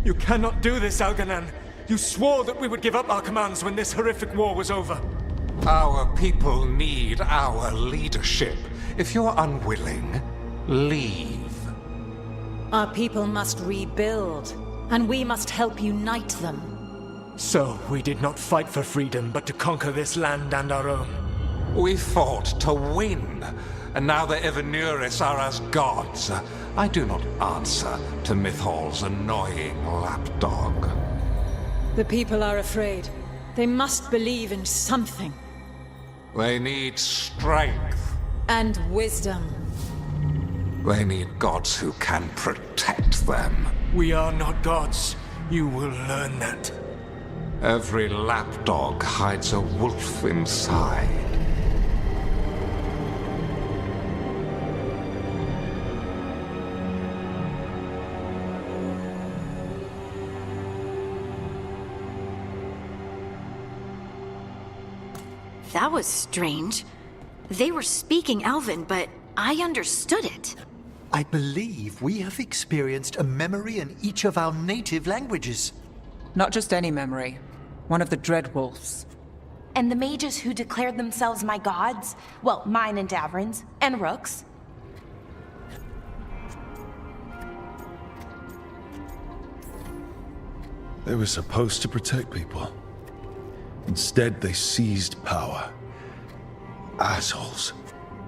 You cannot do this, Algernon. You swore that we would give up our commands when this horrific war was over. Our people need our leadership. If you're unwilling, leave. Our people must rebuild, and we must help unite them. So, we did not fight for freedom, but to conquer this land and our own. We fought to win, and now the Evenuris are as gods. I do not answer to Mythal's annoying lapdog. The people are afraid. They must believe in something. They need strength. And wisdom. They need gods who can protect them. We are not gods. You will learn that. Every lapdog hides a wolf inside. That was strange. They were speaking Elven, but I understood it. I believe we have experienced a memory in each of our native languages. Not just any memory. One of the Dread Wolves. And the mages who declared themselves my gods? Well, mine and Davrin's, and Rook's. They were supposed to protect people. Instead, they seized power. Assholes.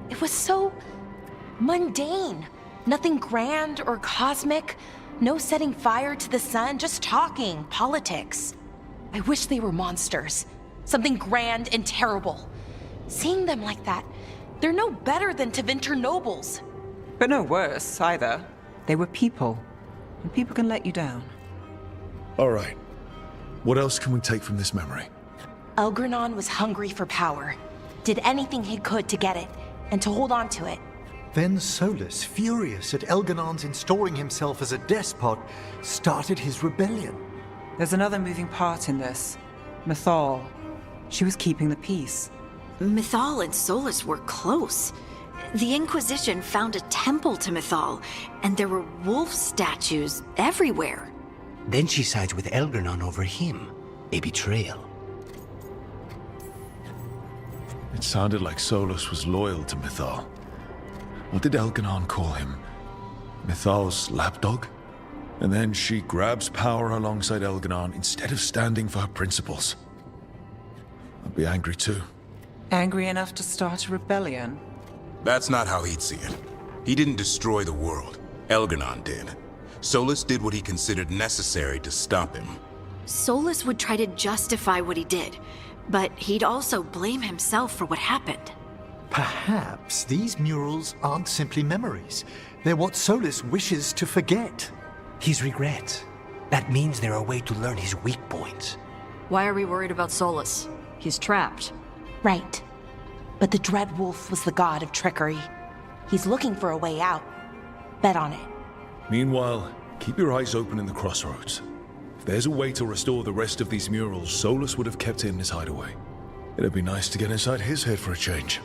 It was so mundane. Nothing grand or cosmic. No setting fire to the sun, just talking, politics. I wish they were monsters. Something grand and terrible. Seeing them like that, they're no better than Tevinter nobles. But no worse, either. They were people. And people can let you down. All right. What else can we take from this memory? Elgernon was hungry for power. Did anything he could to get it, and to hold on to it. Then Solus, furious at Elganon's installing himself as a despot, started his rebellion. There's another moving part in this. Mythal. She was keeping the peace. Mythal and Solus were close. The Inquisition found a temple to Mythal, and there were wolf statues everywhere. Then she sides with Elgernon over him. A betrayal. It sounded like Solus was loyal to Mythal. What did Elgernon call him? Mythal's lapdog? And then she grabs power alongside Elgernon instead of standing for her principles. I'd be angry too. Angry enough to start a rebellion? That's not how he'd see it. He didn't destroy the world. Elgernon did. Solus did what he considered necessary to stop him. Solus would try to justify what he did, but he'd also blame himself for what happened. Perhaps these murals aren't simply memories. They're what Solus wishes to forget. His regrets. That means they're a way to learn his weak points. Why are we worried about Solus? He's trapped. Right. But the Dread Wolf was the god of trickery. He's looking for a way out. Bet on it. Meanwhile, keep your eyes open in the crossroads. If there's a way to restore the rest of these murals, Solus would have kept it in his hideaway. It'd be nice to get inside his head for a change.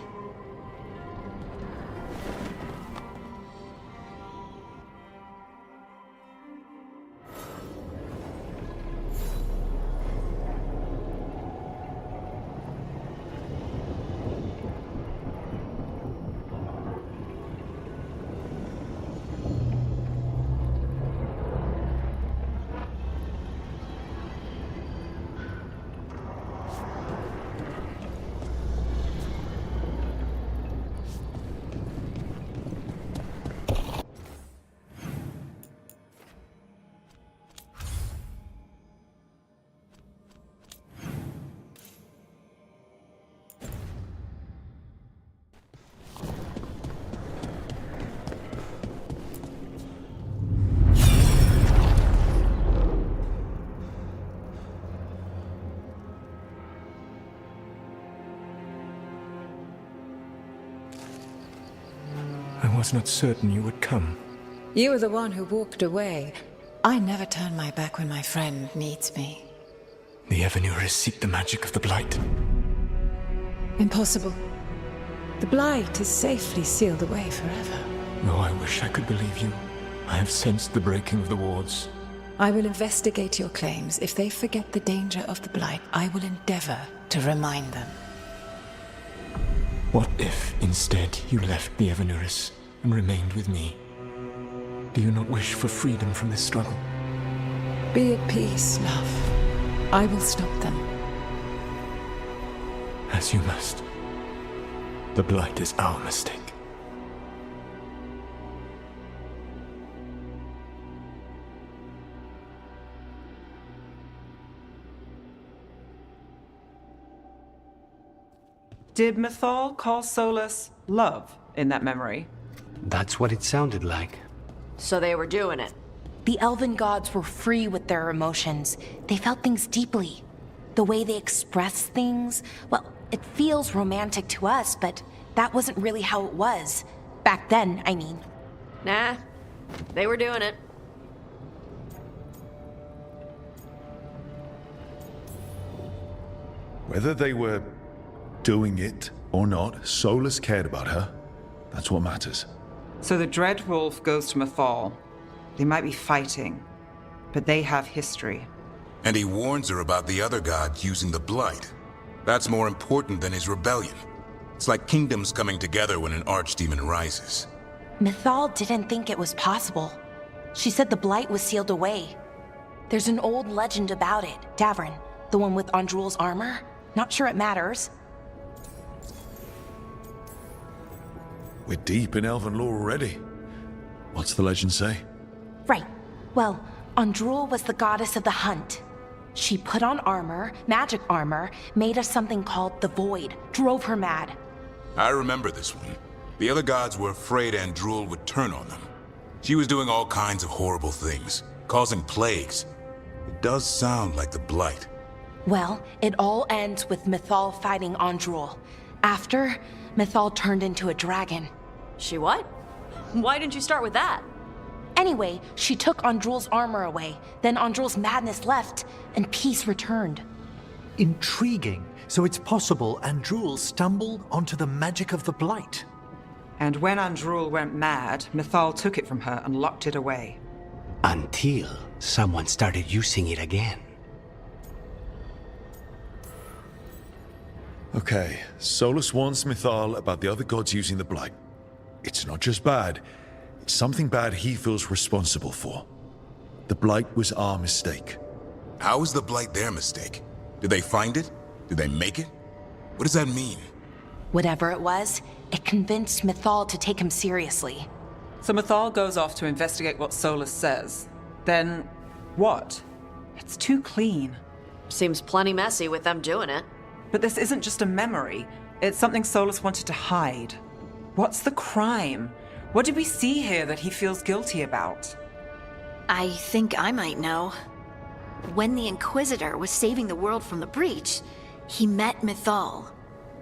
I was not certain you would come. You were the one who walked away. I never turn my back when my friend needs me. The Evenuris seek the magic of the Blight. Impossible. The Blight is safely sealed away forever. Oh, I wish I could believe you. I have sensed the breaking of the wards. I will investigate your claims. If they forget the danger of the Blight, I will endeavor to remind them. What if, instead, you left the Evanuris and remained with me? Do you not wish for freedom from this struggle? Be at peace, love. I will stop them. As you must. The Blight is our mistake. Did Mythal call Solus love in that memory? That's what it sounded like. So they were doing it. The elven gods were free with their emotions. They felt things deeply. The way they expressed things, well, it feels romantic to us, but that wasn't really how it was. Back then, I mean. Nah, they were doing it. Whether they were doing it or not, Solus cared about her. That's what matters. So the Dread Wolf goes to Mythal. They might be fighting, but they have history. And he warns her about the other gods using the Blight. That's more important than his rebellion. It's like kingdoms coming together when an archdemon rises. Mythal didn't think it was possible. She said the Blight was sealed away. There's an old legend about it. Davrin, the one with Andrul's armor. Not sure it matters. We're deep in elven lore already. What's the legend say? Right. Well, Andrul was the goddess of the hunt. She put on armor, magic armor, made of something called the Void, drove her mad. I remember this one. The other gods were afraid Andrul would turn on them. She was doing all kinds of horrible things, causing plagues. It does sound like the Blight. Well, it all ends with Mythal fighting Andrul. After, Mythal turned into a dragon. She what? Why didn't you start with that? Anyway, she took Andrul's armor away, then Andrul's madness left, and peace returned. Intriguing. So it's possible Andrul stumbled onto the magic of the Blight. And when Andrul went mad, Mythal took it from her and locked it away. Until someone started using it again. Okay, Solus warns Mythal about the other gods using the Blight. It's not just bad, it's something bad he feels responsible for. The Blight was our mistake. How is the Blight their mistake? Did they find it? Did they make it? What does that mean? Whatever it was, it convinced Mythal to take him seriously. So Mythal goes off to investigate what Solus says. Then, what? It's too clean. Seems plenty messy with them doing it. But this isn't just a memory. It's something Solus wanted to hide. What's the crime? What did we see here that he feels guilty about? I think I might know. When the Inquisitor was saving the world from the breach, he met Mythal.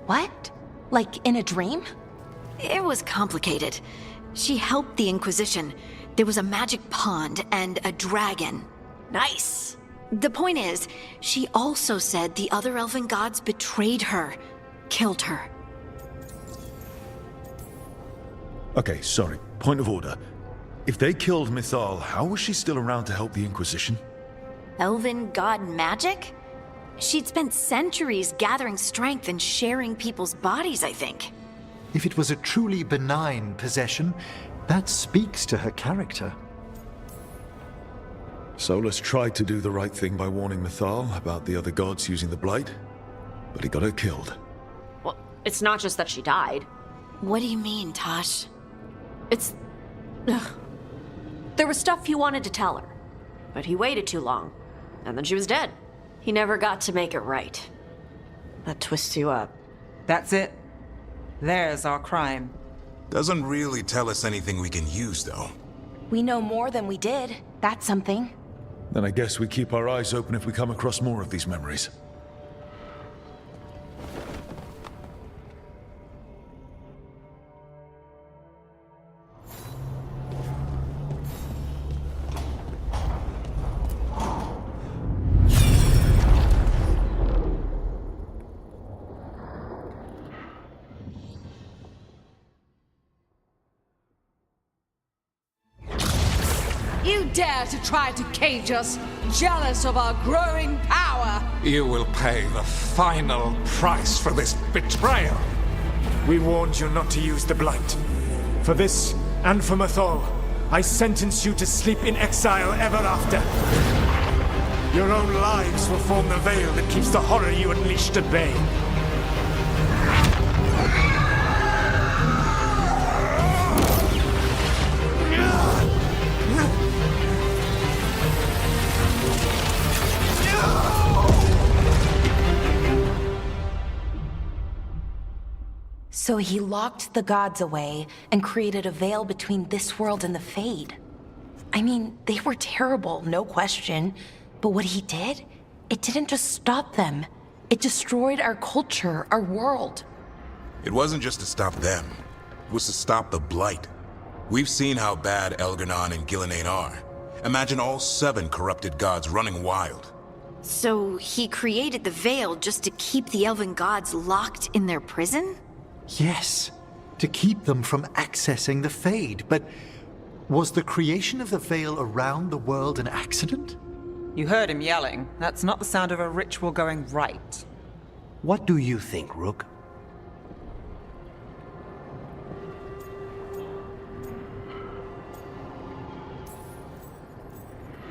What? Like in a dream? It was complicated. She helped the Inquisition. There was a magic pond and a dragon. Nice. The point is, she also said the other elven gods betrayed her, killed her. Okay, sorry. Point of order. If they killed Mythal, how was she still around to help the Inquisition? Elven god magic? She'd spent centuries gathering strength and sharing people's bodies, I think. If it was a truly benign possession, that speaks to her character. Solus tried to do the right thing by warning Mythal about the other gods using the Blight, but he got her killed. Well, it's not just that she died. What do you mean, Tosh? It's... Ugh. There was stuff he wanted to tell her, but he waited too long, and then she was dead. He never got to make it right. That twists you up. That's it. There's our crime. Doesn't really tell us anything we can use, though. We know more than we did. That's something. Then I guess we keep our eyes open if we come across more of these memories. You dare to try to cage us, jealous of our growing power. You will pay the final price for this betrayal. We warned you not to use the Blight. For this, and for Mythal, I sentence you to sleep in exile ever after. Your own lives will form the veil that keeps the horror you unleashed at bay. So he locked the gods away and created a veil between this world and the Fade. I mean, they were terrible, no question. But what he did, it didn't just stop them. It destroyed our culture, our world. It wasn't just to stop them. It was to stop the Blight. We've seen how bad Elganon and Gillenane are. Imagine all 7 corrupted gods running wild. So he created the Veil just to keep the elven gods locked in their prison? Yes, to keep them from accessing the Fade. But was the creation of the Veil around the world an accident? You heard him yelling. That's not the sound of a ritual going right. What do you think, Rook?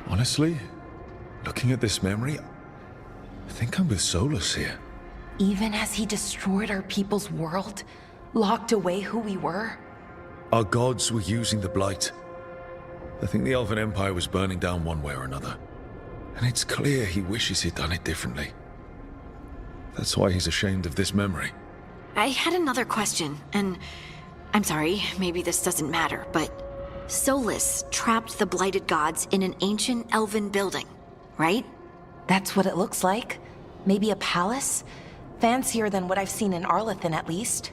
Honestly, looking at this memory, I think I'm with Solus here. Even as he destroyed our people's world, locked away who we were. Our gods were using the Blight. I think the Elven Empire was burning down one way or another. And it's clear he wishes he'd done it differently. That's why he's ashamed of this memory. I had another question, and I'm sorry, maybe this doesn't matter, but Solus trapped the blighted gods in an ancient elven building, right? That's what it looks like. Maybe a palace? Fancier than what I've seen in Arlethan, at least.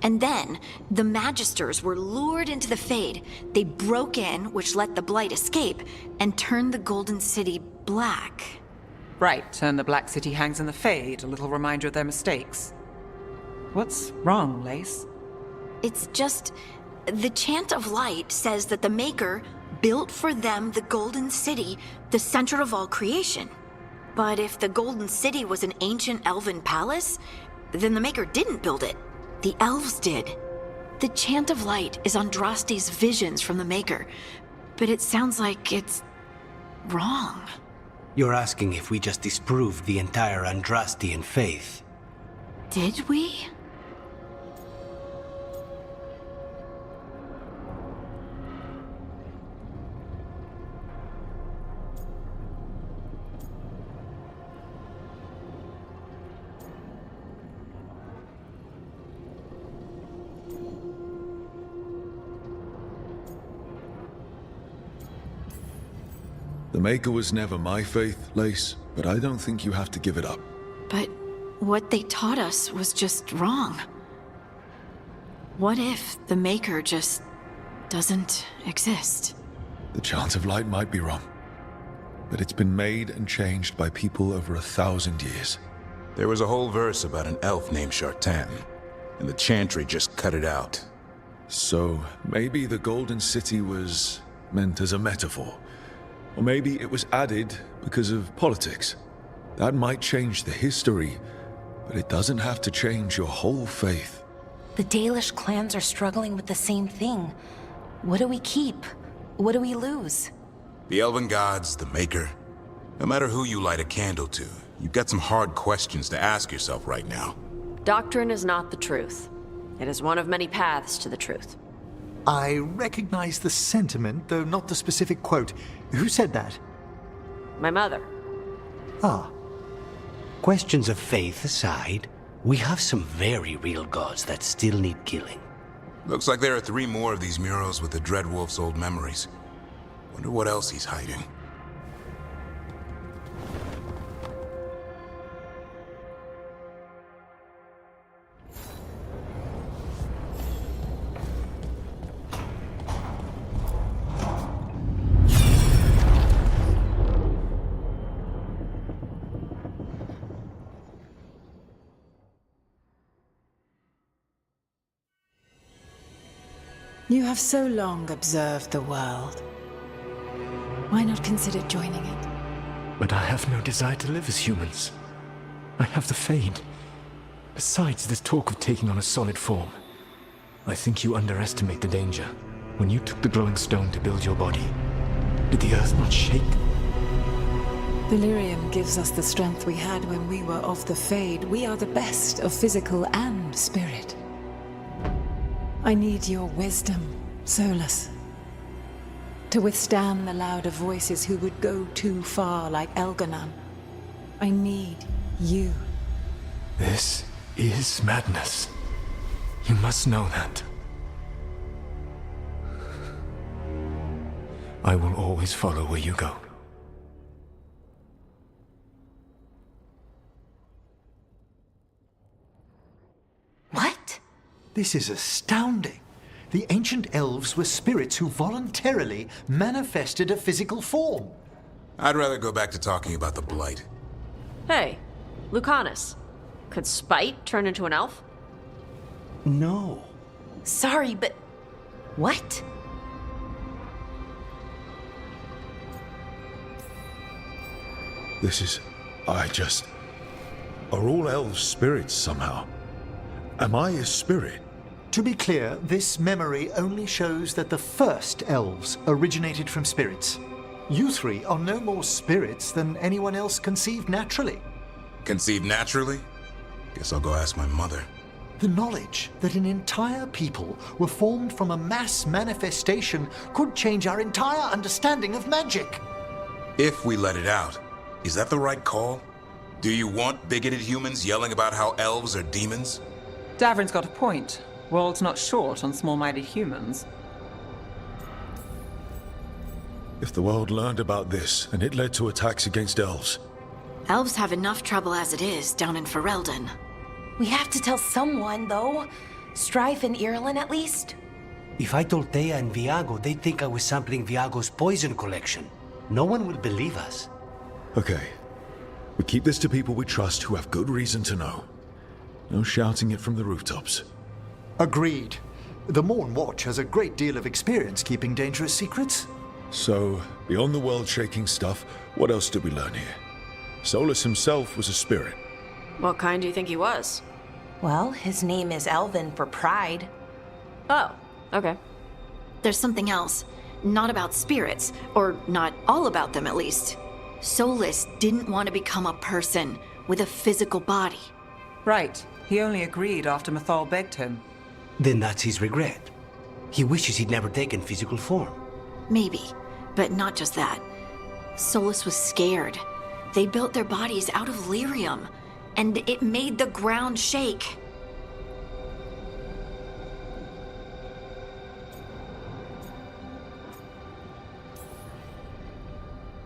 And then, the Magisters were lured into the Fade. They broke in, which let the Blight escape, and turned the Golden City black. Right, and the Black City hangs in the Fade, a little reminder of their mistakes. What's wrong, Lace? It's just... the Chant of Light says that the Maker built for them the Golden City, the center of all creation. But if the Golden City was an ancient elven palace, then the Maker didn't build it. The elves did. The Chant of Light is Andraste's visions from the Maker, but it sounds like it's wrong. You're asking if we just disproved the entire Andrastian faith. Did we? The Maker was never my faith, Lace, but I don't think you have to give it up. But what they taught us was just wrong. What if the Maker just doesn't exist? The Chant of Light might be wrong, but it's been made and changed by people over 1,000 years. There was a whole verse about an elf named Shartan, and the Chantry just cut it out. So maybe the Golden City was meant as a metaphor. Or maybe it was added because of politics. That might change the history, but it doesn't have to change your whole faith. The Dalish clans are struggling with the same thing. What do we keep? What do we lose? The Elven Gods, the Maker. No matter who you light a candle to, you've got some hard questions to ask yourself right now. Doctrine is not the truth. It is one of many paths to the truth. I recognize the sentiment, though not the specific quote. Who said that? My mother. Ah. Questions of faith aside, we have some very real gods that still need killing. Looks like there are 3 more of these murals with the Dreadwolf's old memories. Wonder what else he's hiding. You have so long observed the world. Why not consider joining it? But I have no desire to live as humans. I have the Fade. Besides, this talk of taking on a solid form. I think you underestimate the danger. When you took the glowing stone to build your body, did the earth not shake? Delirium gives us the strength we had when we were of the Fade. We are the best of physical and spirit. I need your wisdom, Solus, to withstand the louder voices who would go too far like Elganon. I need you. This is madness. You must know that. I will always follow where you go. What? This is astounding. The ancient elves were spirits who voluntarily manifested a physical form. I'd rather go back to talking about the Blight. Hey, Lucanus. Could Spite turn into an elf? No. Sorry, but... what? This is... Are all elves spirits somehow? Am I a spirit? To be clear, this memory only shows that the first elves originated from spirits. You three are no more spirits than anyone else conceived naturally. Conceived naturally? Guess I'll go ask my mother. The knowledge that an entire people were formed from a mass manifestation could change our entire understanding of magic. If we let it out, is that the right call? Do you want bigoted humans yelling about how elves are demons? Davrin's got a point. World's not short on small-minded humans. If the world learned about this, and it led to attacks against elves... Elves have enough trouble as it is down in Ferelden. We have to tell someone, though. Strife and Irulan, at least. If I told Thea and Viago, they'd think I was sampling Viago's poison collection. No one will believe us. Okay. We keep this to people we trust who have good reason to know. No shouting it from the rooftops. Agreed. The Morn Watch has a great deal of experience keeping dangerous secrets. So, beyond the world-shaking stuff, what else did we learn here? Solus himself was a spirit. What kind do you think he was? Well, his name is Elven for pride. Oh, okay. There's something else. Not about spirits, or not all about them at least. Solus didn't want to become a person with a physical body. Right. He only agreed after Mythal begged him. Then that's his regret. He wishes he'd never taken physical form. Maybe, but not just that. Solus was scared. They built their bodies out of lyrium, and it made the ground shake.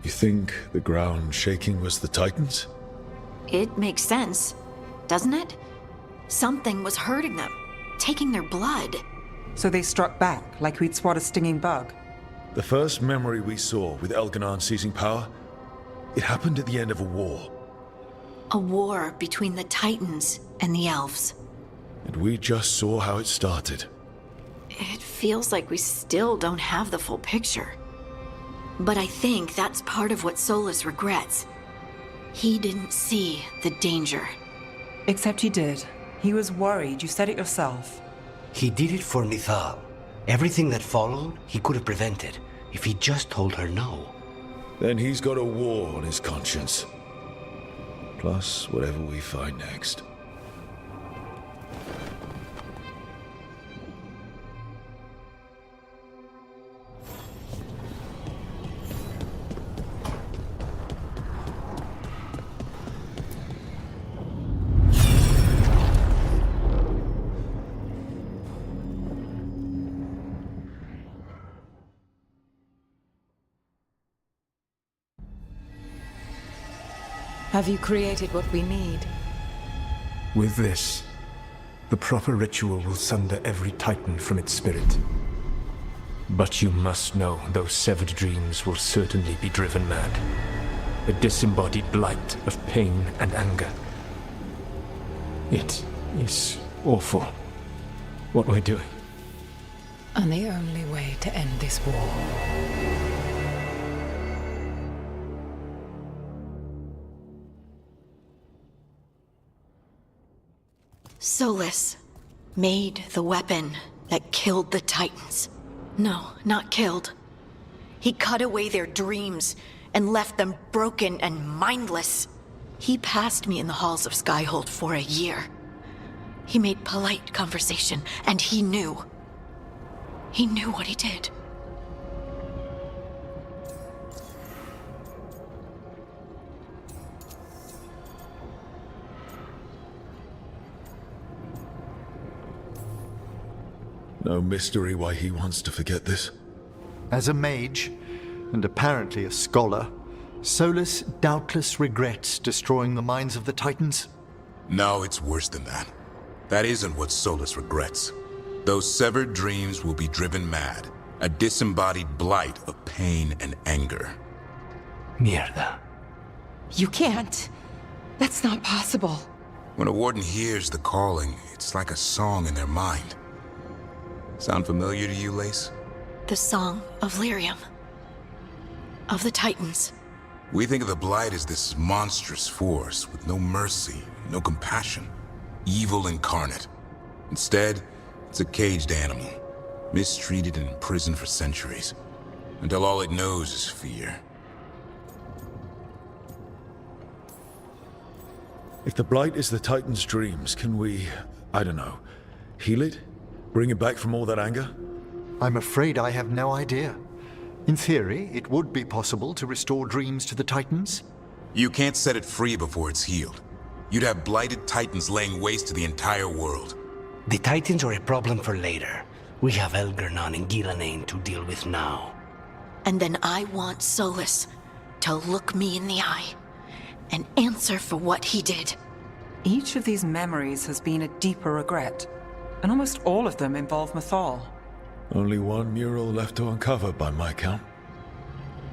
You think the ground shaking was the Titans? It makes sense, doesn't it? Something was hurting them, taking their blood. So they struck back, like we'd swat a stinging bug. The first memory we saw with Elganon seizing power, it happened at the end of a war. A war between the Titans and the elves. And we just saw how it started. It feels like we still don't have the full picture. But I think that's part of what Solus regrets. He didn't see the danger. Except he did. He was worried. You said it yourself. He did it for Mythal. Everything that followed, he could have prevented, if he just told her no. Then he's got a war on his conscience. Plus, whatever we find next. Have you created what we need? With this, the proper ritual will sunder every Titan from its spirit. But you must know those severed dreams will certainly be driven mad. A disembodied blight of pain and anger. It is awful what we're doing. And the only way to end this war Solus made the weapon that killed the Titans. No, not killed. He cut away their dreams and left them broken and mindless. He passed me in the halls of Skyhold for a year. He made polite conversation, and he knew. He knew what he did. No mystery why he wants to forget this. As a mage, and apparently a scholar, Solus doubtless regrets destroying the minds of the Titans. No, it's worse than that. That isn't what Solus regrets. Those severed dreams will be driven mad, a disembodied blight of pain and anger. Mierda. You can't. That's not possible. When a warden hears the calling, it's like a song in their mind. Sound familiar to you, Lace? The Song of Lyrium. Of the Titans. We think of the Blight as this monstrous force with no mercy, no compassion. Evil incarnate. Instead, it's a caged animal, mistreated and imprisoned for centuries, until all it knows is fear. If the Blight is the Titan's dreams, can we, I don't know, heal it? Bring it back from all that anger? I'm afraid I have no idea. In theory, it would be possible to restore dreams to the Titans. You can't set it free before it's healed. You'd have blighted Titans laying waste to the entire world. The Titans are a problem for later. We have Elgernon and Gillanane to deal with now. And then I want Solus to look me in the eye and answer for what he did. Each of these memories has been a deeper regret, and almost all of them involve Mythal. Only one mural left to uncover by my count.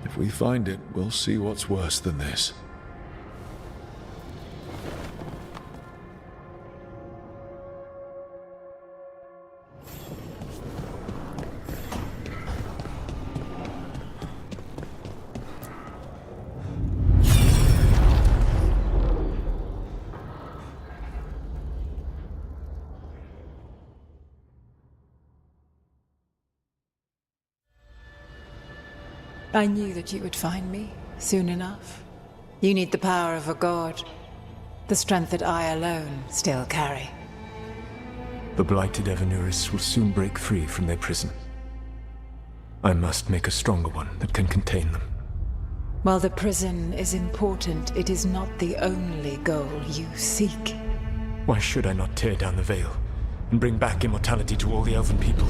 If we find it, we'll see what's worse than this. I knew that you would find me soon enough. You need the power of a god, the strength that I alone still carry. The blighted Evanuris will soon break free from their prison. I must make a stronger one that can contain them. While the prison is important, it is not the only goal you seek. Why should I not tear down the veil and bring back immortality to all the Elven people?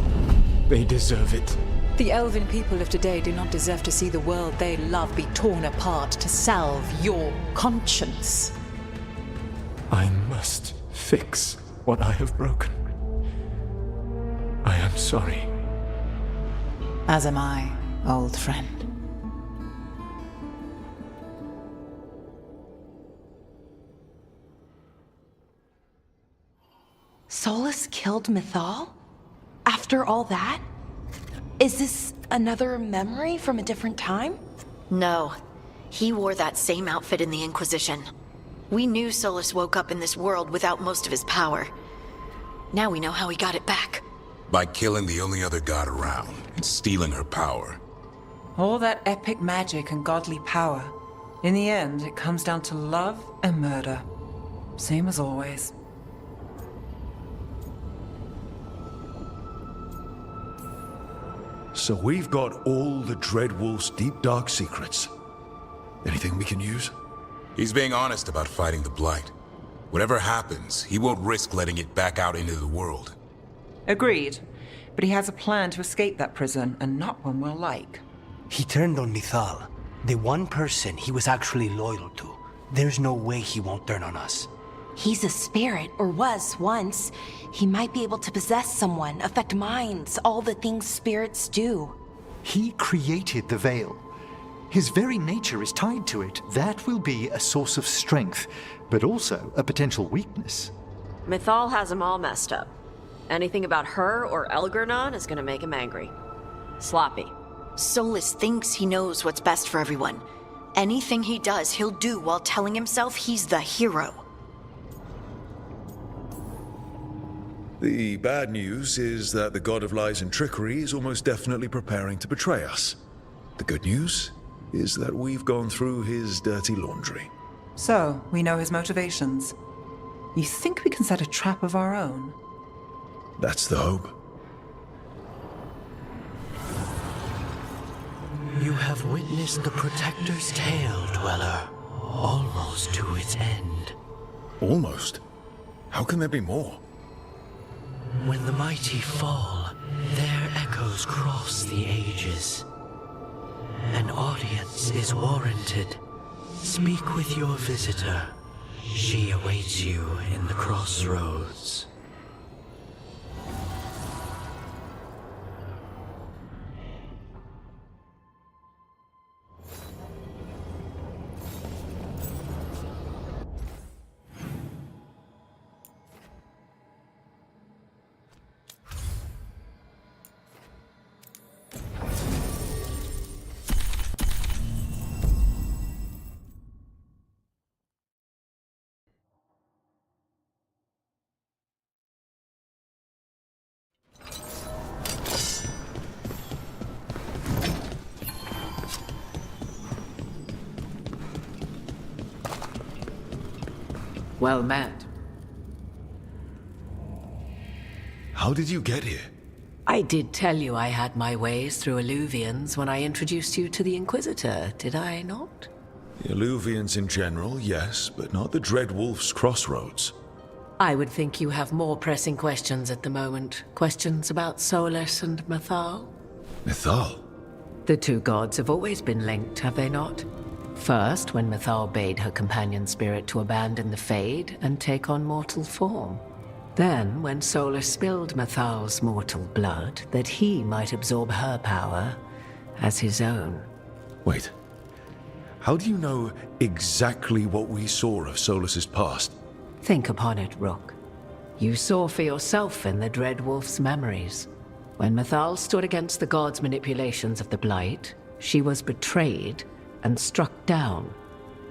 They deserve it. The Elven people of today do not deserve to see the world they love be torn apart to salve your conscience. I must fix what I have broken. I am sorry. As am I, old friend. Solus killed Mythal? After all that? Is this another memory from a different time? No. He wore that same outfit in the Inquisition. We knew Solus woke up in this world without most of his power. Now we know how he got it back. By killing the only other god around and stealing her power. All that epic magic and godly power. In the end, it comes down to love and murder. Same as always. So we've got all the Dreadwolf's deep dark secrets. Anything we can use? He's being honest about fighting the Blight. Whatever happens, he won't risk letting it back out into the world. Agreed. But he has a plan to escape that prison, and not one we'll like. He turned on Mythal, the one person he was actually loyal to. There's no way he won't turn on us. He's a spirit, or was once. He might be able to possess someone, affect minds, all the things spirits do. He created the veil. His very nature is tied to it. That will be a source of strength, but also a potential weakness. Mythal has him all messed up. Anything about her or Elgernon is gonna make him angry. Sloppy. Solus thinks he knows what's best for everyone. Anything he does, he'll do while telling himself he's the hero. The bad news is that the god of lies and trickery is almost definitely preparing to betray us. The good news is that we've gone through his dirty laundry. So, we know his motivations. You think we can set a trap of our own? That's the hope. You have witnessed the Protector's tale, Dweller, almost to its end. Almost? How can there be more? When the mighty fall, their echoes cross the ages. An audience is warranted. Speak with your visitor. She awaits you in the crossroads. Well met. How did you get here? I did tell you I had my ways through Illuvians when I introduced you to the Inquisitor, did I not? The Illuvians in general, yes, but not the Dread Wolf's crossroads. I would think you have more pressing questions at the moment. Questions about Solus and Mythal? Mythal? The two gods have always been linked, have they not? First, when Mythal bade her companion spirit to abandon the Fade and take on mortal form. Then, when Solus spilled Mythal's mortal blood, that he might absorb her power as his own. Wait. How do you know exactly what we saw of Solus's past? Think upon it, Rook. You saw for yourself in the Dread Wolf's memories. When Mythal stood against the gods' manipulations of the Blight, she was betrayed and struck down.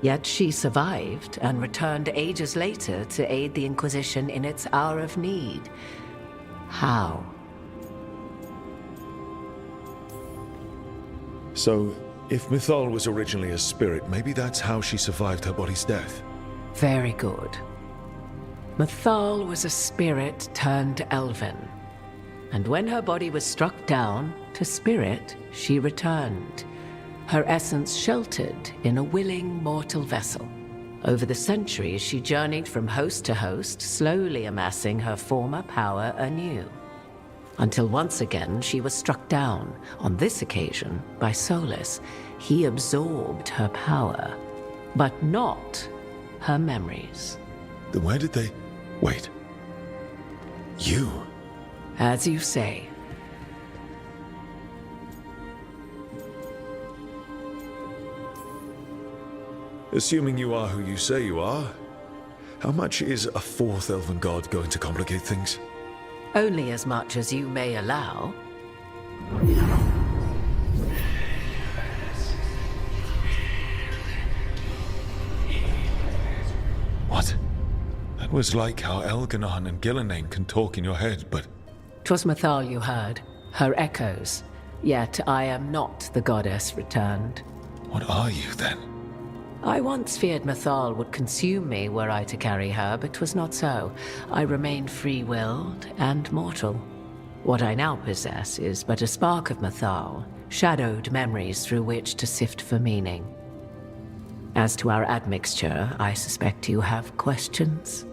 Yet she survived and returned ages later to aid the Inquisition in its hour of need. How? So, if Mythal was originally a spirit, maybe that's how she survived her body's death. Very good. Mythal was a spirit turned elven. And when her body was struck down, to spirit, she returned. Her essence sheltered in a willing mortal vessel. Over the centuries, she journeyed from host to host, slowly amassing her former power anew. Until once again, she was struck down, on this occasion, by Solus. He absorbed her power, but not her memories. Then where did they... Wait. You? As you say. Assuming you are who you say you are, how much is a fourth elven god going to complicate things? Only as much as you may allow. What? That was like how Elganon and Gillenane can talk in your head, but... 'Twas Mythal you heard, her echoes. Yet I am not the goddess returned. What are you, then? I once feared Mythal would consume me were I to carry her, but 'twas not so. I remain free-willed and mortal. What I now possess is but a spark of Mythal, shadowed memories through which to sift for meaning. As to our admixture, I suspect you have questions.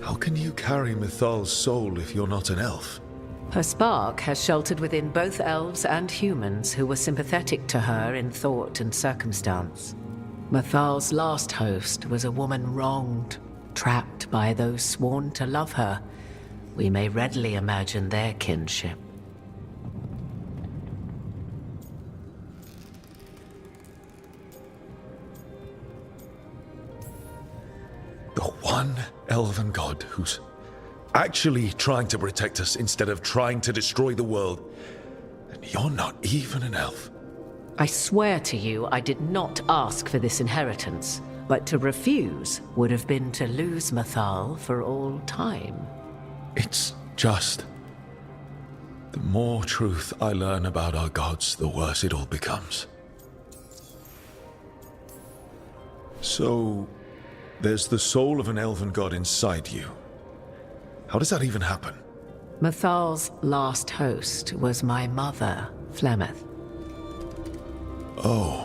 How can you carry Mythal's soul if you're not an elf? Her spark has sheltered within both elves and humans who were sympathetic to her in thought and circumstance. Mythal's last host was a woman wronged, trapped by those sworn to love her. We may readily imagine their kinship. The one elven god who's actually trying to protect us instead of trying to destroy the world. And you're not even an elf. I swear to you, I did not ask for this inheritance. But to refuse would have been to lose Mythal for all time. It's just... the more truth I learn about our gods, the worse it all becomes. So, there's the soul of an elven god inside you. How does that even happen? Mythal's last host was my mother, Flemeth. Oh.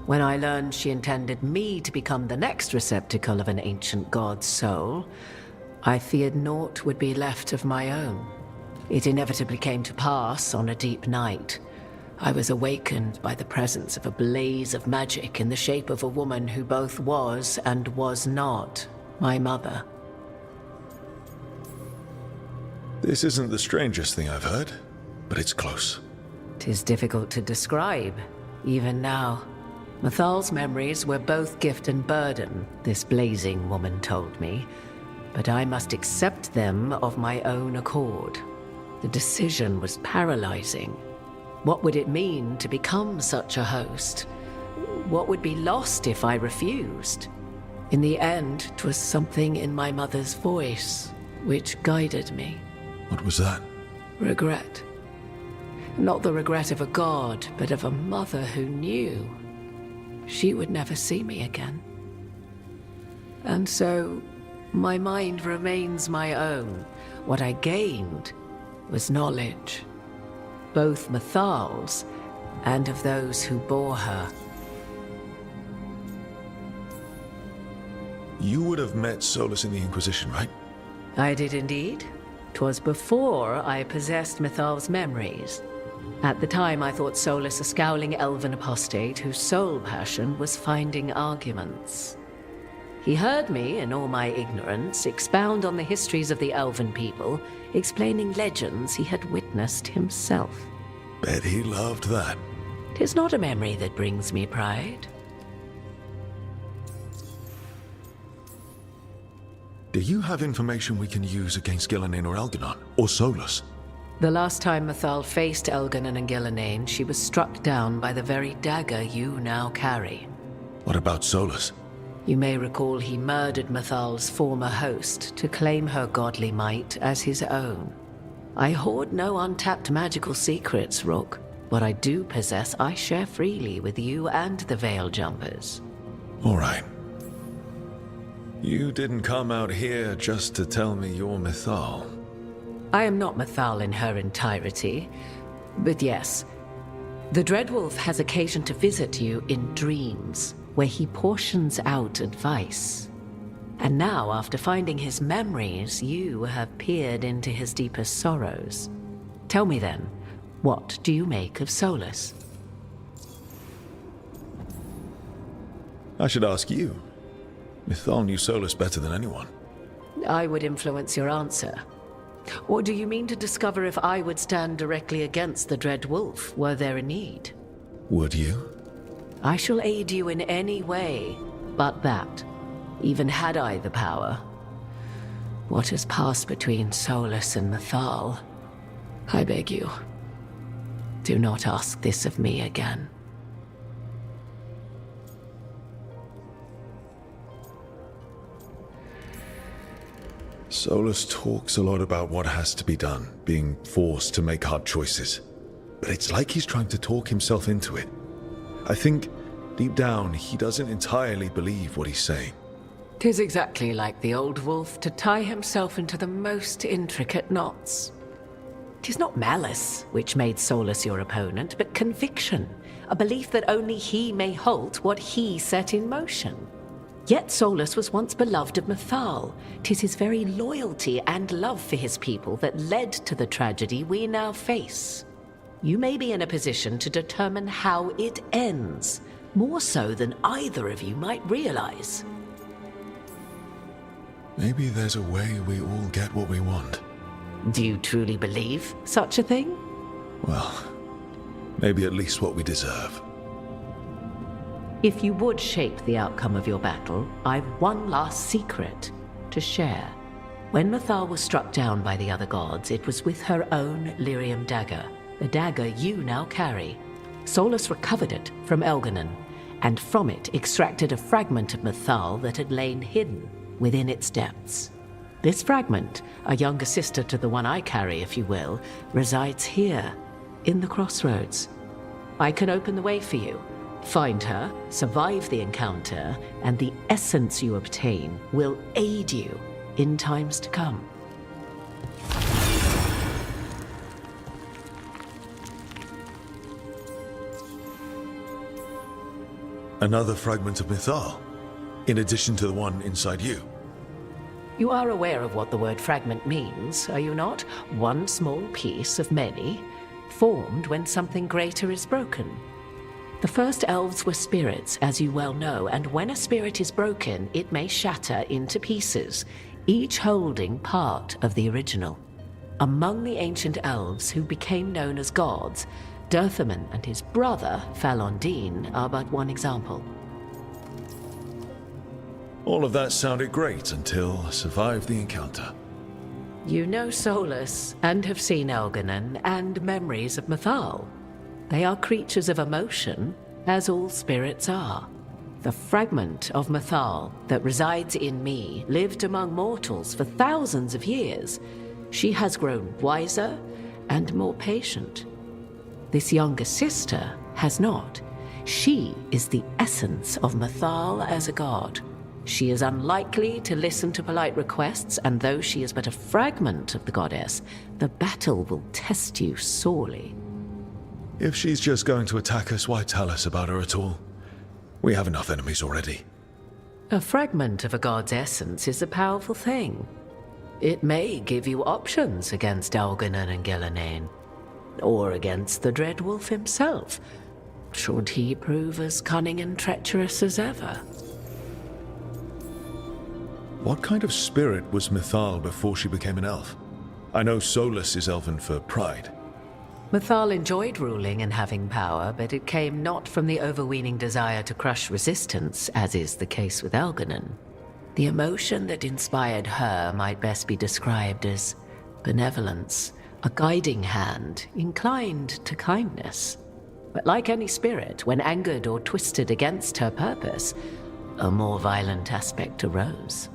When I learned she intended me to become the next receptacle of an ancient god's soul, I feared naught would be left of my own. It inevitably came to pass on a deep night. I was awakened by the presence of a blaze of magic in the shape of a woman who both was and was not my mother. This isn't the strangest thing I've heard, but it's close. 'Tis difficult to describe, even now. Mythal's memories were both gift and burden, this blazing woman told me, but I must accept them of my own accord. The decision was paralyzing. What would it mean to become such a host? What would be lost if I refused? In the end, 'twas something in my mother's voice which guided me. What was that? Regret. Not the regret of a god, but of a mother who knew she would never see me again. And so, my mind remains my own. What I gained was knowledge, both Mythal's and of those who bore her. You would have met Solus in the Inquisition, right? I did indeed. 'Twas before I possessed Mythal's memories. At the time, I thought Solus a scowling elven apostate whose sole passion was finding arguments. He heard me, in all my ignorance, expound on the histories of the elven people, explaining legends he had witnessed himself. Bet he loved that. 'Tis not a memory that brings me pride. Do you have information we can use against Gillenane or Elganon, or Solus? The last time Mythal faced Elganon and Gillenane, she was struck down by the very dagger you now carry. What about Solus? You may recall he murdered Mythal's former host to claim her godly might as his own. I hoard no untapped magical secrets, Rook. What I do possess, I share freely with you and the Veil Jumpers. All right. You didn't come out here just to tell me you're Mythal. I am not Mythal in her entirety, but yes, the Dreadwolf has occasion to visit you in dreams, where he portions out advice. And now, after finding his memories, you have peered into his deepest sorrows. Tell me then, what do you make of Solus? I should ask you. Mythal knew Solus better than anyone. I would influence your answer. Or do you mean to discover if I would stand directly against the Dread Wolf, were there a need? Would you? I shall aid you in any way, but that, even had I the power. What has passed between Solus and Mythal, I beg you, do not ask this of me again. Solus talks a lot about what has to be done, being forced to make hard choices. But it's like he's trying to talk himself into it. I think, deep down, he doesn't entirely believe what he's saying. 'Tis exactly like the old wolf to tie himself into the most intricate knots. 'Tis not malice which made Solus your opponent, but conviction, a belief that only he may halt what he set in motion. Yet Solus was once beloved of Mythal. 'Tis his very loyalty and love for his people that led to the tragedy we now face. You may be in a position to determine how it ends, more so than either of you might realize. Maybe there's a way we all get what we want. Do you truly believe such a thing? Well, maybe at least what we deserve. If you would shape the outcome of your battle, I've one last secret to share. When Mythal was struck down by the other gods, it was with her own lyrium dagger, the dagger you now carry. Solus recovered it from Elganon, and from it extracted a fragment of Mythal that had lain hidden within its depths. This fragment, a younger sister to the one I carry, if you will, resides here, in the crossroads. I can open the way for you, find her, survive the encounter, and the essence you obtain will aid you in times to come. Another fragment of Mythal, in addition to the one inside you. You are aware of what the word fragment means, are you not? One small piece of many, formed when something greater is broken. The first elves were spirits, as you well know, and when a spirit is broken, it may shatter into pieces, each holding part of the original. Among the ancient elves who became known as gods, Durthaman and his brother, Falondine, are but one example. All of that sounded great until I survived the encounter. You know Solus, and have seen Elganon, and memories of Mythal. They are creatures of emotion, as all spirits are. The fragment of Mythal that resides in me lived among mortals for thousands of years. She has grown wiser and more patient. This younger sister has not. She is the essence of Mythal as a god. She is unlikely to listen to polite requests, and though she is but a fragment of the goddess, the battle will test you sorely. If she's just going to attack us, why tell us about her at all? We have enough enemies already. A fragment of a god's essence is a powerful thing. It may give you options against Elganon and Gillenane, or against the Dreadwolf himself, should he prove as cunning and treacherous as ever. What kind of spirit was Mythal before she became an elf? I know Solus is elven for pride. Mythal enjoyed ruling and having power, but it came not from the overweening desire to crush resistance, as is the case with Elganon. The emotion that inspired her might best be described as benevolence, a guiding hand inclined to kindness. But like any spirit, when angered or twisted against her purpose, a more violent aspect arose.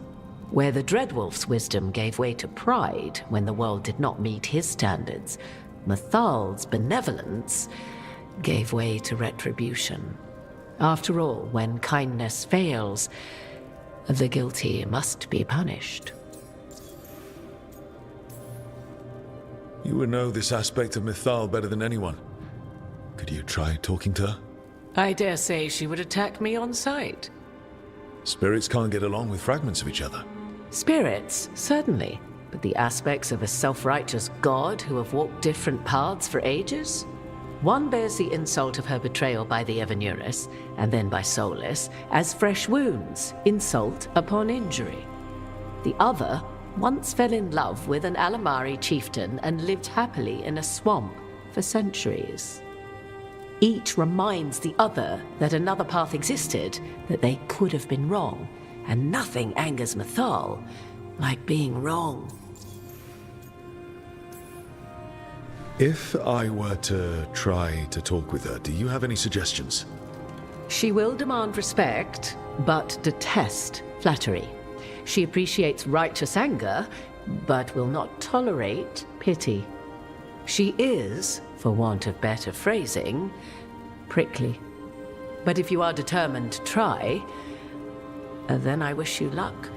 Where the Dreadwolf's wisdom gave way to pride when the world did not meet his standards, Mythal's benevolence gave way to retribution. After all, when kindness fails, the guilty must be punished. You would know this aspect of Mythal better than anyone. Could you try talking to her? I dare say she would attack me on sight. Spirits can't get along with fragments of each other. Spirits, certainly, but the aspects of a self-righteous god who have walked different paths for ages? One bears the insult of her betrayal by the Evanuris, and then by Solus, as fresh wounds, insult upon injury. The other once fell in love with an Alamari chieftain and lived happily in a swamp for centuries. Each reminds the other that another path existed, that they could have been wrong, and nothing angers Mythal like being wrong. If I were to try to talk with her, do you have any suggestions? She will demand respect, but detest flattery. She appreciates righteous anger, but will not tolerate pity. She is, for want of better phrasing, prickly. But if you are determined to try, then I wish you luck.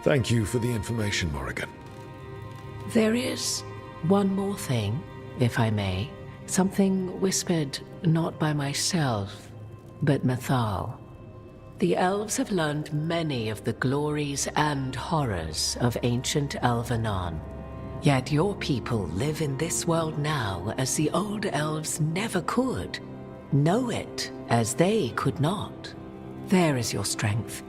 Thank you for the information, Morrigan. There is one more thing, if I may. Something whispered not by myself, but Mythal. The elves have learned many of the glories and horrors of ancient Elvenon. Yet your people live in this world now as the old elves never could. Know it as they could not. There is your strength.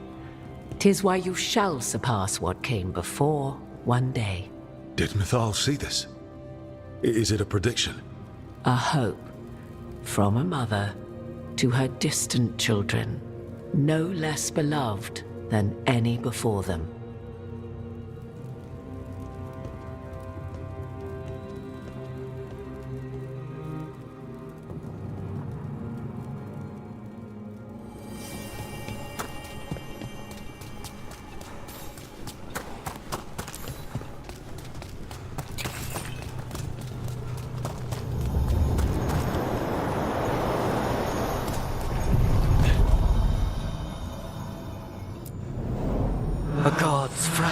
'Tis why you shall surpass what came before one day. Did Mythal see this? Is it a prediction? A hope from a mother to her distant children, no less beloved than any before them.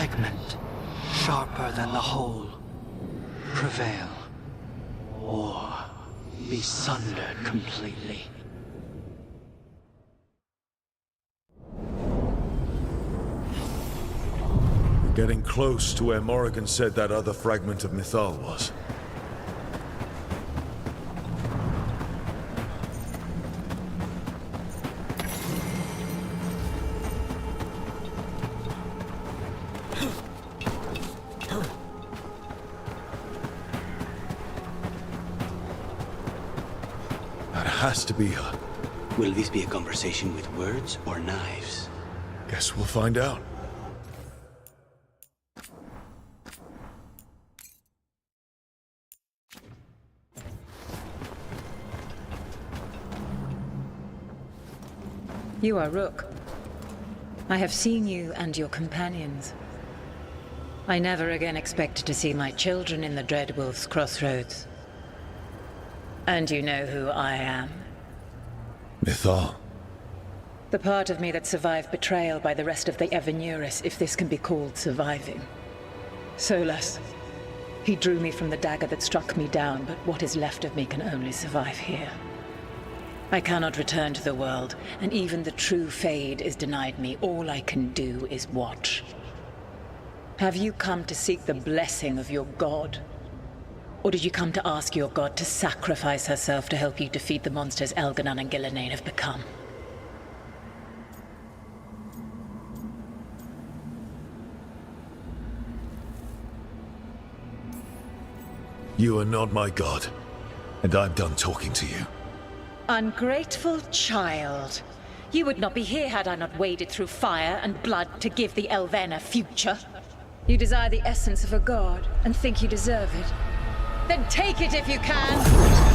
fragment, sharper than the whole, prevail, or be sundered completely. Getting close to where Morrigan said that other fragment of Mythal was. That has to be her. Will this be a conversation with words or knives? Guess we'll find out. You are Rook. I have seen you and your companions. I never again expected to see my children in the Dreadwolf's crossroads. And you know who I am. Mythal. The part of me that survived betrayal by the rest of the Evanuris, if this can be called surviving. Solas. He drew me from the dagger that struck me down, but what is left of me can only survive here. I cannot return to the world, and even the true Fade is denied me. All I can do is watch. Have you come to seek the blessing of your god? Or did you come to ask your god to sacrifice herself to help you defeat the monsters Elganon and Gillenane have become? You are not my god, and I'm done talking to you. Ungrateful child. You would not be here had I not waded through fire and blood to give the Elven a future. You desire the essence of a god and think you deserve it. Then take it if you can!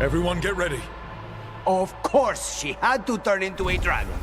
Everyone get ready. Of course, she had to turn into a dragon.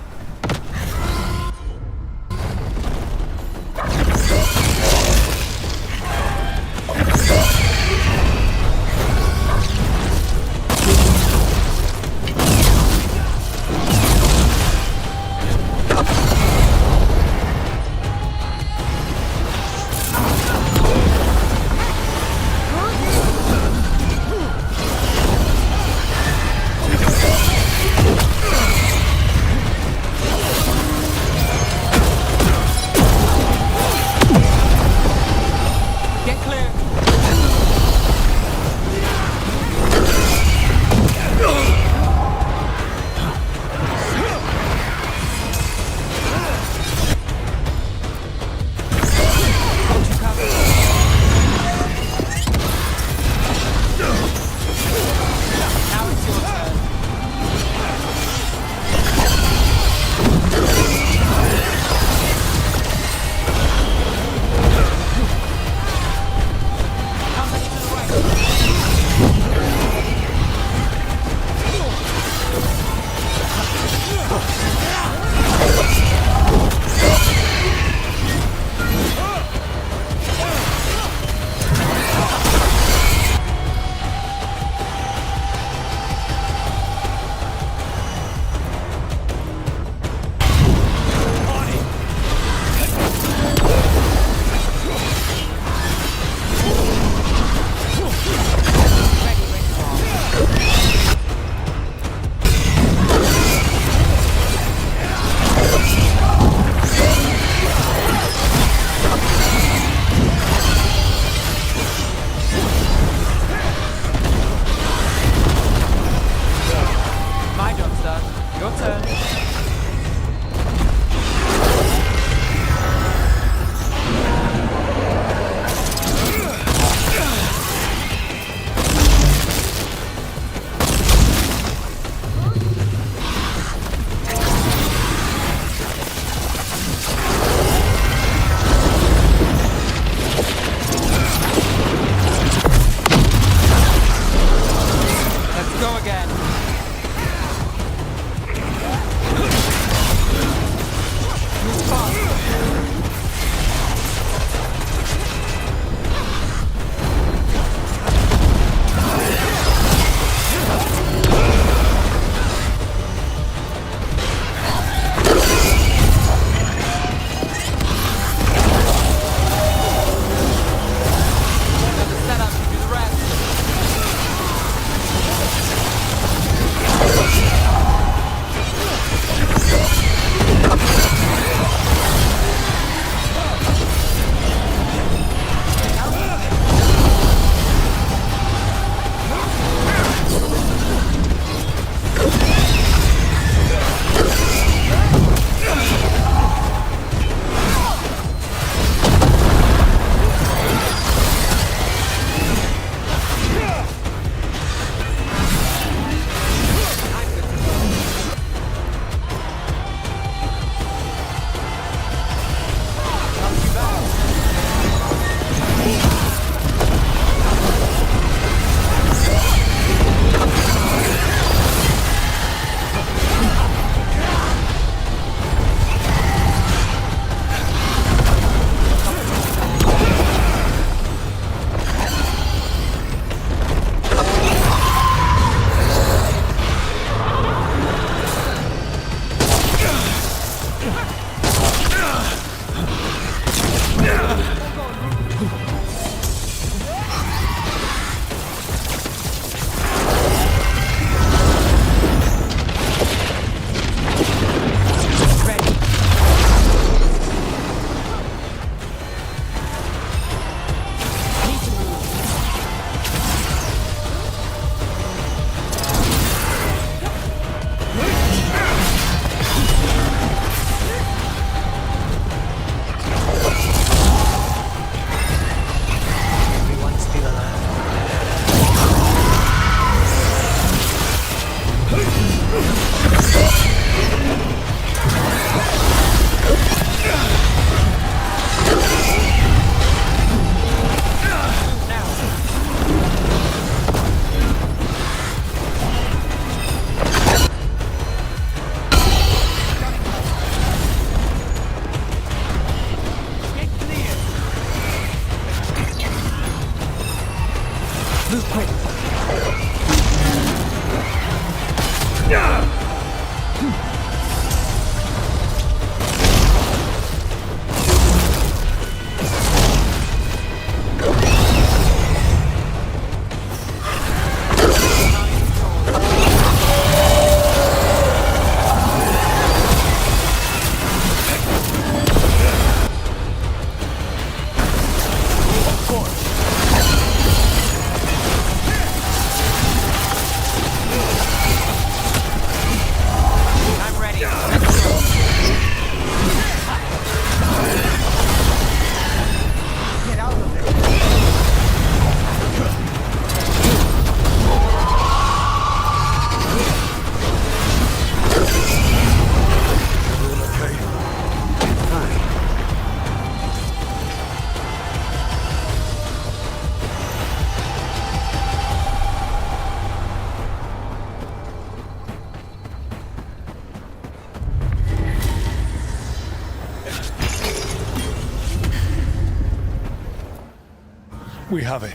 We have it.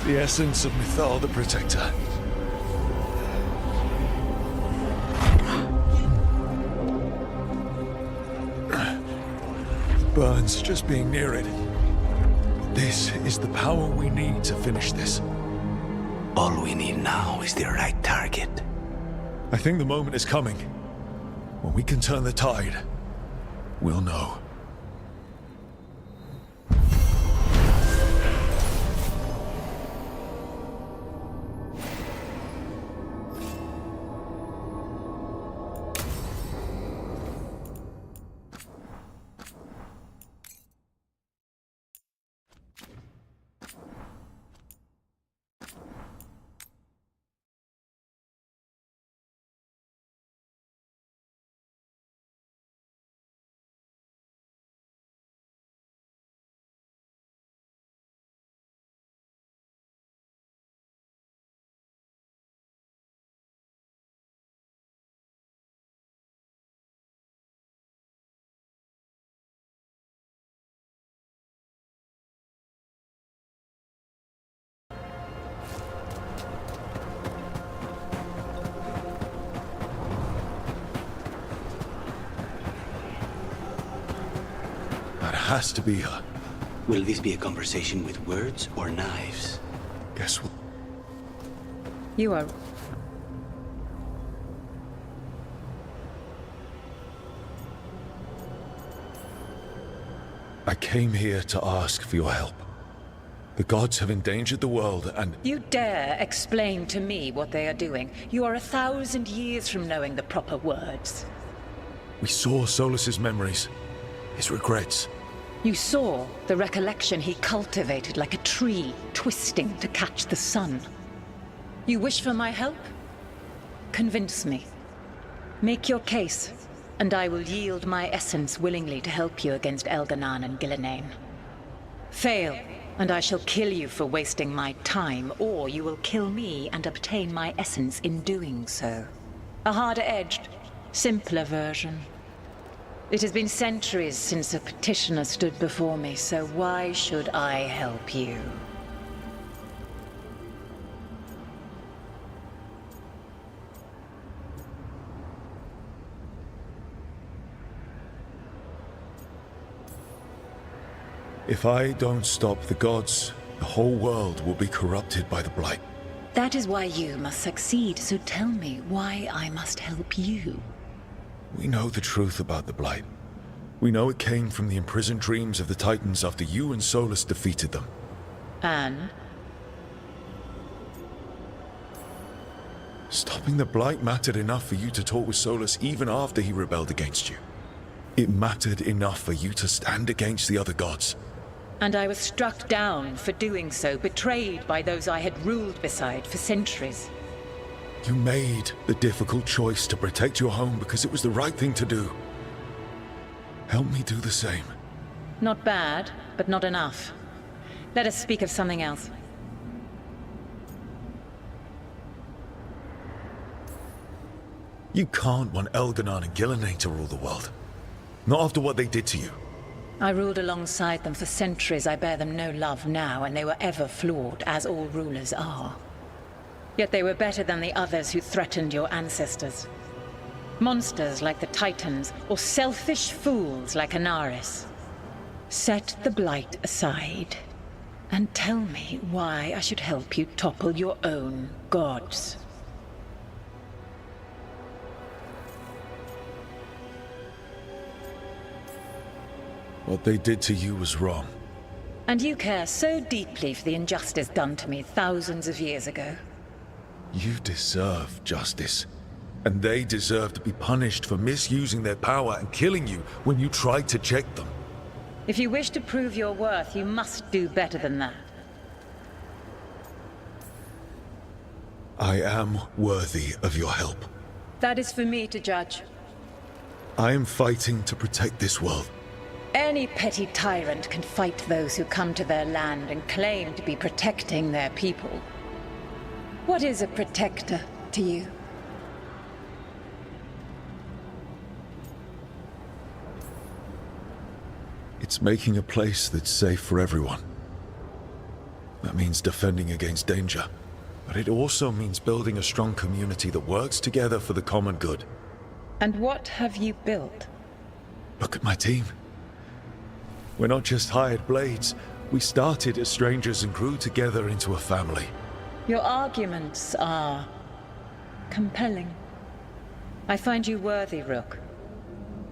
The essence of Mythal the Protector. Burns just being near it. This is the power we need to finish this. All we need now is the right target. I think the moment is coming. When we can turn the tide, we'll know. Has to be her. Will this be a conversation with words or knives? Guess what? You are... I came here to ask for your help. The gods have endangered the world and... You dare explain to me what they are doing? You are 1,000 years from knowing the proper words. We saw Solus's memories, his regrets. You saw the recollection he cultivated like a tree, twisting to catch the sun. You wish for my help? Convince me. Make your case, and I will yield my essence willingly to help you against Elganon and Gillenane. Fail, and I shall kill you for wasting my time, or you will kill me and obtain my essence in doing so. A harder-edged, simpler version. It has been centuries since a petitioner stood before me, so why should I help you? If I don't stop the gods, the whole world will be corrupted by the Blight. That is why you must succeed, so tell me why I must help you. We know the truth about the Blight. We know it came from the imprisoned dreams of the Titans after you and Solus defeated them. And? Stopping the Blight mattered enough for you to talk with Solus even after he rebelled against you. It mattered enough for you to stand against the other gods. And I was struck down for doing so, betrayed by those I had ruled beside for centuries. You made the difficult choice to protect your home because it was the right thing to do. Help me do the same. Not bad, but not enough. Let us speak of something else. You can't want Elganon and Gillenane to rule the world. Not after what they did to you. I ruled alongside them for centuries. I bear them no love now, and they were ever flawed, as all rulers are. Yet they were better than the others who threatened your ancestors. Monsters like the Titans, or selfish fools like Anaris. Set the Blight aside, and tell me why I should help you topple your own gods. What they did to you was wrong. And you care so deeply for the injustice done to me thousands of years ago. You deserve justice. And they deserve to be punished for misusing their power and killing you when you tried to check them. If you wish to prove your worth, you must do better than that. I am worthy of your help. That is for me to judge. I am fighting to protect this world. Any petty tyrant can fight those who come to their land and claim to be protecting their people. What is a protector to you? It's making a place that's safe for everyone. That means defending against danger. But it also means building a strong community that works together for the common good. And what have you built? Look at my team. We're not just hired blades. We started as strangers and grew together into a family. Your arguments are compelling. I find you worthy, Rook.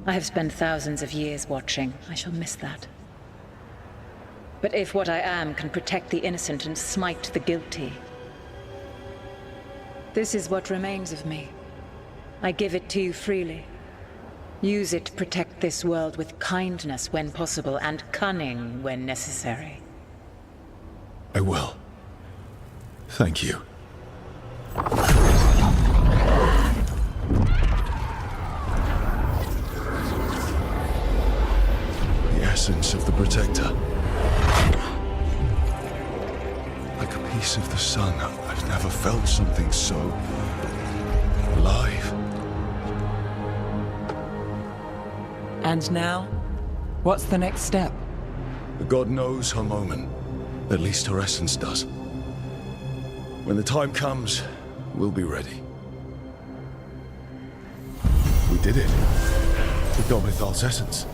I have spent thousands of years watching. I shall miss that. But if what I am can protect the innocent and smite the guilty, this is what remains of me. I give it to you freely. Use it to protect this world with kindness when possible and cunning when necessary. I will. Thank you. The essence of the Protector. Like a piece of the sun. I've never felt something so alive. And now? What's the next step? The god knows her moment. At least her essence does. When the time comes, we'll be ready. We did it. We got Mythal's essence.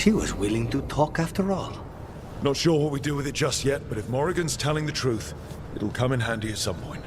She was willing to talk after all. Not sure what we do with it just yet, but if Morrigan's telling the truth, it'll come in handy at some point.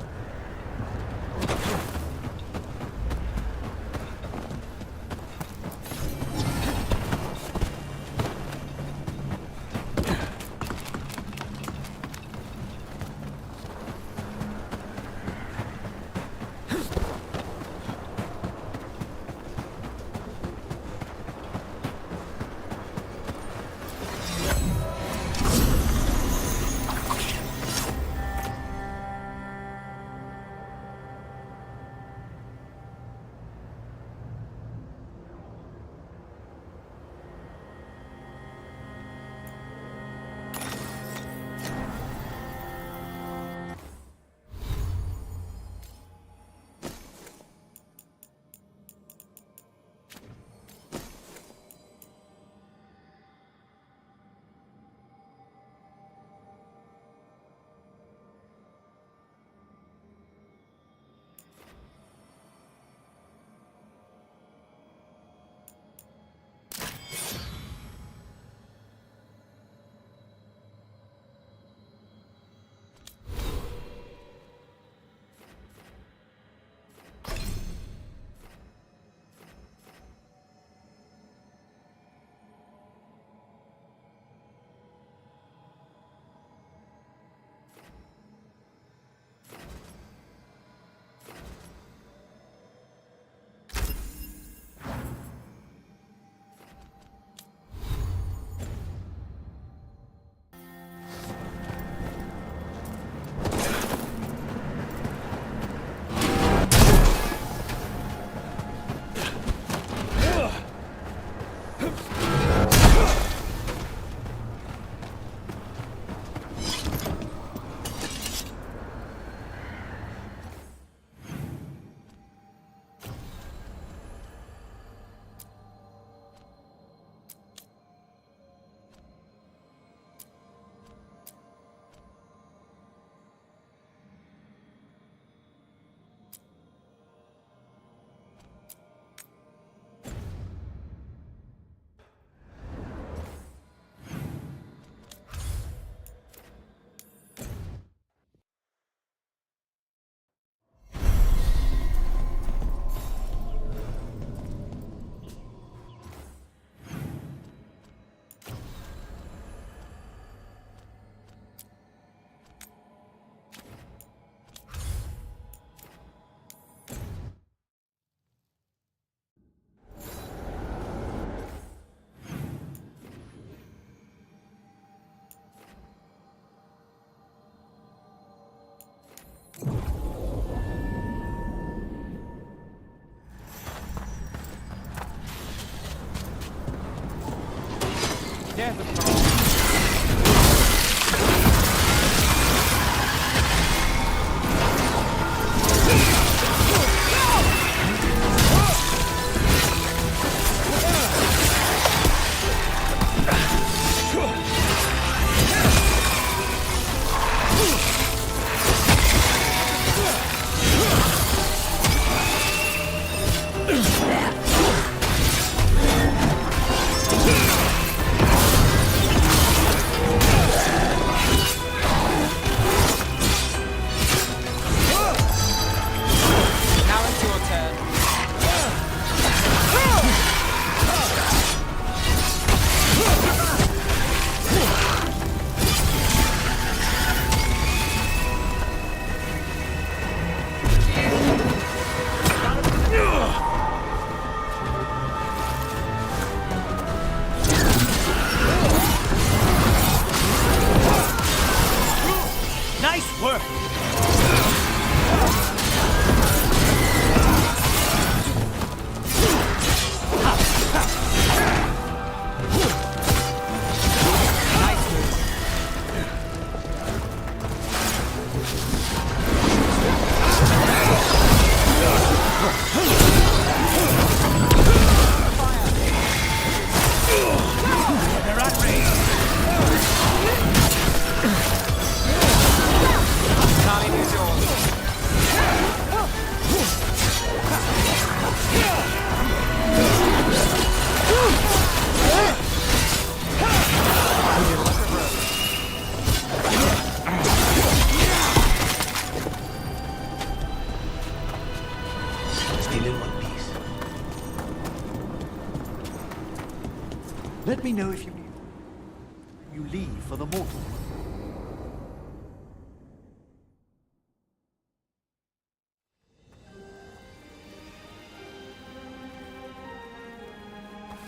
Let me know if you leave for the mortal.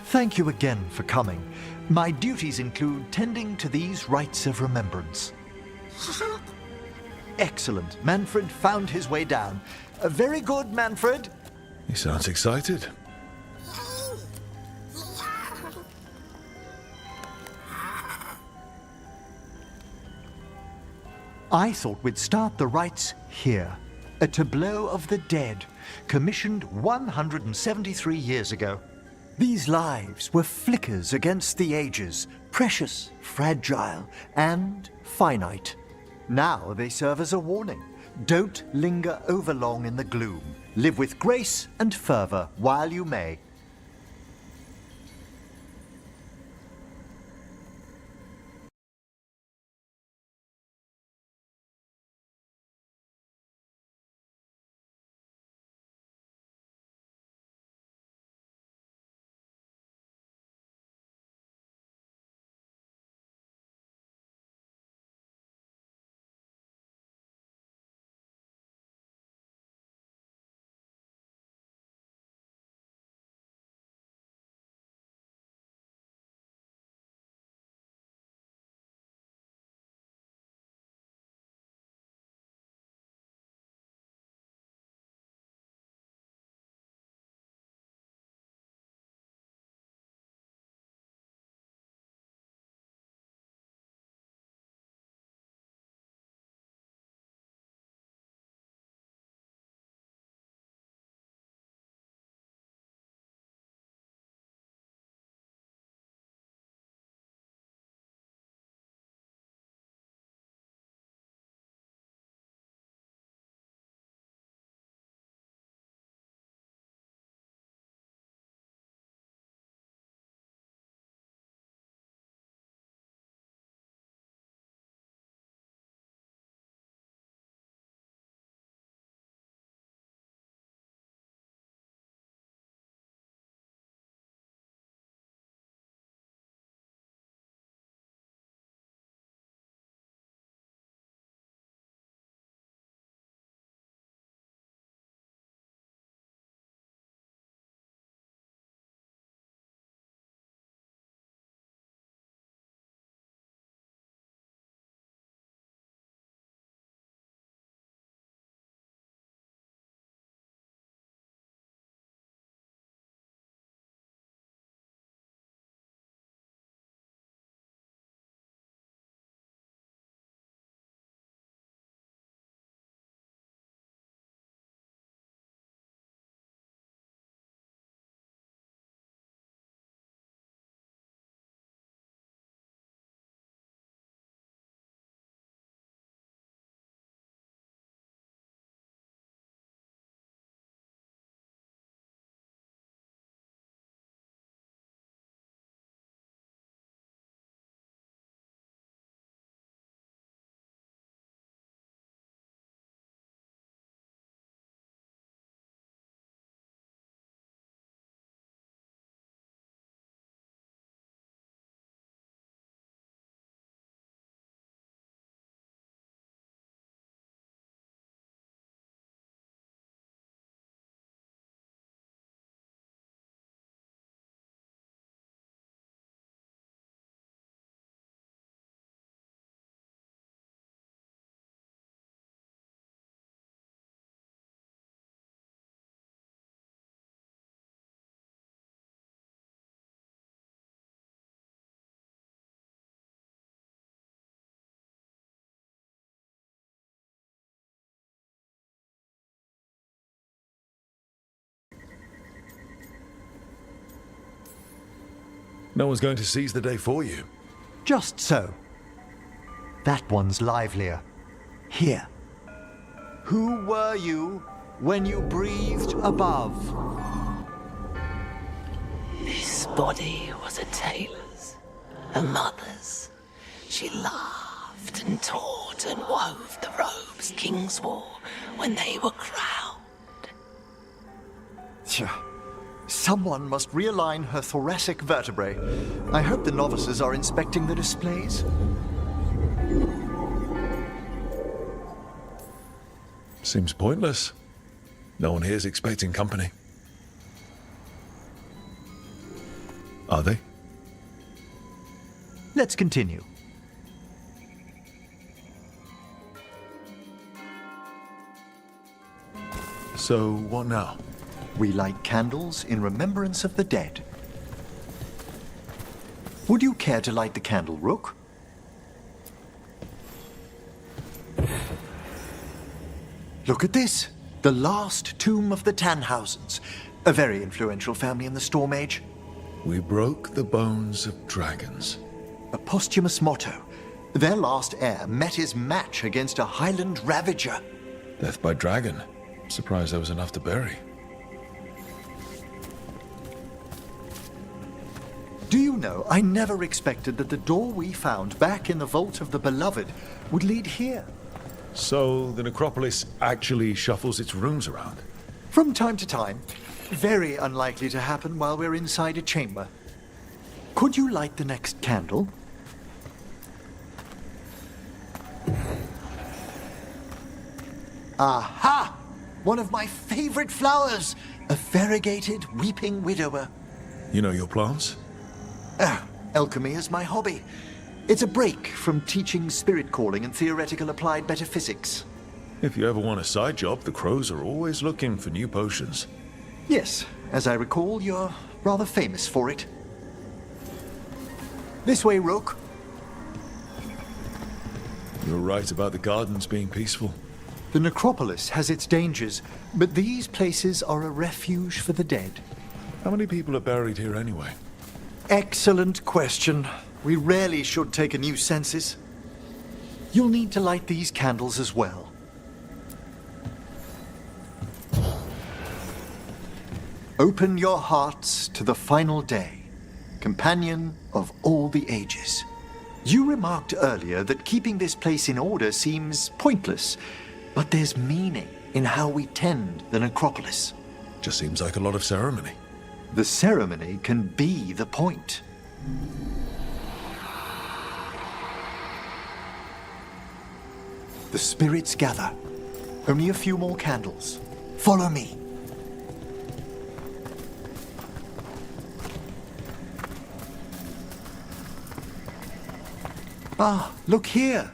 Thank you again for coming. My duties include tending to these rites of remembrance. Excellent. Manfred found his way down. Very good, Manfred. He sounds excited. I thought we'd start the rites here. A tableau of the dead, commissioned 173 years ago. These lives were flickers against the ages, precious, fragile, and finite. Now they serve as a warning. Don't linger overlong in the gloom. Live with grace and fervor while you may. No one's going to seize the day for you. Just so. That one's livelier. Here. Who were you when you breathed above? This body was a tailor's, a mother's. She laughed and taught and wove the robes kings wore when they were crowned. Someone must realign her thoracic vertebrae. I hope the novices are inspecting the displays. Seems pointless. No one here's expecting company. Are they? Let's continue. So, what now? We light candles in remembrance of the dead. Would you care to light the candle, Rook? Look at this. The last tomb of the Tannhausens. A very influential family in the Storm Age. We broke the bones of dragons. A posthumous motto. Their last heir met his match against a Highland Ravager. Death by dragon. Surprised there was enough to bury. Do you know, I never expected that the door we found back in the Vault of the Beloved would lead here. So, the necropolis actually shuffles its rooms around? From time to time. Very unlikely to happen while we're inside a chamber. Could you light the next candle? Aha! One of my favorite flowers! A variegated weeping widower. You know your plants? Alchemy is my hobby. It's a break from teaching spirit calling and theoretical applied metaphysics. If you ever want a side job, the crows are always looking for new potions. Yes, as I recall, you're rather famous for it. This way, Rook. You're right about the gardens being peaceful. The necropolis has its dangers, but these places are a refuge for the dead. How many people are buried here anyway? Excellent question. We rarely should take a new census. You'll need to light these candles as well. Open your hearts to the final day, companion of all the ages. You remarked earlier that keeping this place in order seems pointless, but there's meaning in how we tend the necropolis. Just seems like a lot of ceremony. The ceremony can be the point. The spirits gather. Only a few more candles. Follow me. Ah, look here.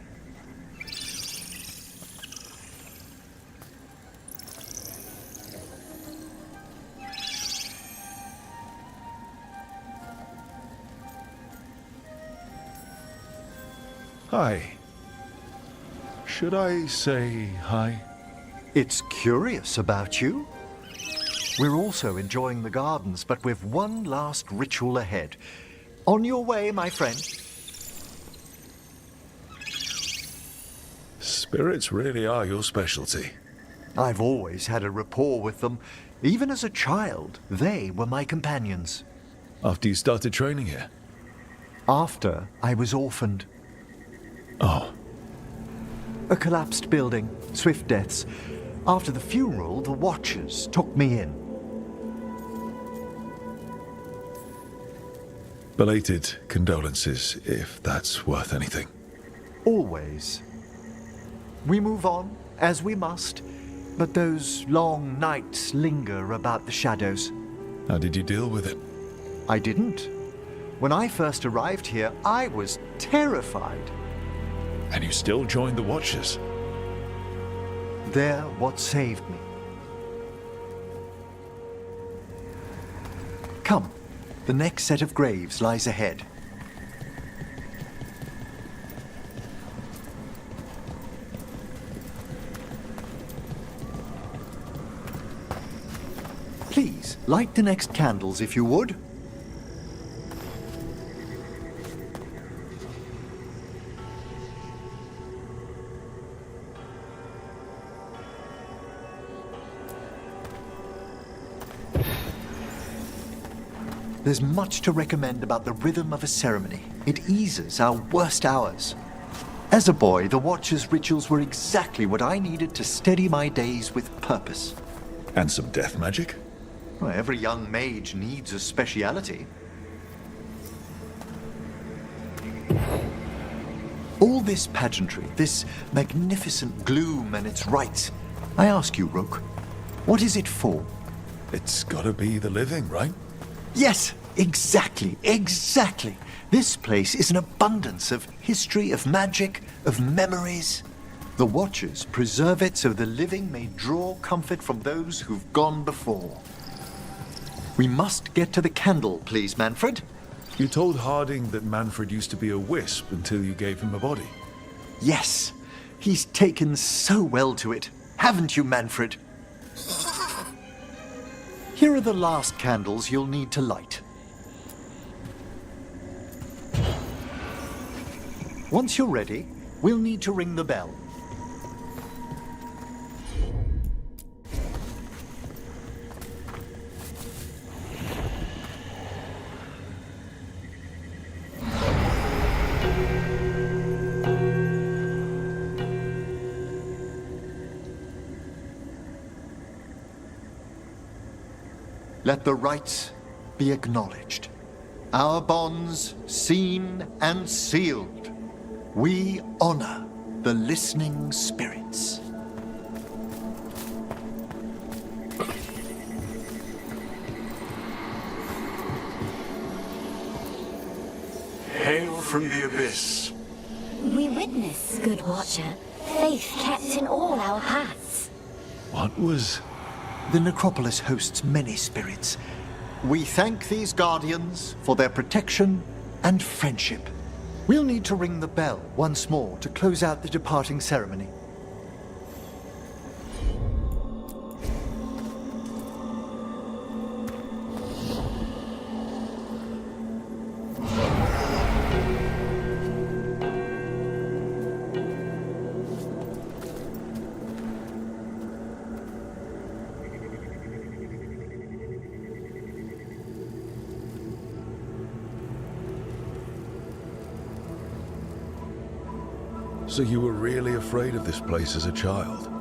Hi. Should I say hi? It's curious about you. We're also enjoying the gardens, but with one last ritual ahead. On your way, my friend. Spirits really are your specialty. I've always had a rapport with them. Even as a child, they were my companions. After you started training here? After I was orphaned. Oh. A collapsed building, swift deaths. After the funeral, the Watchers took me in. Belated condolences, if that's worth anything. Always. We move on, as we must, but those long nights linger about the shadows. How did you deal with it? I didn't. When I first arrived here, I was terrified. And you still joined the Watchers? They're what saved me. Come, the next set of graves lies ahead. Please, light the next candles if you would. There's much to recommend about the rhythm of a ceremony. It eases our worst hours. As a boy, the Watcher's rituals were exactly what I needed to steady my days with purpose. And some death magic? Well, every young mage needs a speciality. All this pageantry, this magnificent gloom and its rites. I ask you, Rook, what is it for? It's gotta be the living, right? Yes, exactly, exactly. This place is an abundance of history, of magic, of memories. The Watchers preserve it so the living may draw comfort from those who've gone before. We must get to the candle, please, Manfred. You told Harding that Manfred used to be a wisp until you gave him a body. Yes, he's taken so well to it. Haven't you, Manfred? Here are the last candles you'll need to light. Once you're ready, we'll need to ring the bell. Let the rites be acknowledged. Our bonds seen and sealed. We honor the listening spirits. Hail from the abyss. We witness, good Watcher, faith kept in all our paths. What was... The necropolis hosts many spirits. We thank these guardians for their protection and friendship. We'll need to ring the bell once more to close out the departing ceremony. So you were really afraid of this place as a child?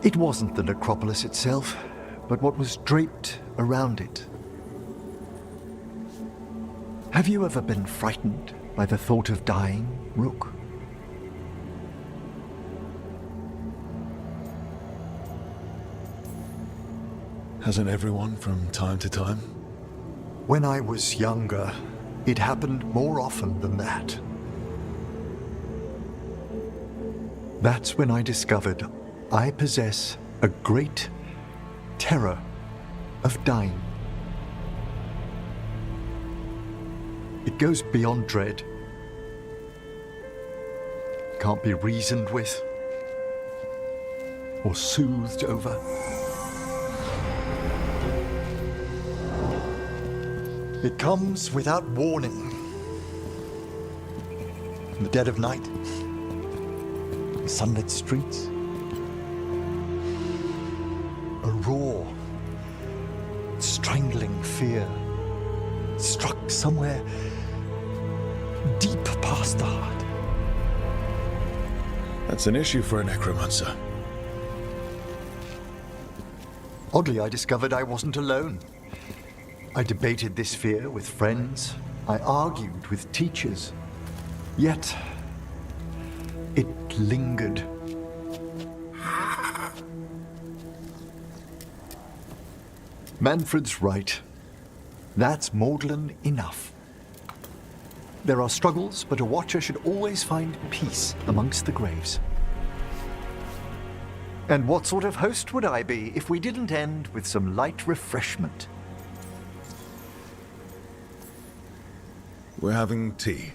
It wasn't the necropolis itself, but what was draped around it. Have you ever been frightened by the thought of dying, Rook? Hasn't everyone from time to time? When I was younger, it happened more often than that. That's when I discovered I possess a great terror of dying. It goes beyond dread. Can't be reasoned with or soothed over. It comes without warning. In the dead of night, sunlit streets, a raw, strangling fear struck somewhere deep past the heart. That's an issue for a necromancer. Oddly, I discovered I wasn't alone. I debated this fear with friends. I argued with teachers. Yet, it lingered. Manfred's right. That's maudlin enough. There are struggles, but a Watcher should always find peace amongst the graves. And what sort of host would I be if we didn't end with some light refreshment? We're having tea.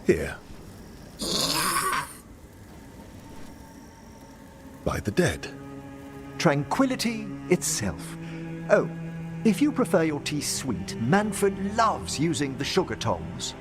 Here. By the dead. Tranquility itself. Oh, if you prefer your tea sweet, Manfred loves using the sugar tongs.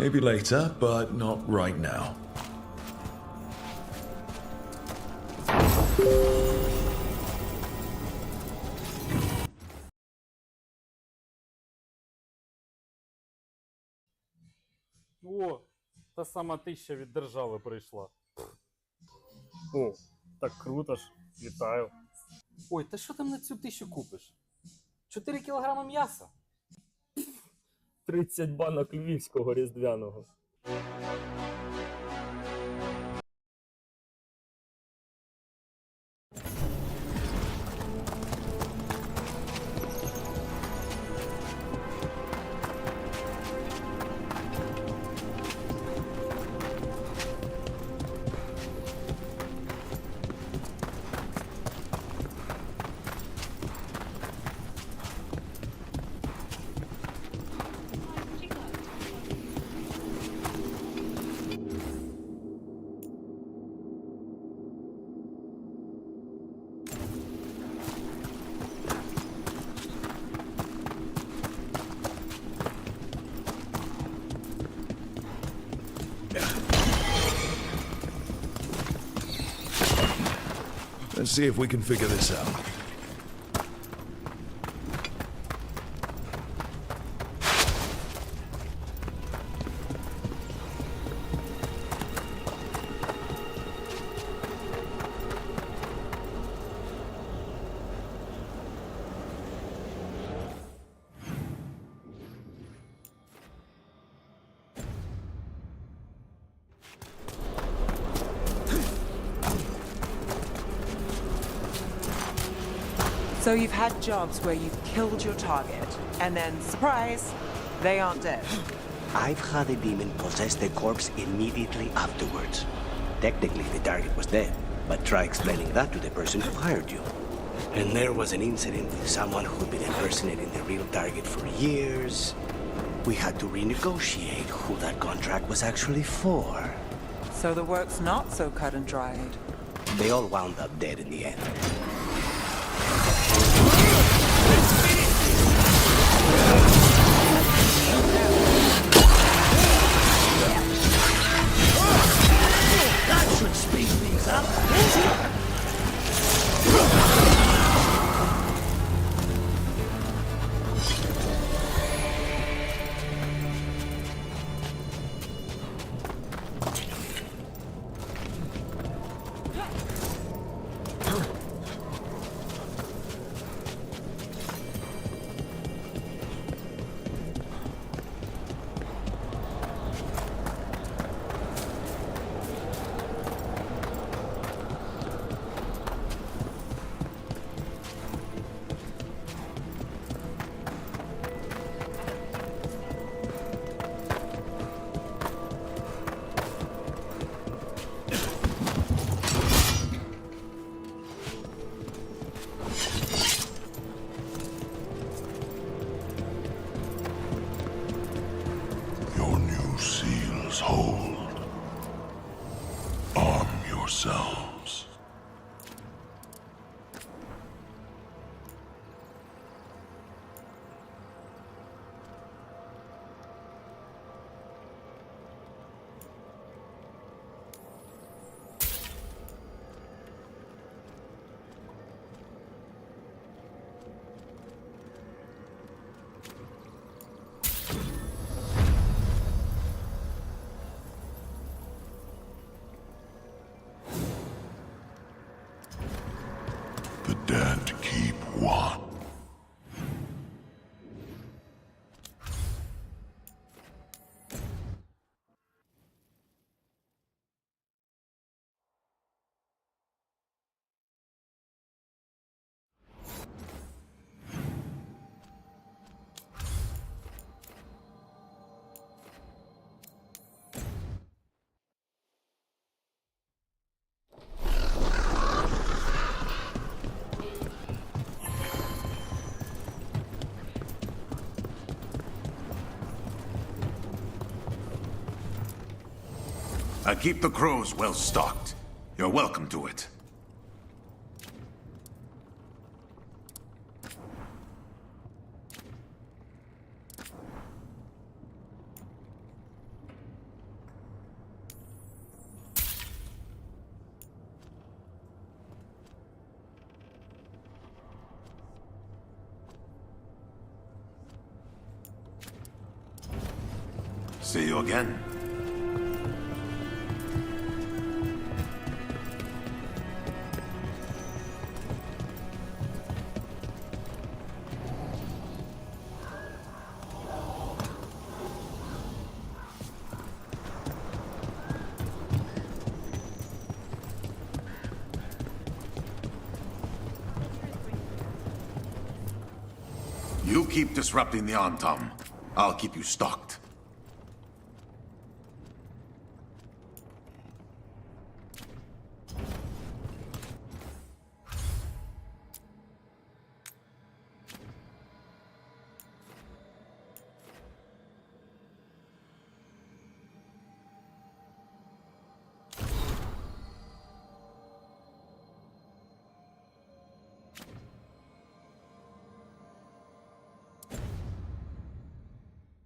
Maybe later, but not right now. О, та сама 1000 від держави прийшла. О, так круто ж. Вітаю. Ой, та що там на цю 1000 купиш? 4 кілограми м'яса? 30 банок львівського різдвяного. Let's see if we can figure this out. So you've had jobs where you've killed your target, and then, surprise, they aren't dead. I've had a demon possess the corpse immediately afterwards. Technically, the target was dead, but try explaining that to the person who hired you. And there was an incident with someone who'd been impersonating the real target for years. We had to renegotiate who that contract was actually for. So the work's not so cut and dried. They all wound up dead in the end. That should speed things up. Your new seals hold. Arm yourselves. The dead keep one. I keep the crows well stocked. You're welcome to it. See you again. You keep disrupting the Antam. I'll keep you stocked.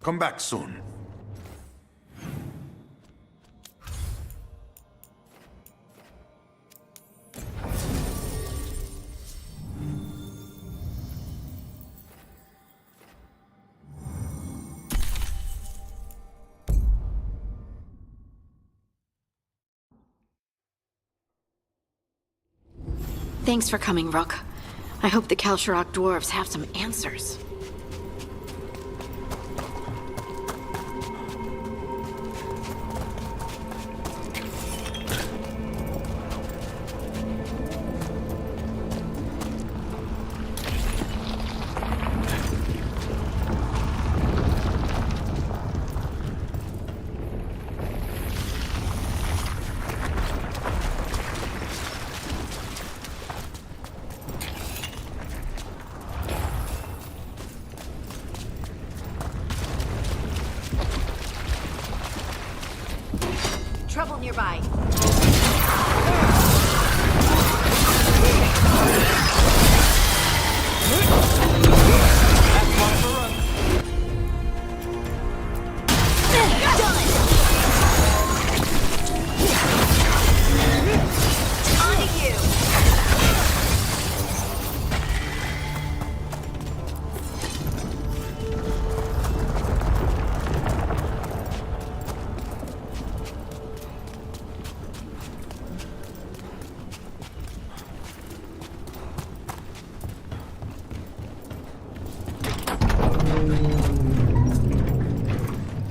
Come back soon. Thanks for coming, Rook. I hope the Kalsharok dwarves have some answers. Trouble nearby.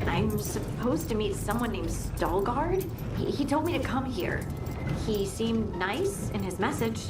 I'm supposed to meet someone named Veilguard. He told me to come here. He seemed nice in his message.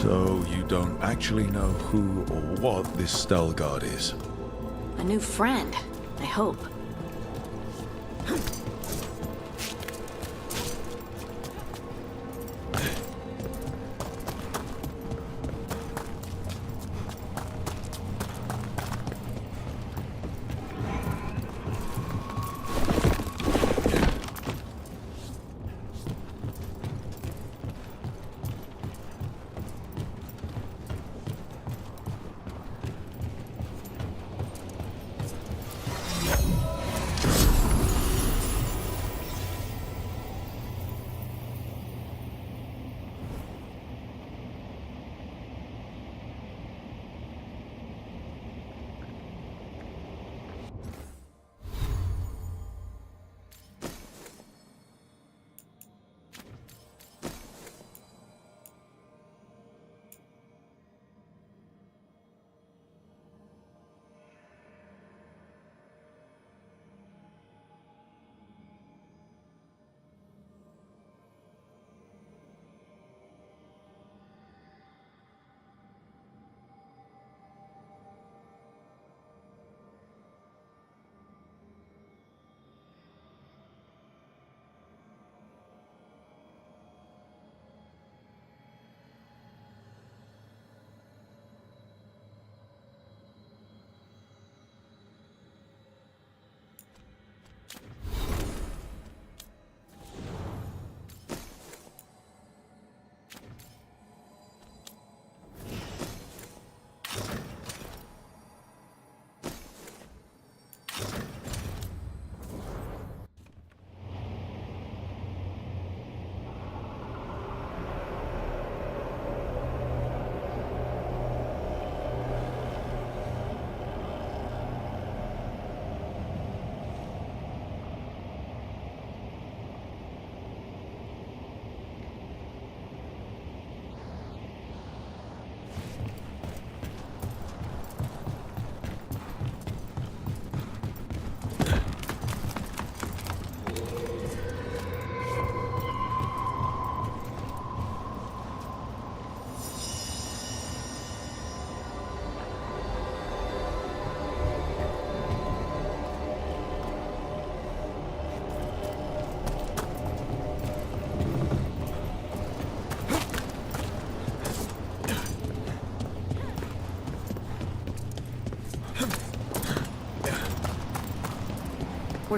So you don't actually know who or what this Veilguard is? A new friend, I hope.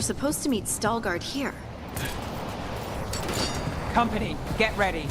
We're supposed to meet Stalgard here. Company, get ready.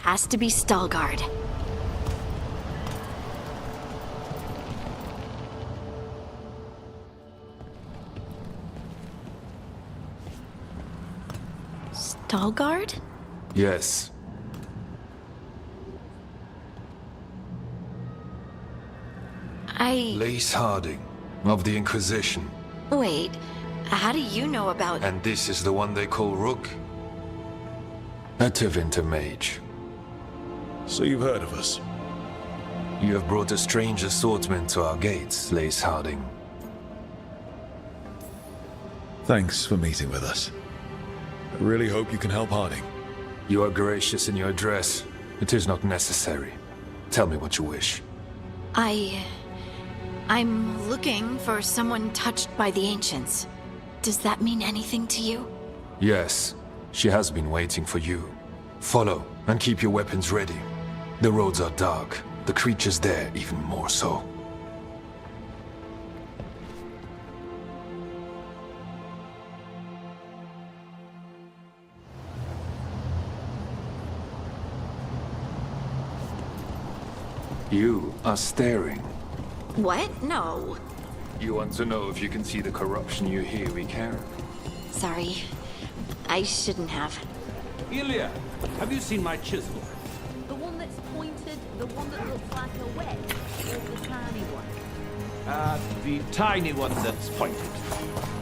Has to be Stalgard. Stalgard? Yes. Lace Harding, of the Inquisition. Wait, how do you know about... And this is the one they call Rook? A Tevinter mage. So you've heard of us? You have brought a strange assortment to our gates, Lace Harding. Thanks for meeting with us. I really hope you can help Harding. You are gracious in your address. It is not necessary. Tell me what you wish. I'm looking for someone touched by the Ancients. Does that mean anything to you? Yes, she has been waiting for you. Follow, and keep your weapons ready. The roads are dark, the creatures there even more so. You are staring. What? No. You want to know if you can see the corruption you hear we carry? Sorry. I shouldn't have. Ilya, have you seen my chisel? The one that's pointed, the one that looks like a wedge, or the tiny one? The tiny one that's pointed.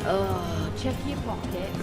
Oh, check your pockets.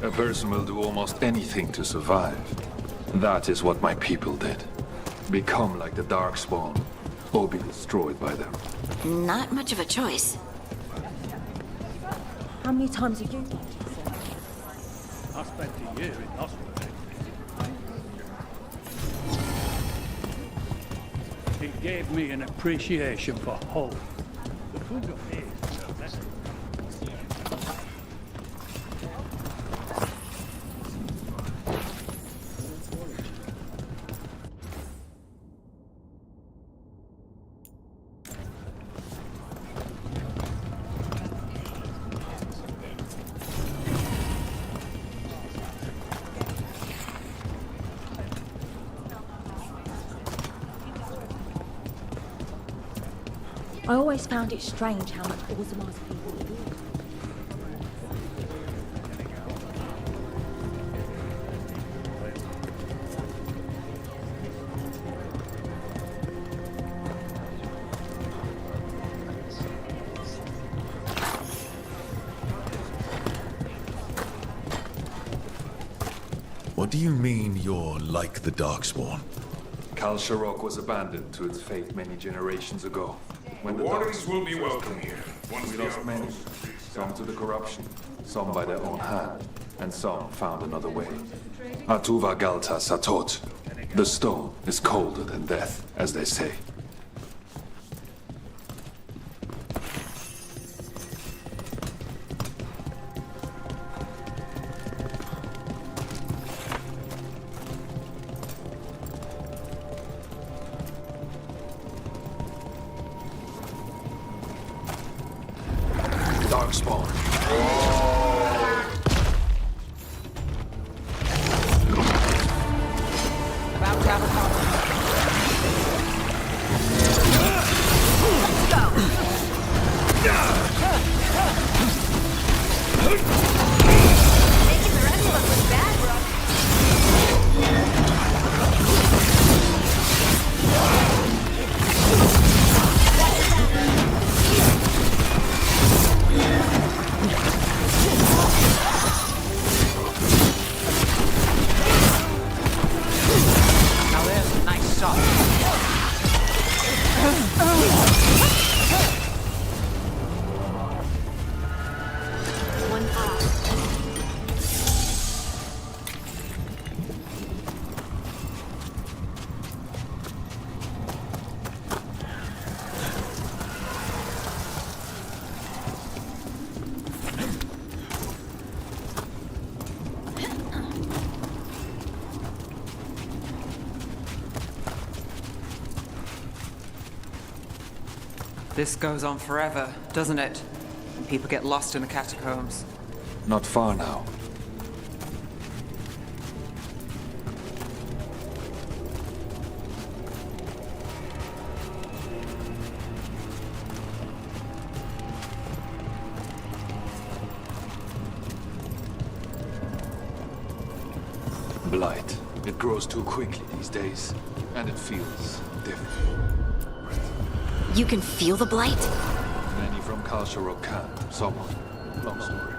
A person will do almost anything to survive. That is what my people did. Become like the Darkspawn, or be destroyed by them. Not much of a choice. How many times have you? I spent a year in hospital. It gave me an appreciation for hope. The food of faith is the best. I always found it strange how much Orzamar's people do. What do you mean you're like the Darkspawn? Kal Sharok was abandoned to its fate many generations ago. When the Wardens will be first welcome came, here. We lost many, some to the corruption, some by their own hand, and some found another way. Atuva Galta Satot. The stone is colder than death, as they say. This goes on forever, doesn't it? And people get lost in the catacombs. Not far now. Blight. It grows too quickly these days, and it feels different. You can feel the blight? Many from Kalsharok can, someone. Long story.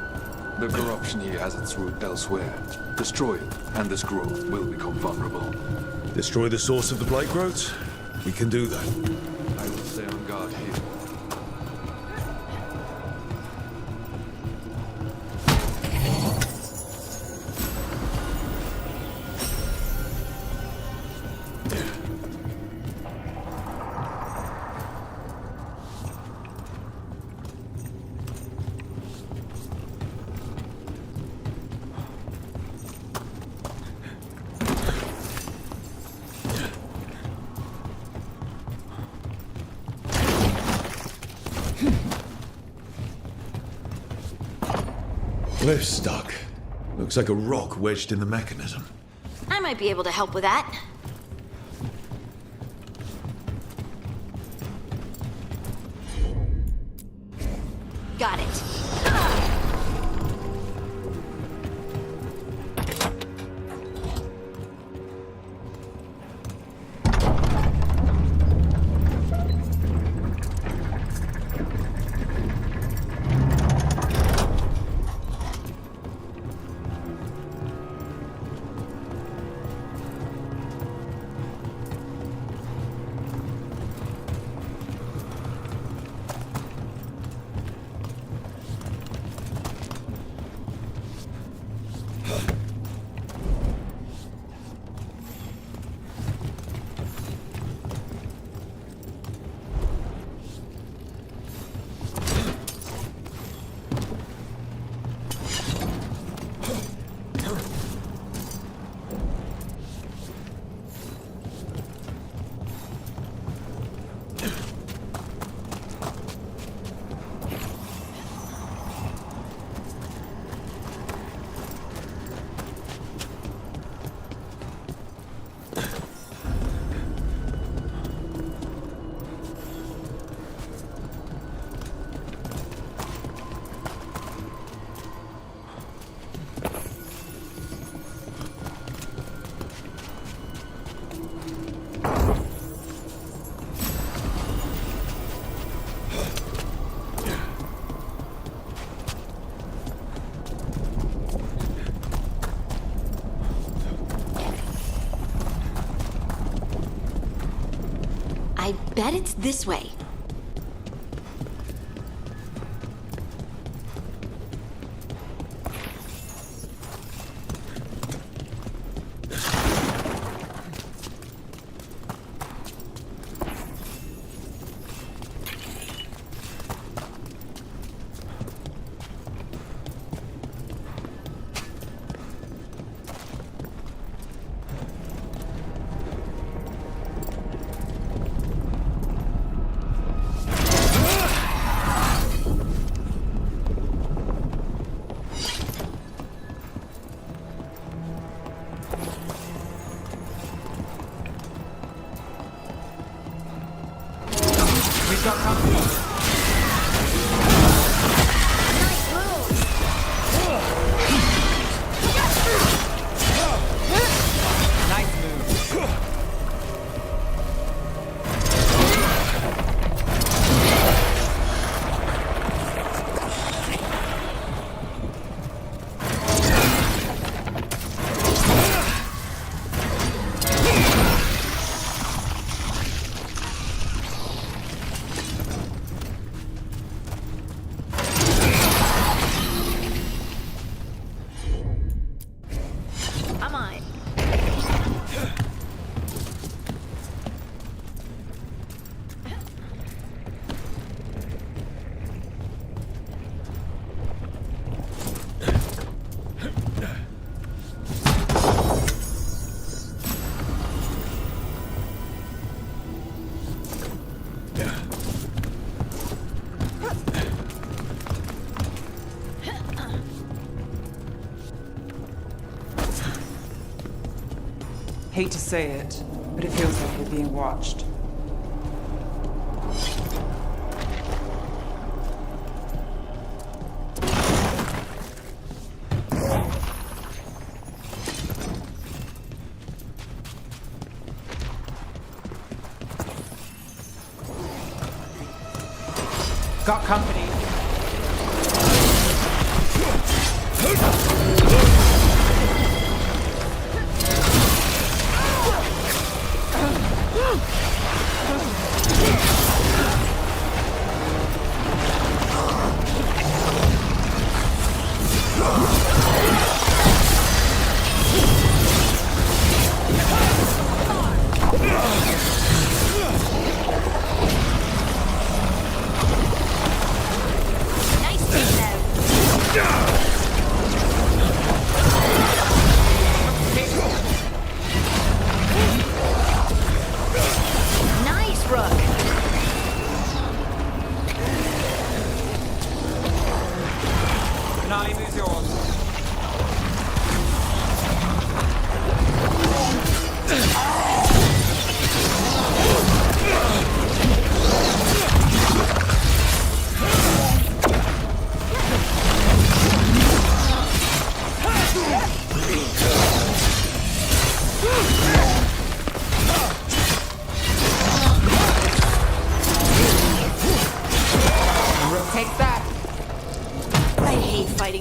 The corruption here has its root elsewhere. Destroy it, and this growth will become vulnerable. Destroy the source of the blight growths? We can do that. I will stay on guard here. Lift's stuck. Looks like a rock wedged in the mechanism. I might be able to help with that. Got it. I bet it's this way. Hate to say it, but it feels like we're being watched. Got company.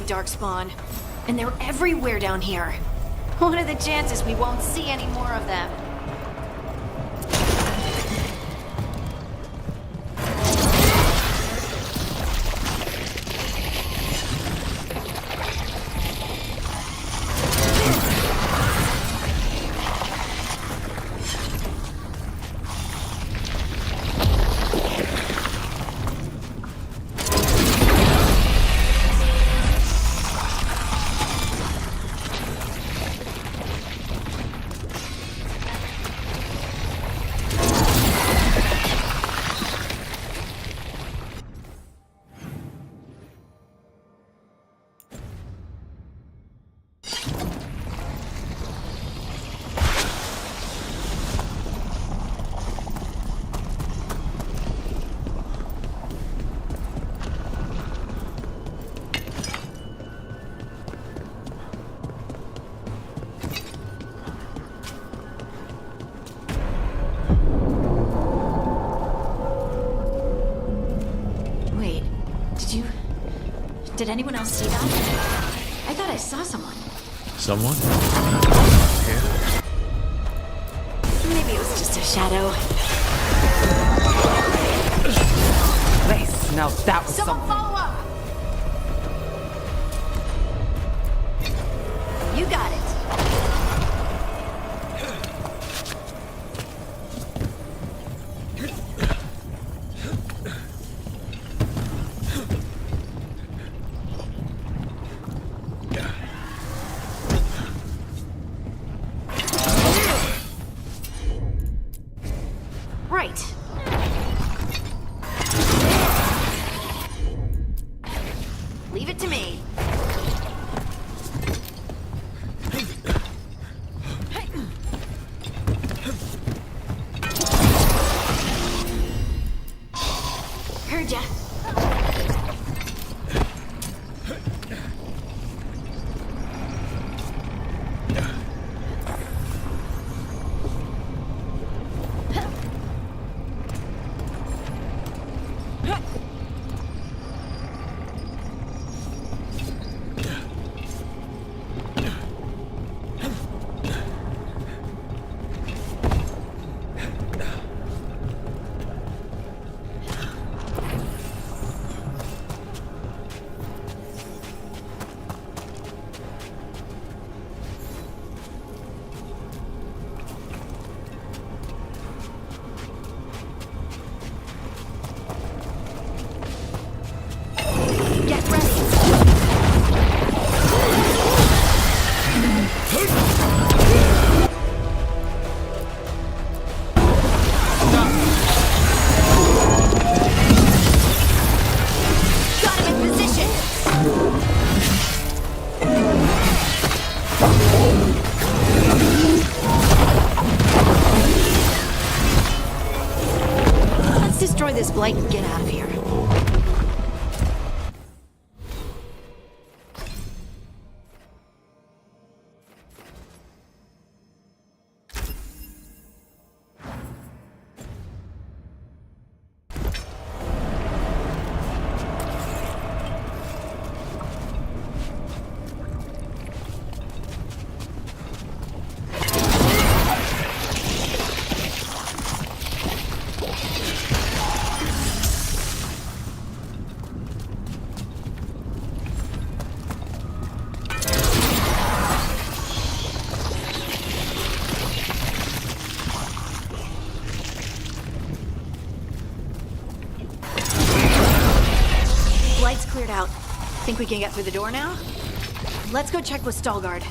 Darkspawn. And they're everywhere down here. What are the chances we won't see any more of them? Did anyone else see that? I thought I saw someone. Someone? Here? Maybe it was just a shadow. Nice. Now that was Someone something. follow up! You got it. Leave it to me. Heard ya. this blight and get out of here. Light's cleared out. Think we can get through the door now? Let's go check with Veilguard.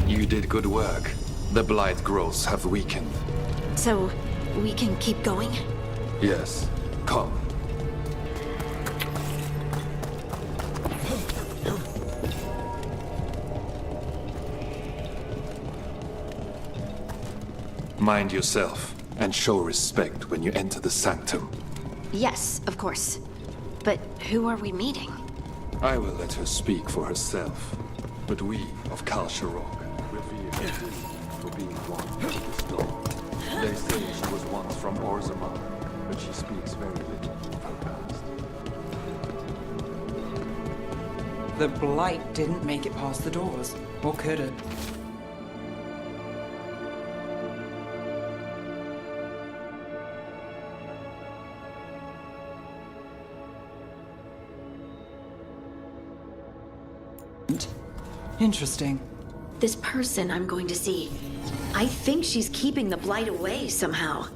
You did good work. The blight growths have weakened. So, we can keep going? Yes. Come. Mind yourself, and show respect when you enter the sanctum. Yes, of course. But who are we meeting? I will let her speak for herself. But we of Kal Sharok revere her for being one with the storm. They say she was once from Orzammar, but she speaks very little of her past. The blight didn't make it past the doors. Or could it? Interesting. This person I'm going to see, I think she's keeping the blight away somehow.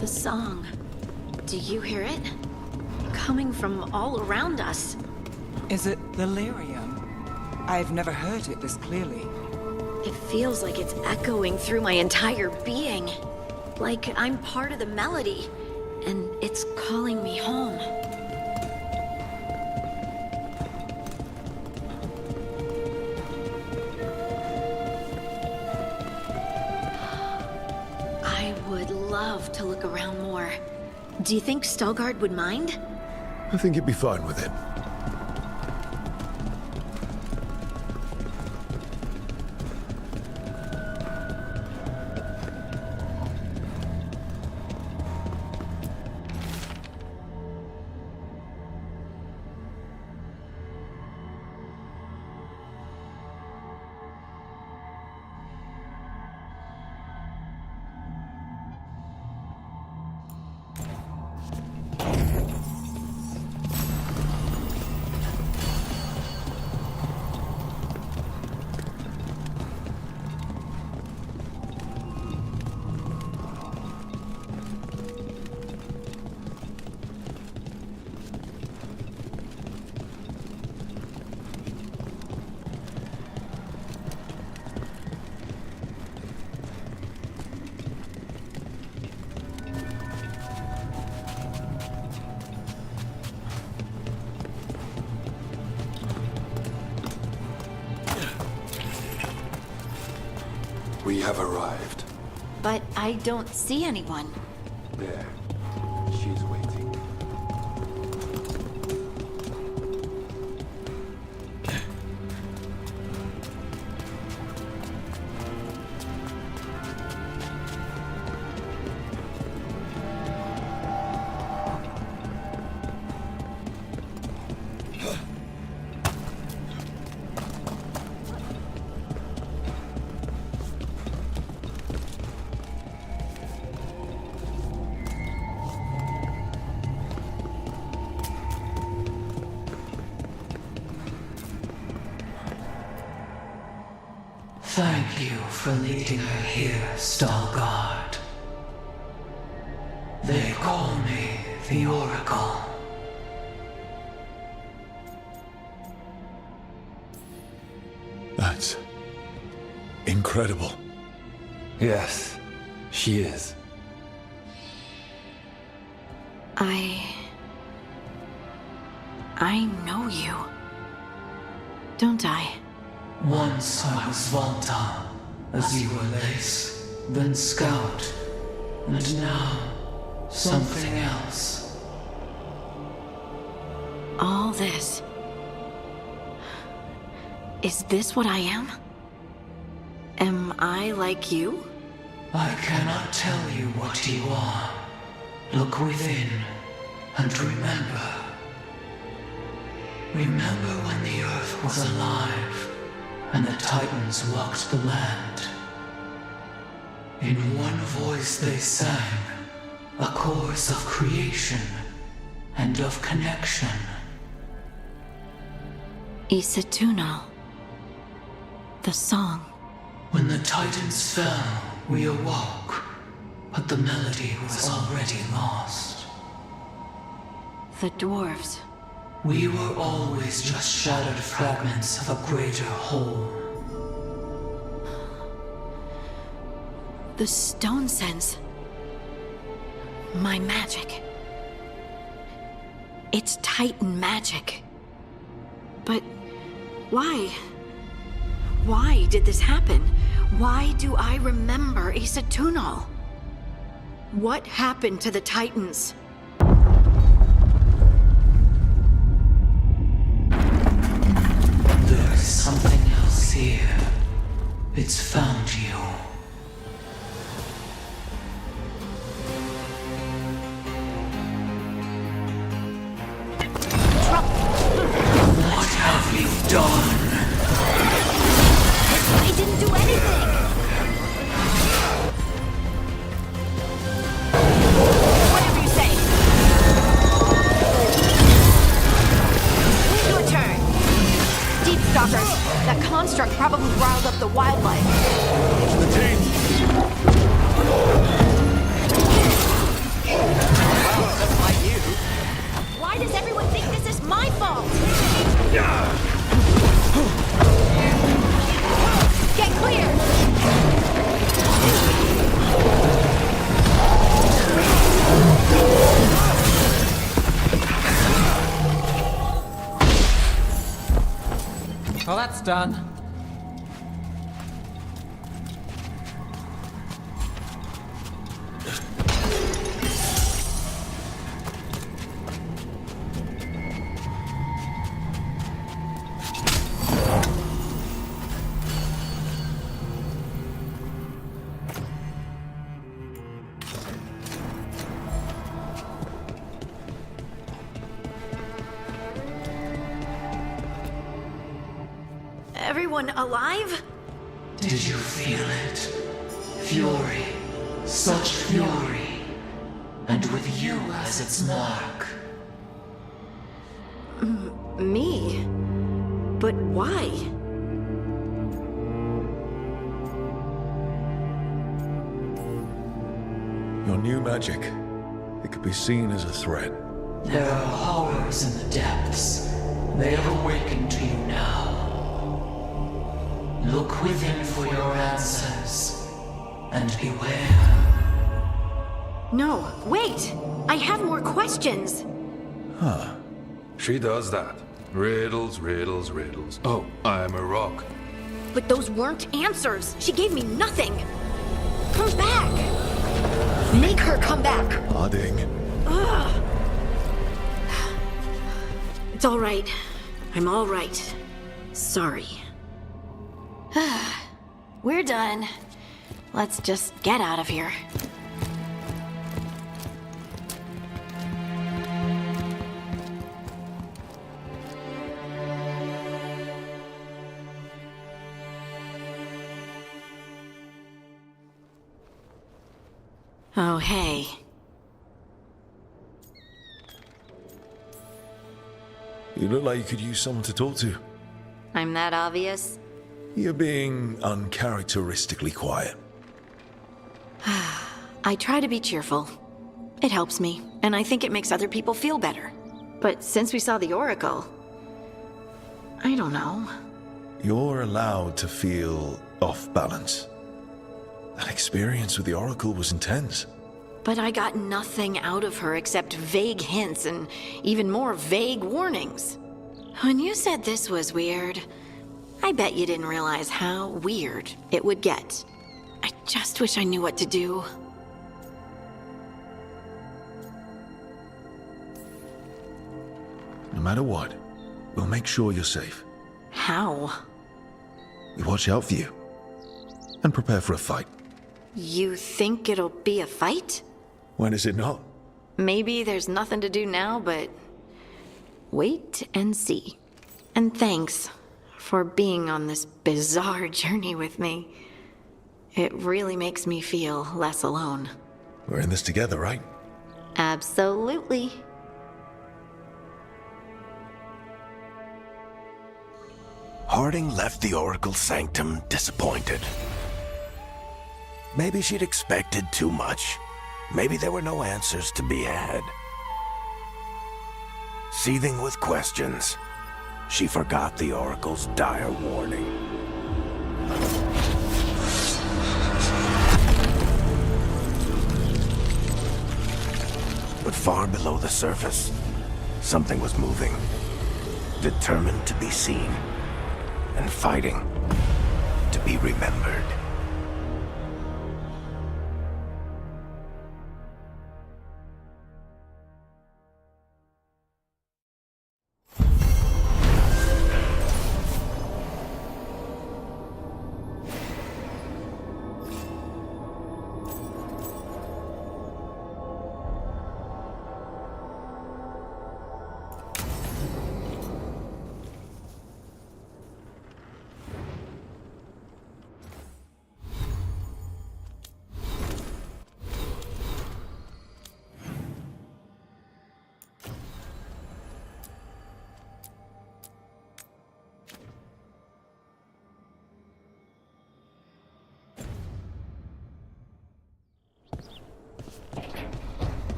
The song. Do you hear it? Coming from all around us. Is it delirium? I've never heard it this clearly. It feels like it's echoing through my entire being. Like I'm part of the melody, and it's calling me home. I would love to look around more. Do you think Stalgard would mind? I think he'd be fine with it. We have arrived. But I don't see anyone. There. She's waiting. Thank you for leading her here, Stalgard. They call me the Oracle. That's incredible. Yes, she is. I know you. Don't I? Once I was Volta, as you were Lace, then Scout, and now something else. All this. Is this what I am? Am I like you? I cannot tell you what you are. Look within and remember. Remember when the Earth was alive and the Titans walked the land. In one voice they sang a chorus of creation and of connection. Isatunal. The song. When the Titans fell, we awoke, but the melody was already lost. The dwarves. We were always just shattered fragments of a greater whole. The stone sense. My magic. It's Titan magic. But why? Why did this happen? Why do I remember Isatunal? What happened to the Titans? There's something else here. It's found you. What have you done? I didn't do anything! What have you riled up the wildlife. The team! Just like you. Why does everyone think this is my fault? Get clear! Well, that's done. Everyone alive? Did you feel it? Fury. Such fury. And with you as its mark. Me? But why? Your new magic. It could be seen as a threat. There are horrors in the depths. They have awakened to you now. Look within for your answers. And beware. No, wait! I have more questions! Huh. She does that. Riddles, riddles, riddles. Oh, I'm a rock. But those weren't answers! She gave me nothing! Come back! Make her come back! Harding. Ugh. It's all right. I'm all right. Sorry. We're done. Let's just get out of here. Oh, hey. You look like you could use someone to talk to. I'm that obvious? You're being uncharacteristically quiet. I try to be cheerful. It helps me, and I think it makes other people feel better. But since we saw the Oracle, I don't know. You're allowed to feel off balance. That experience with the Oracle was intense. But I got nothing out of her except vague hints and even more vague warnings. When you said this was weird, I bet you didn't realize how weird it would get. I just wish I knew what to do. No matter what, we'll make sure you're safe. How? We watch out for you. And prepare for a fight. You think it'll be a fight? When is it not? Maybe there's nothing to do now, but wait and see. And thanks for being on this bizarre journey with me. It really makes me feel less alone. We're in this together, right? Absolutely. Harding left the Oracle Sanctum disappointed. Maybe she'd expected too much. Maybe there were no answers to be had. Seething with questions, she forgot the Oracle's dire warning. But far below the surface, something was moving, determined to be seen, and fighting to be remembered.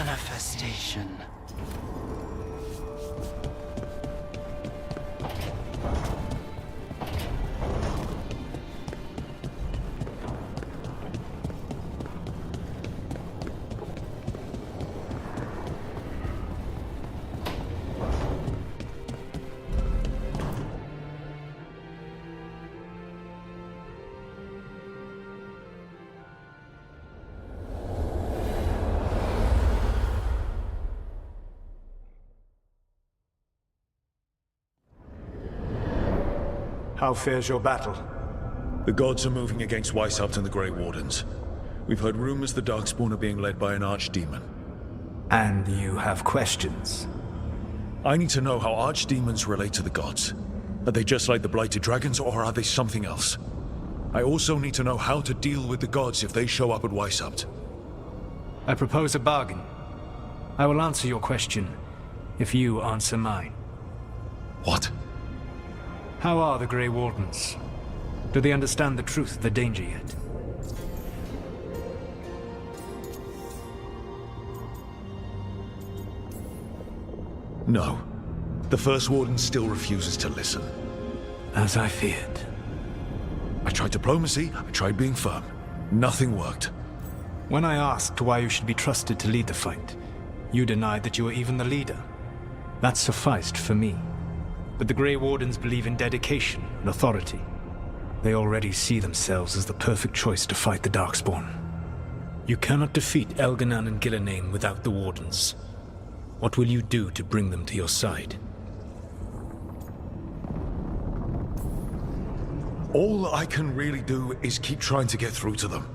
manifestation. How fares your battle? The gods are moving against Weishaupt and the Grey Wardens. We've heard rumors the Darkspawn are being led by an archdemon. And you have questions? I need to know how archdemons relate to the gods. Are they just like the Blighted Dragons, or are they something else? I also need to know how to deal with the gods if they show up at Weishaupt. I propose a bargain. I will answer your question if you answer mine. What? How are the Grey Wardens? Do they understand the truth of the danger yet? No. The First Warden still refuses to listen. As I feared. I tried diplomacy, I tried being firm. Nothing worked. When I asked why you should be trusted to lead the fight, you denied that you were even the leader. That sufficed for me. But the Grey Wardens believe in dedication and authority. They already see themselves as the perfect choice to fight the Darkspawn. You cannot defeat Elganan and Gillenane without the Wardens. What will you do to bring them to your side? All I can really do is keep trying to get through to them.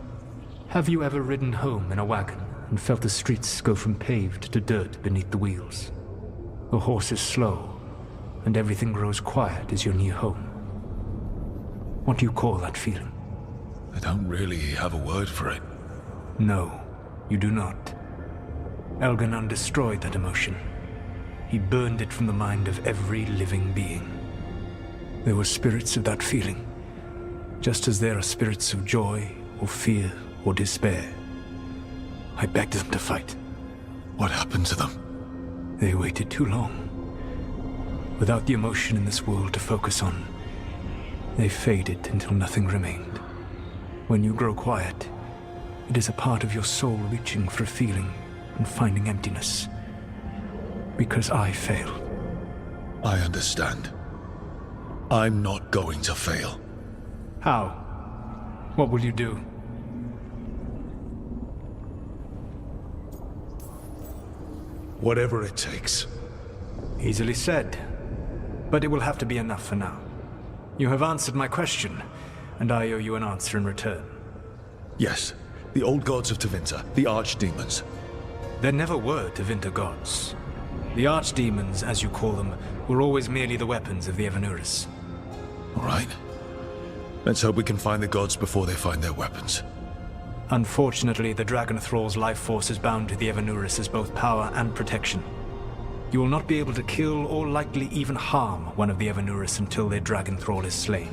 Have you ever ridden home in a wagon and felt the streets go from paved to dirt beneath the wheels? The horse is slow, and everything grows quiet as you're near home. What do you call that feeling? I don't really have a word for it. No, you do not. Elganan destroyed that emotion. He burned it from the mind of every living being. There were spirits of that feeling, just as there are spirits of joy, or fear, or despair. I begged them to fight. What happened to them? They waited too long. Without the emotion in this world to focus on, they faded until nothing remained. When you grow quiet, it is a part of your soul reaching for a feeling and finding emptiness. Because I failed. I understand. I'm not going to fail. How? What will you do? Whatever it takes. Easily said. But it will have to be enough for now. You have answered my question, and I owe you an answer in return. Yes, the old gods of Tevinter, the archdemons. There never were Tevinter gods. The archdemons, as you call them, were always merely the weapons of the Evanuris. All right. Let's hope we can find the gods before they find their weapons. Unfortunately, the Dragon Thrall's life force is bound to the Evanuris as both power and protection. You will not be able to kill or likely even harm one of the Evanuris until their Dragon Thrall is slain.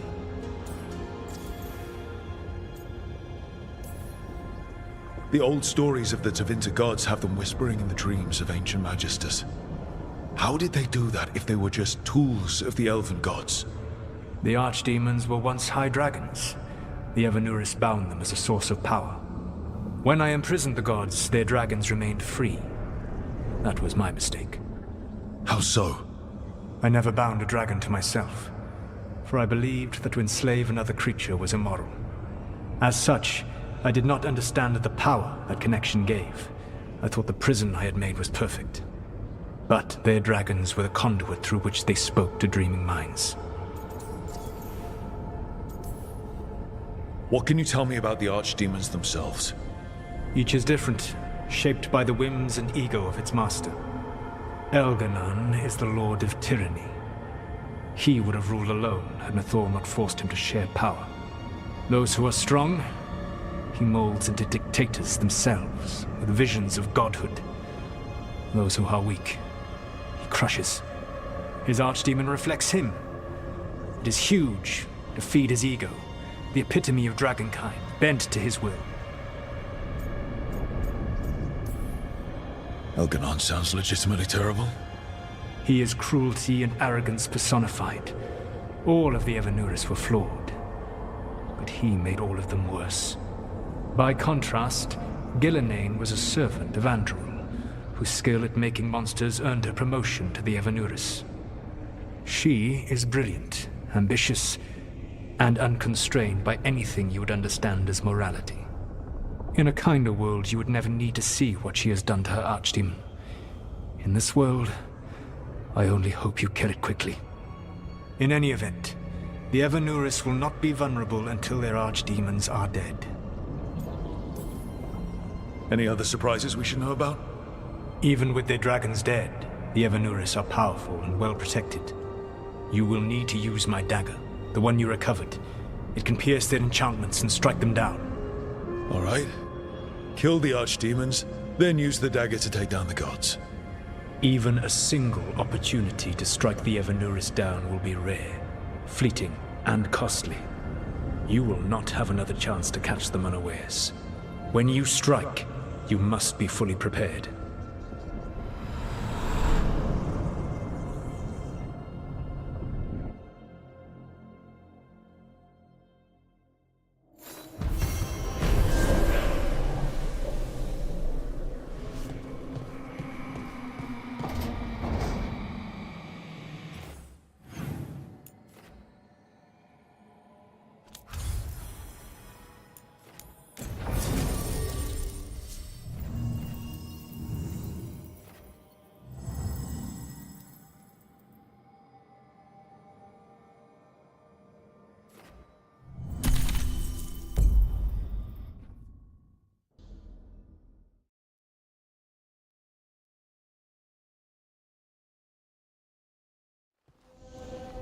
The old stories of the Tevinter gods have them whispering in the dreams of ancient magisters. How did they do that if they were just tools of the elven gods? The archdemons were once high dragons. The Evanuris bound them as a source of power. When I imprisoned the gods, their dragons remained free. That was my mistake. How so? I never bound a dragon to myself, for I believed that to enslave another creature was immoral. As such, I did not understand the power that connection gave. I thought the prison I had made was perfect. But their dragons were the conduit through which they spoke to dreaming minds. What can you tell me about the archdemons themselves? Each is different, shaped by the whims and ego of its master. Elganan is the Lord of Tyranny. He would have ruled alone had Mythal not forced him to share power. Those who are strong, he molds into dictators themselves, with visions of godhood. Those who are weak, he crushes. His archdemon reflects him. It is huge to feed his ego, the epitome of dragonkind, bent to his will. Elganon sounds legitimately terrible. He is cruelty and arrogance personified. All of the Evanuris were flawed, but he made all of them worse. By contrast, Gillenane was a servant of Andrul, whose skill at making monsters earned her promotion to the Evanuris. She is brilliant, ambitious, and unconstrained by anything you would understand as morality. In a kinder world, you would never need to see what she has done to her archdemon. In this world, I only hope you kill it quickly. In any event, the Evanuris will not be vulnerable until their archdemons are dead. Any other surprises we should know about? Even with their dragons dead, the Evanuris are powerful and well protected. You will need to use my dagger, the one you recovered. It can pierce their enchantments and strike them down. All right. Kill the archdemons, then use the dagger to take down the gods. Even a single opportunity to strike the Evanuris down will be rare, fleeting, and costly. You will not have another chance to catch them unawares. When you strike, you must be fully prepared.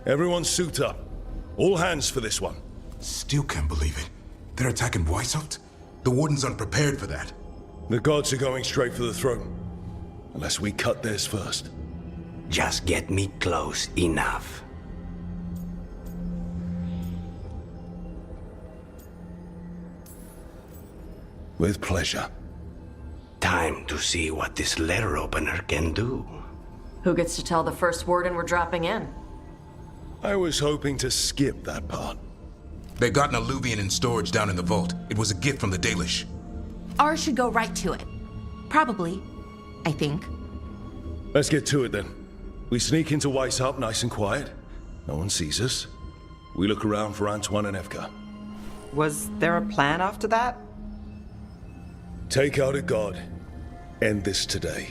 Everyone suit up. All hands for this one. Still can't believe it. They're attacking Weishaupt? The Warden's unprepared for that. The gods are going straight for the throne. Unless we cut theirs first. Just get me close enough. With pleasure. Time to see what this letter opener can do. Who gets to tell the first Warden we're dropping in? I was hoping to skip that part. They got an alluvian in storage down in the vault. It was a gift from the Dalish. Ours should go right to it. Probably. I think. Let's get to it then. We sneak into Weishaupt nice and quiet. No one sees us. We look around for Antoine and Evka. Was there a plan after that? Take out a god. End this today.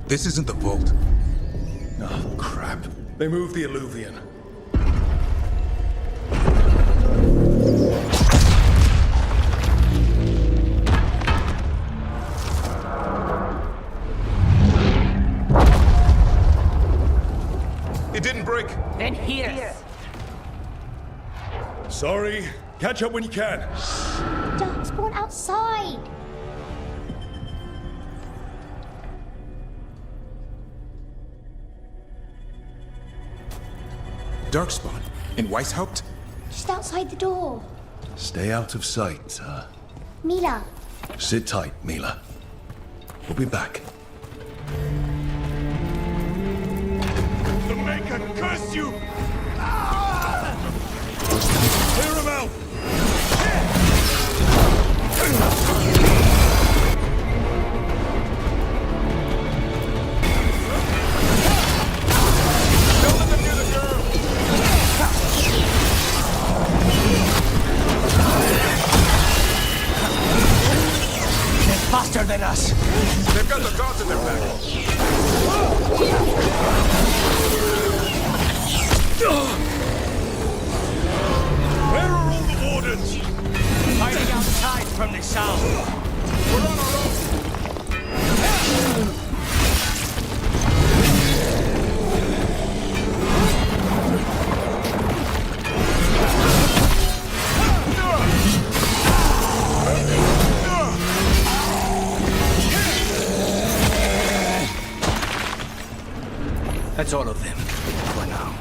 This isn't the vault. Oh, crap. They moved the alluvian. It didn't break. Then here. Sorry. Catch up when you can. Darkspawn outside! Darkspawn? In Weishaupt? Just outside the door. Stay out of sight, Mila. Sit tight, Mila. We'll be back. The Maker curse you! Clear him out! Don't let them near the girl! They're faster than us. They've got the gods in their back. That's all of them, for now.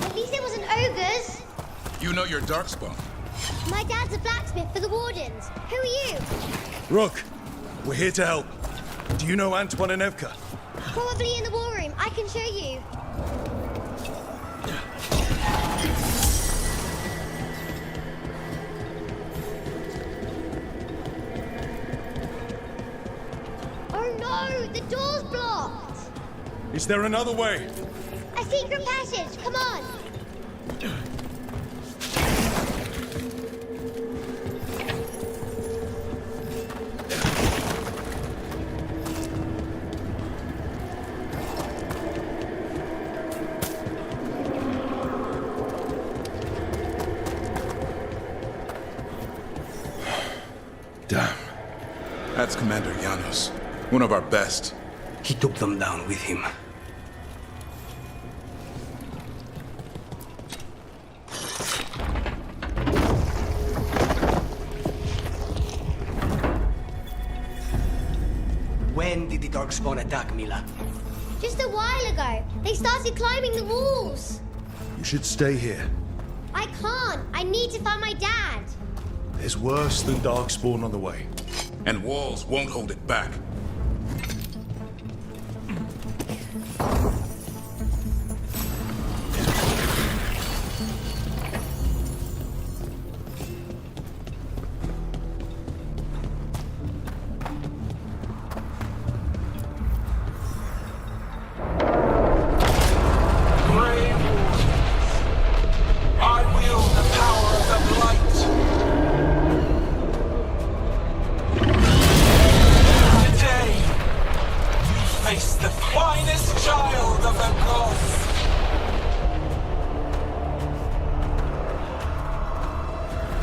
At least it wasn't ogres. You know your darkspawn. My dad's a blacksmith for the Wardens. Who are you? Rook, we're here to help. Do you know Antoine and Evka? Probably in the war room. I can show you. Oh no! The door's blocked! Is there another way? A secret passage! Come on! Damn. That's Commander Janos. One of our best. He took them down with him. When did the Darkspawn attack, Mila? Just a while ago. They started climbing the walls. You should stay here. I can't. I need to find my dad. There's worse than Darkspawn on the way. And walls won't hold it back.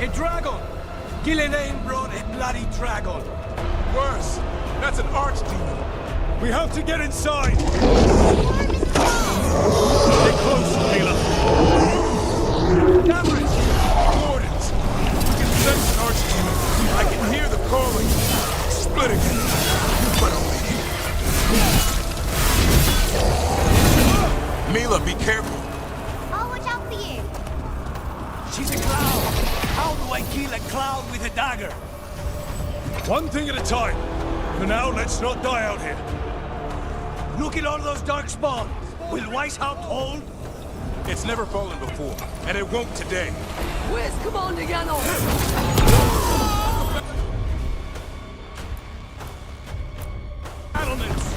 A dragon! Gillian brought a bloody dragon. Worse! That's an archdemon! We have to get inside! Stay close, Mila! Cameras! Wardens! We can sense an archdemon! I can hear the calling! Splitting it! But only here! Mila, be careful! I'll watch out for you. She's a cloud! How do I kill a cloud with a dagger? One thing at a time. For now, let's not die out here. Look at all those darkspawn. Will Weishaupt hold? It's never fallen before, and it won't today. Where's Commander Janos? Battlements!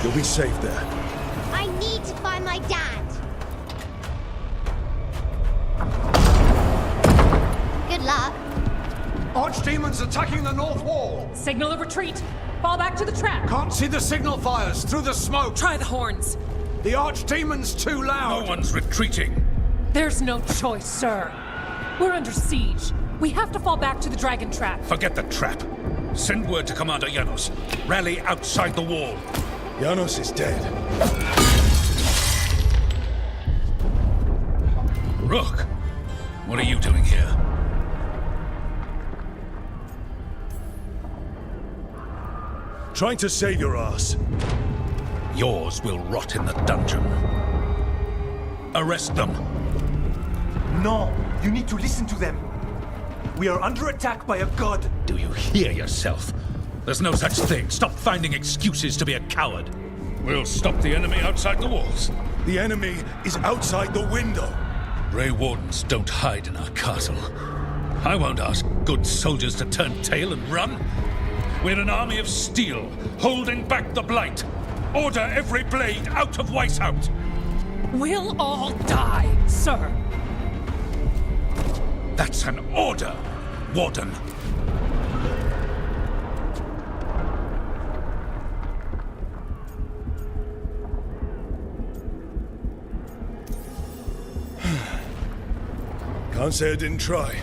You'll be safe there. I need to find my dad. Good luck. Archdemons attacking the north wall. Signal a retreat. Fall back to the trap. Can't see the signal fires through the smoke. Try the horns. The Archdemon's too loud. No one's retreating. There's no choice, sir. We're under siege. We have to fall back to the dragon trap. Forget the trap. Send word to Commander Janos. Rally outside the wall. Janos is dead. Rook, what are you doing here? Trying to save your ass. Yours will rot in the dungeon. Arrest them. No, you need to listen to them. We are under attack by a god. Do you hear yourself? There's no such thing. Stop finding excuses to be a coward. We'll stop the enemy outside the walls. The enemy is outside the window. Grey Wardens don't hide in our castle. I won't ask good soldiers to turn tail and run. We're an army of steel, holding back the blight. Order every blade out of Weishaupt. We'll all die, sir. That's an order, Warden. Can't say I didn't try.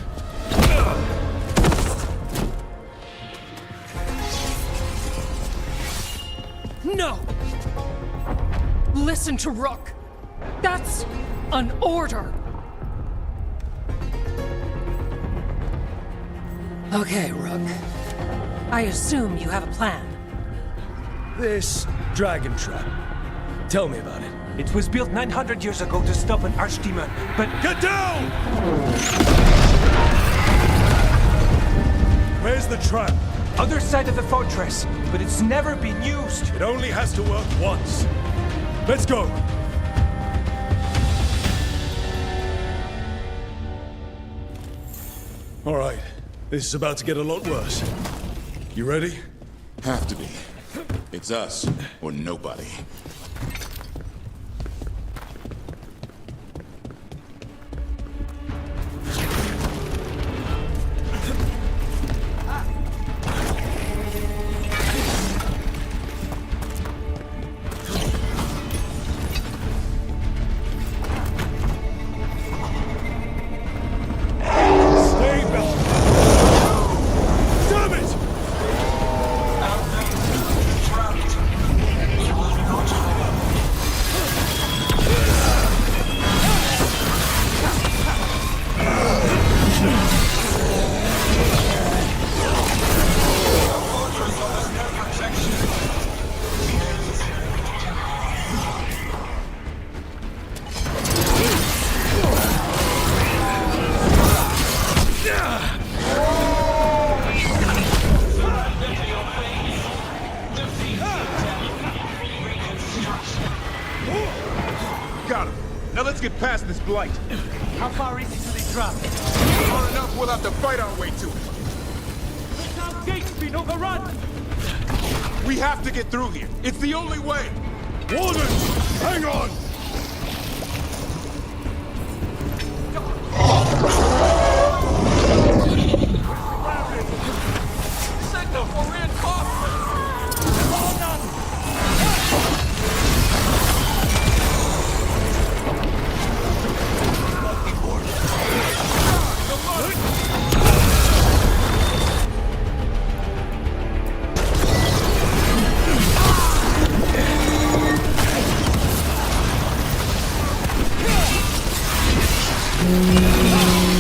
No! Listen to Rook. That's an order. Okay, Rook. I assume you have a plan. This dragon trap. Tell me about it. It was built 900 years ago to stop an archdemon, but... Get down! Where's the trap? Other side of the fortress, but it's never been used. It only has to work once. Let's go! All right, this is about to get a lot worse. You ready? Have to be. It's us, or nobody. Got him. Now let's get past this blight. How far is it to the drop? Far enough, we'll have to fight our way to it. The town gate's been overrun! We have to get through here. It's the only way. Wardens, hang on! Signal for reinforcements! Hold on!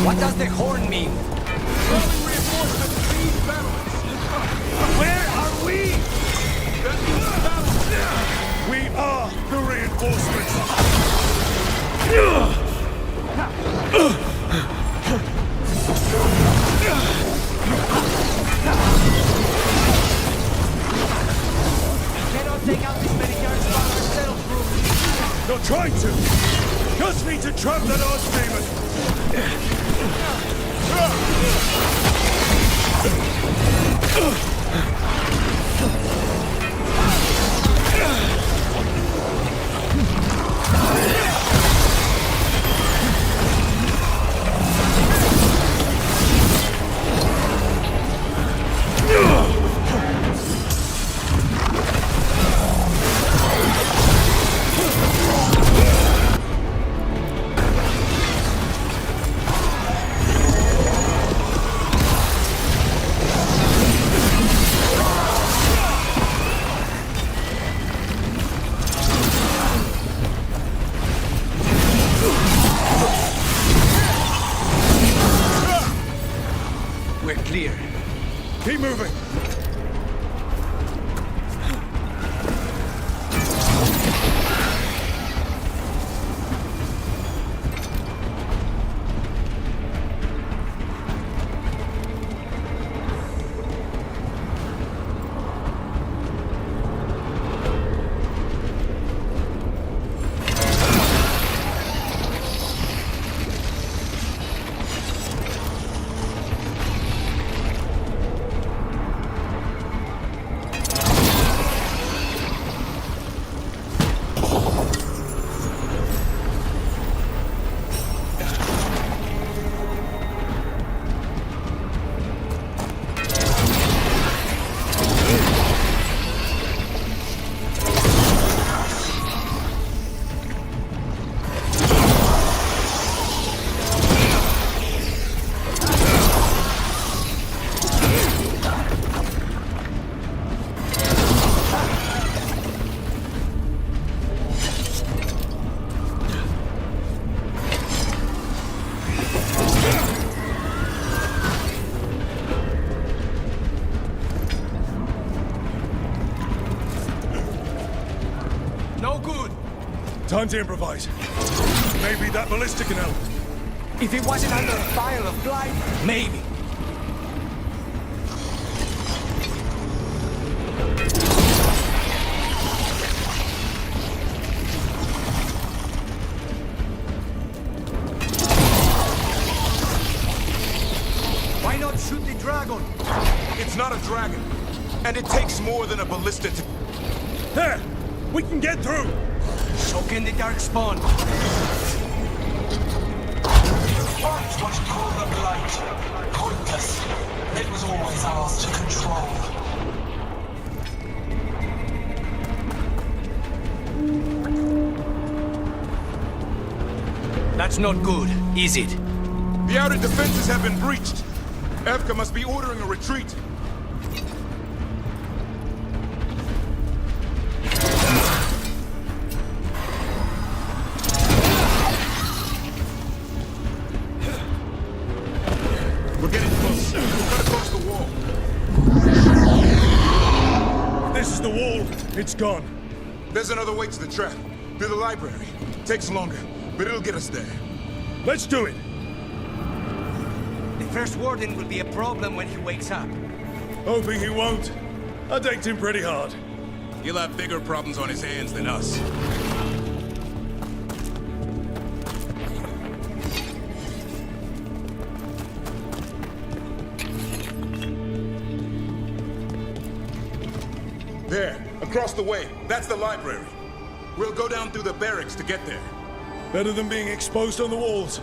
What does the horn mean? Calling reinforcements to these battlements. Where are we? That means battlements. We are the reinforcements! Cannot take out this many guards by ourselves, Rook. Not trying to! Just need to trap that archdemon! Time to improvise. Maybe that ballista can help. If it wasn't under a vial of blight, maybe. Why not shoot the dragon? It's not a dragon. And it takes more than a ballista to... There! We can get through! Soak in the darkspawn. What was called the blight? Pointless. It was always ours to control. That's not good, is it? The outer defenses have been breached. Evka must be ordering a retreat. We're getting close. We've got to cross the wall. This is the wall. It's gone. There's another way to the trap. Through the library. Takes longer, but it'll get us there. Let's do it. The first warden will be a problem when he wakes up. Hoping he won't. I decked him pretty hard. He'll have bigger problems on his hands than us. There, across the way. That's the library. We'll go down through the barracks to get there. Better than being exposed on the walls.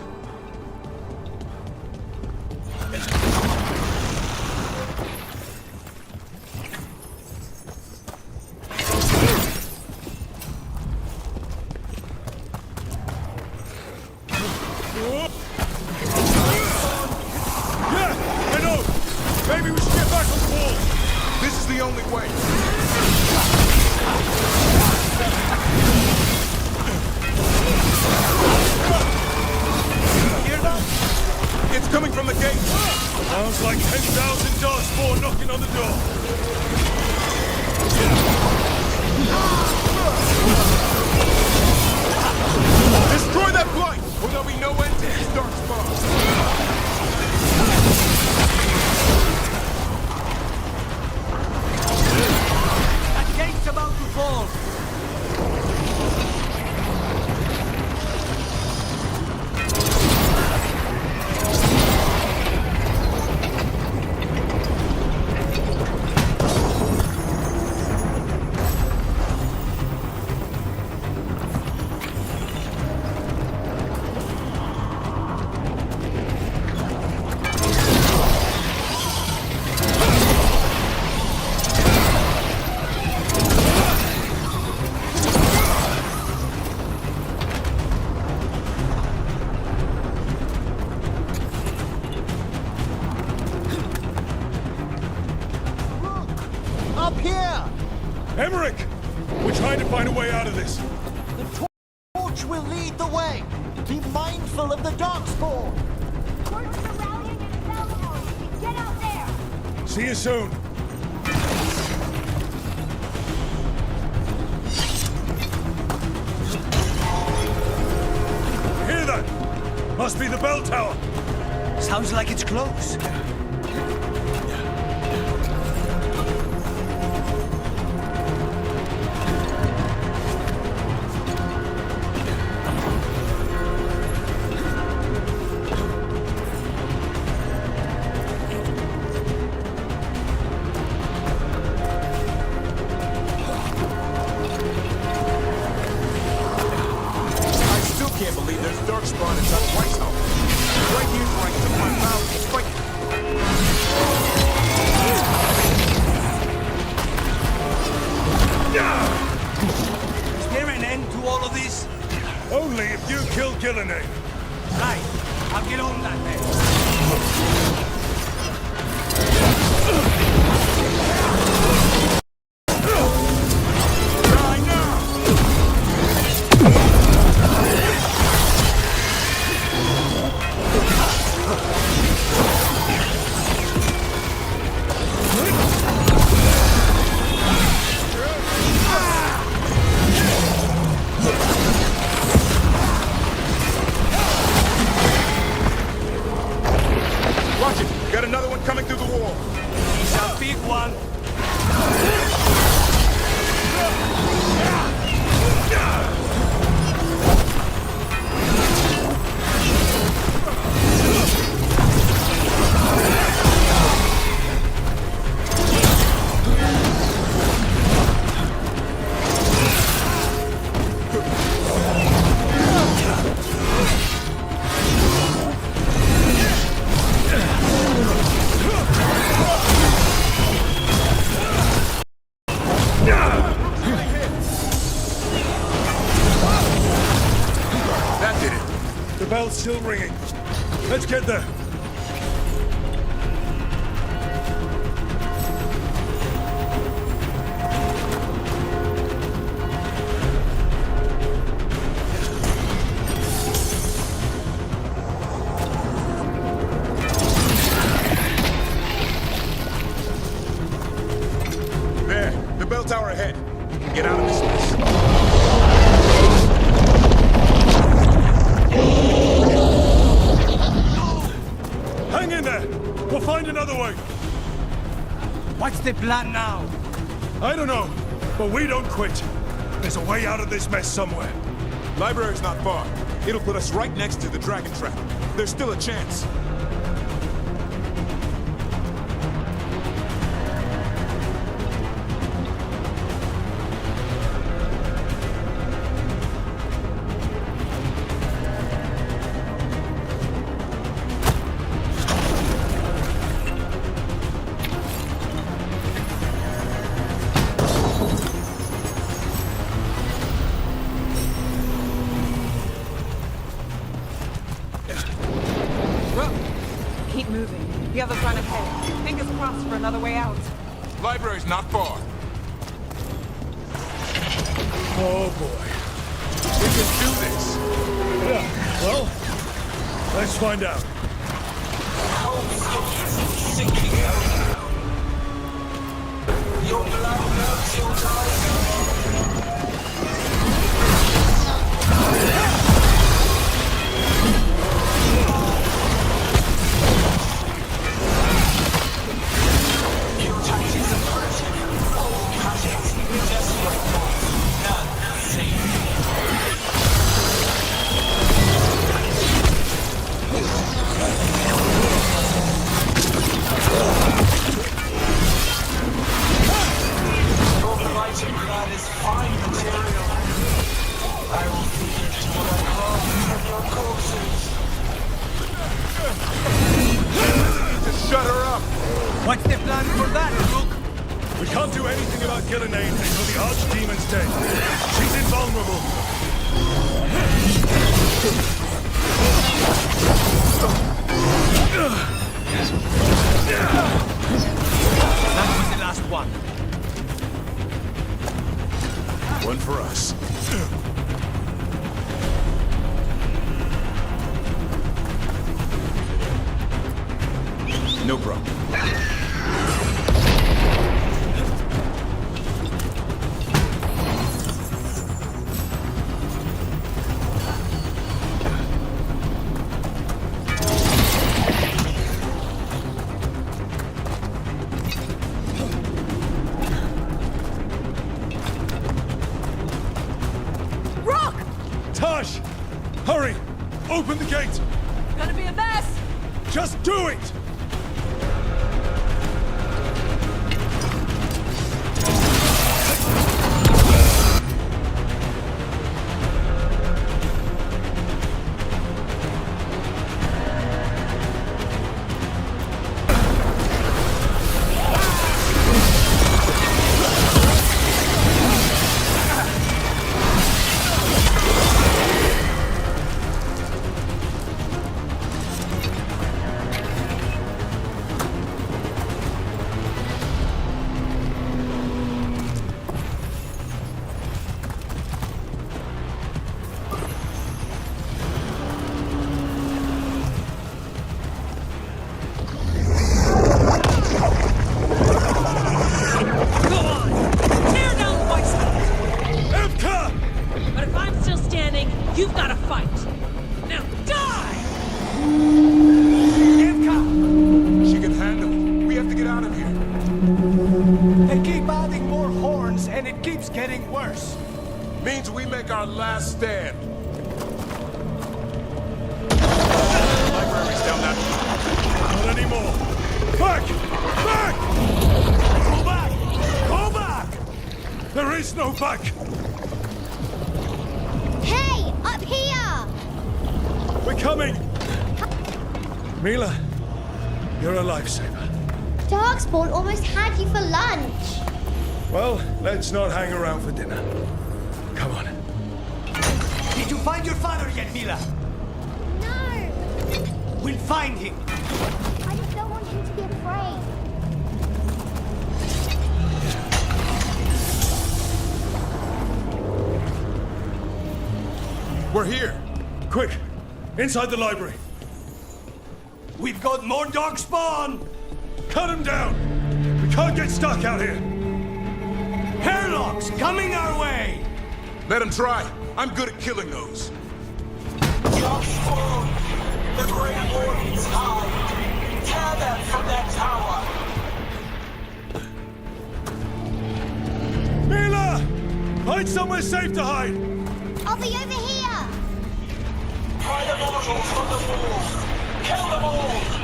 Yeah, I know! Maybe we should get back on the wall! This is the only way. Hear that? It's coming from the gate. Sounds like 10,000 darkspawn knocking on the door. Destroy that blight, or there'll be no end to these darkspawns. That gate's about to fall. Up here! Emmerich! We're trying to find a way out of this. The torch will lead the way. Be mindful of the darkspawn. Orcs are rallying in a bell tower. Get out there! See you soon. Hear that? Must be the bell tower. Sounds like it's close. Can't believe there's darkspawn inside White House. Right here's where I took my vow to fight. Is there an end to all of this? Only if you kill Gillenay. Right. I'll get on that then. That did it. The bell's still ringing. Let's get there. There, the bell tower ahead. Get out of this mess. Hang in there! We'll find another way! What's the plan now? I don't know, but we don't quit. There's a way out of this mess somewhere. Library's not far. It'll put us right next to the dragon trap. There's still a chance. Keep moving. The others run ahead. Fingers crossed for another way out. Library's not far. Oh boy. We can do this. Yeah, well, let's find out. Your blood melts your tiger. Your tactics are primitive. Old tactics, desperate ones. None safe. Your blighted blood is fine material. I will feed it to what I carve from your corpses. Just shut her up. What's the plan for that, Luke? We can't do anything about Gillenade until the Archdemon's dead. She's invulnerable. That was the last one. One for us. No problem. Tosh! Hurry! Open the gate! Gonna be a mess! Just do it! You've got to fight. Now die! She can handle it. We have to get out of here. They keep adding more horns, and it keeps getting worse. Means we make our last stand. Library's down that. Not anymore. Back! Back! Go back! Go back! There is no back! Hey, up here! We're coming! Mila, you're a lifesaver. Darkspawn almost had you for lunch. Well, let's not hang around for dinner. Come on. Did you find your father yet, Mila? No! We'll find him. I just don't want him to be afraid. We're here. Quick, inside the library. We've got more dog spawn! Cut him down! We can't get stuck out here! Hairlocks coming our way! Let him try. I'm good at killing those. Dog spawn! The Great Wardens hide! Tear them from that tower! Mila! Find somewhere safe to hide! I'll be over here! Pry the mortals from the walls! Kill them all!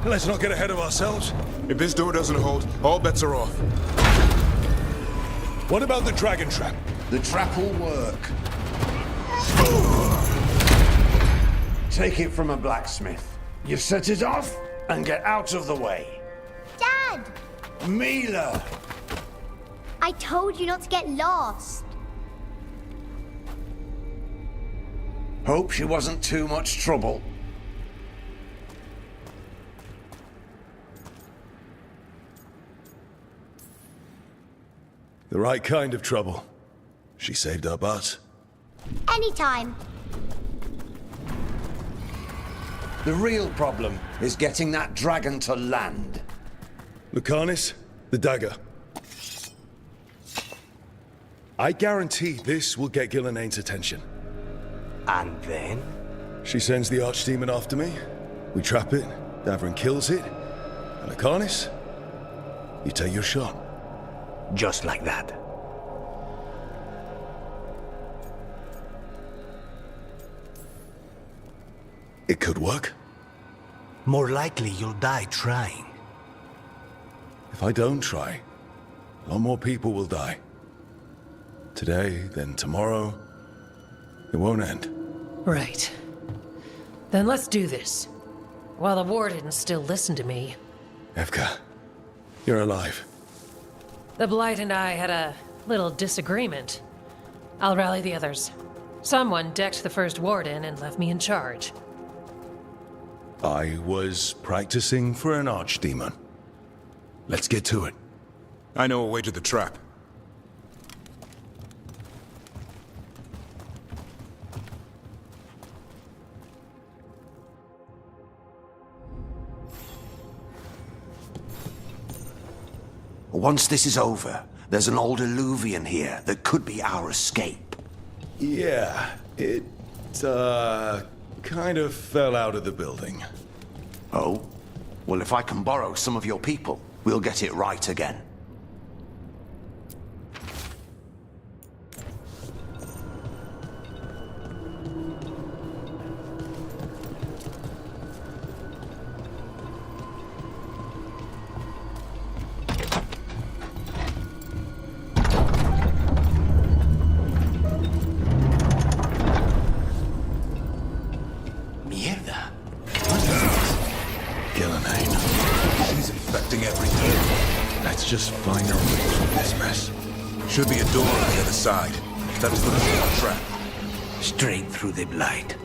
Let's not get ahead of ourselves. If this door doesn't hold, all bets are off. What about the dragon trap? The trap will work. Take it from a blacksmith. You set it off and get out of the way. Dad! Mila! I told you not to get lost. Hope she wasn't too much trouble. The right kind of trouble. She saved our butts. Anytime. The real problem is getting that dragon to land. Lucanis, the dagger. I guarantee this will get Gillenane's attention. And then? She sends the archdemon after me. We trap it, Davrin kills it. And Lucanis, you take your shot. Just like that. It could work. More likely you'll die trying. If I don't try, a lot more people will die. Today, then tomorrow. It won't end. Right. Then let's do this. While the wardens still listen to me. Evka, you're alive. The Blight and I had a little disagreement. I'll rally the others. Someone decked the first warden and left me in charge. I was practicing for an archdemon. Let's get to it. I know a way to the trap. Once this is over, there's an old illuvian here that could be our escape. Yeah, it, kind of fell out of the building. Oh? Well, if I can borrow some of your people, we'll get it right again. Just find our way through this mess. Should be a door on the other side. That'll put us in a trap. Straight through the blight.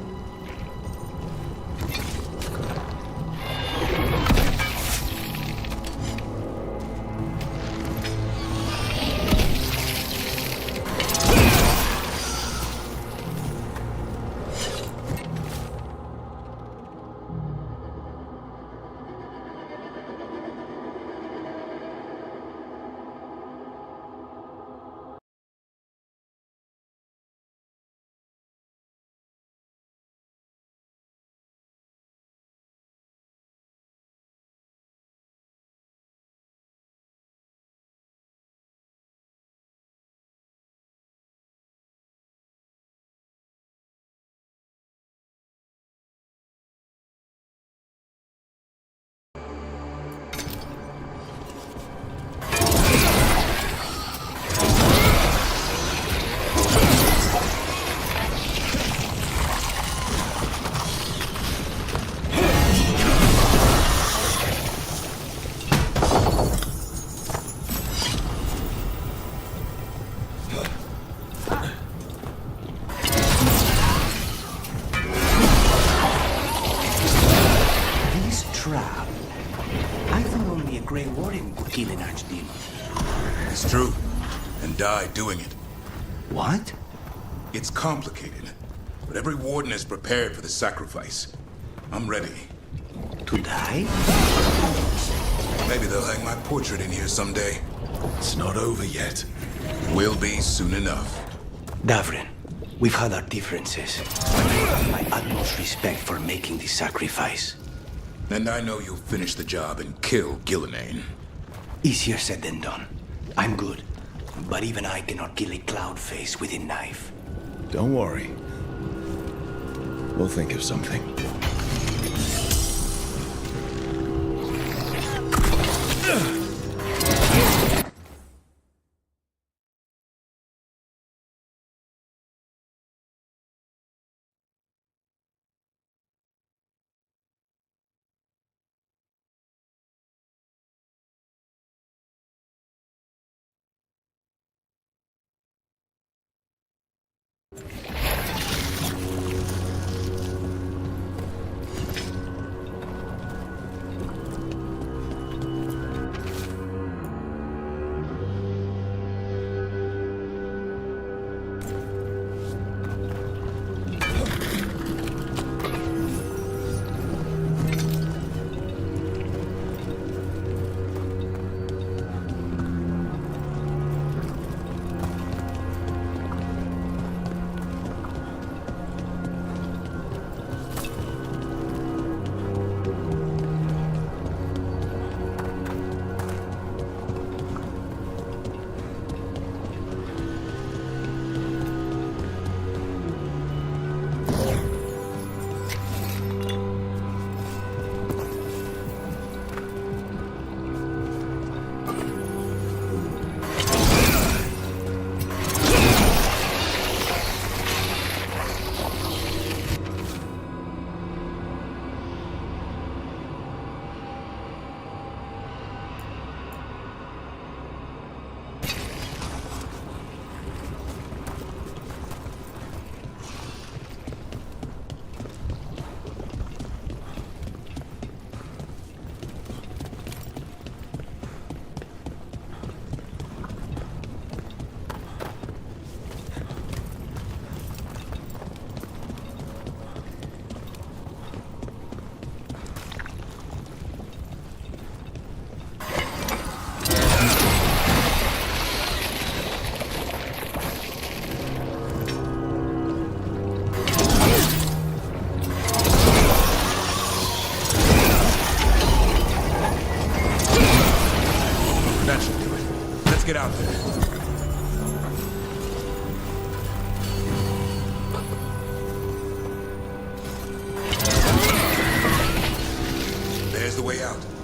It's true. And died doing it. What? It's complicated. But every warden is prepared for the sacrifice. I'm ready. To die? Maybe they'll hang my portrait in here someday. It's not over yet. Will be soon enough. Davrin, we've had our differences. But I have my utmost respect for making this sacrifice. And I know you'll finish the job and kill Gillenane. Easier said than done. I'm good. But even I cannot kill a cloud face with a knife. Don't worry. We'll think of something. way out.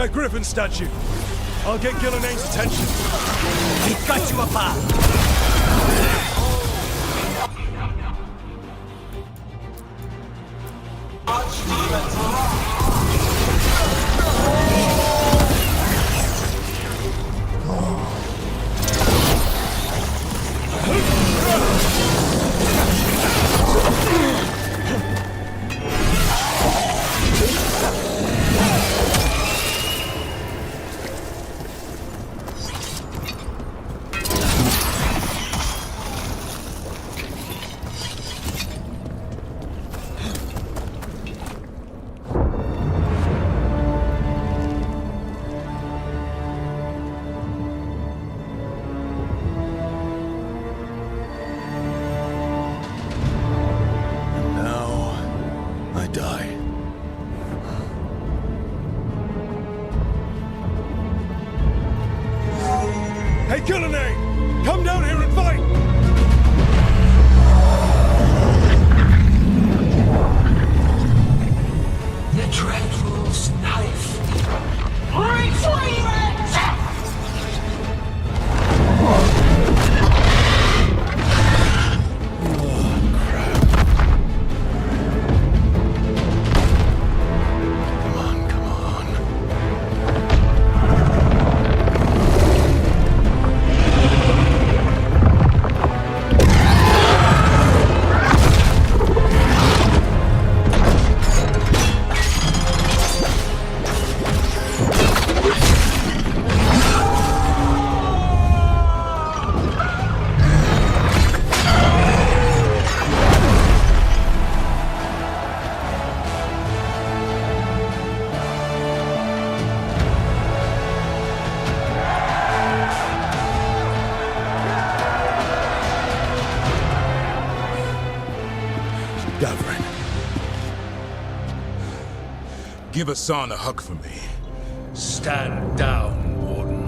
That griffin statue. I'll get Gillenaine's attention. He cut you apart. Hey, Gillenaine! Come down here and fight! The Dreadful's knife. Retrieve it! Give Hassan a hug for me. Stand down, Warden.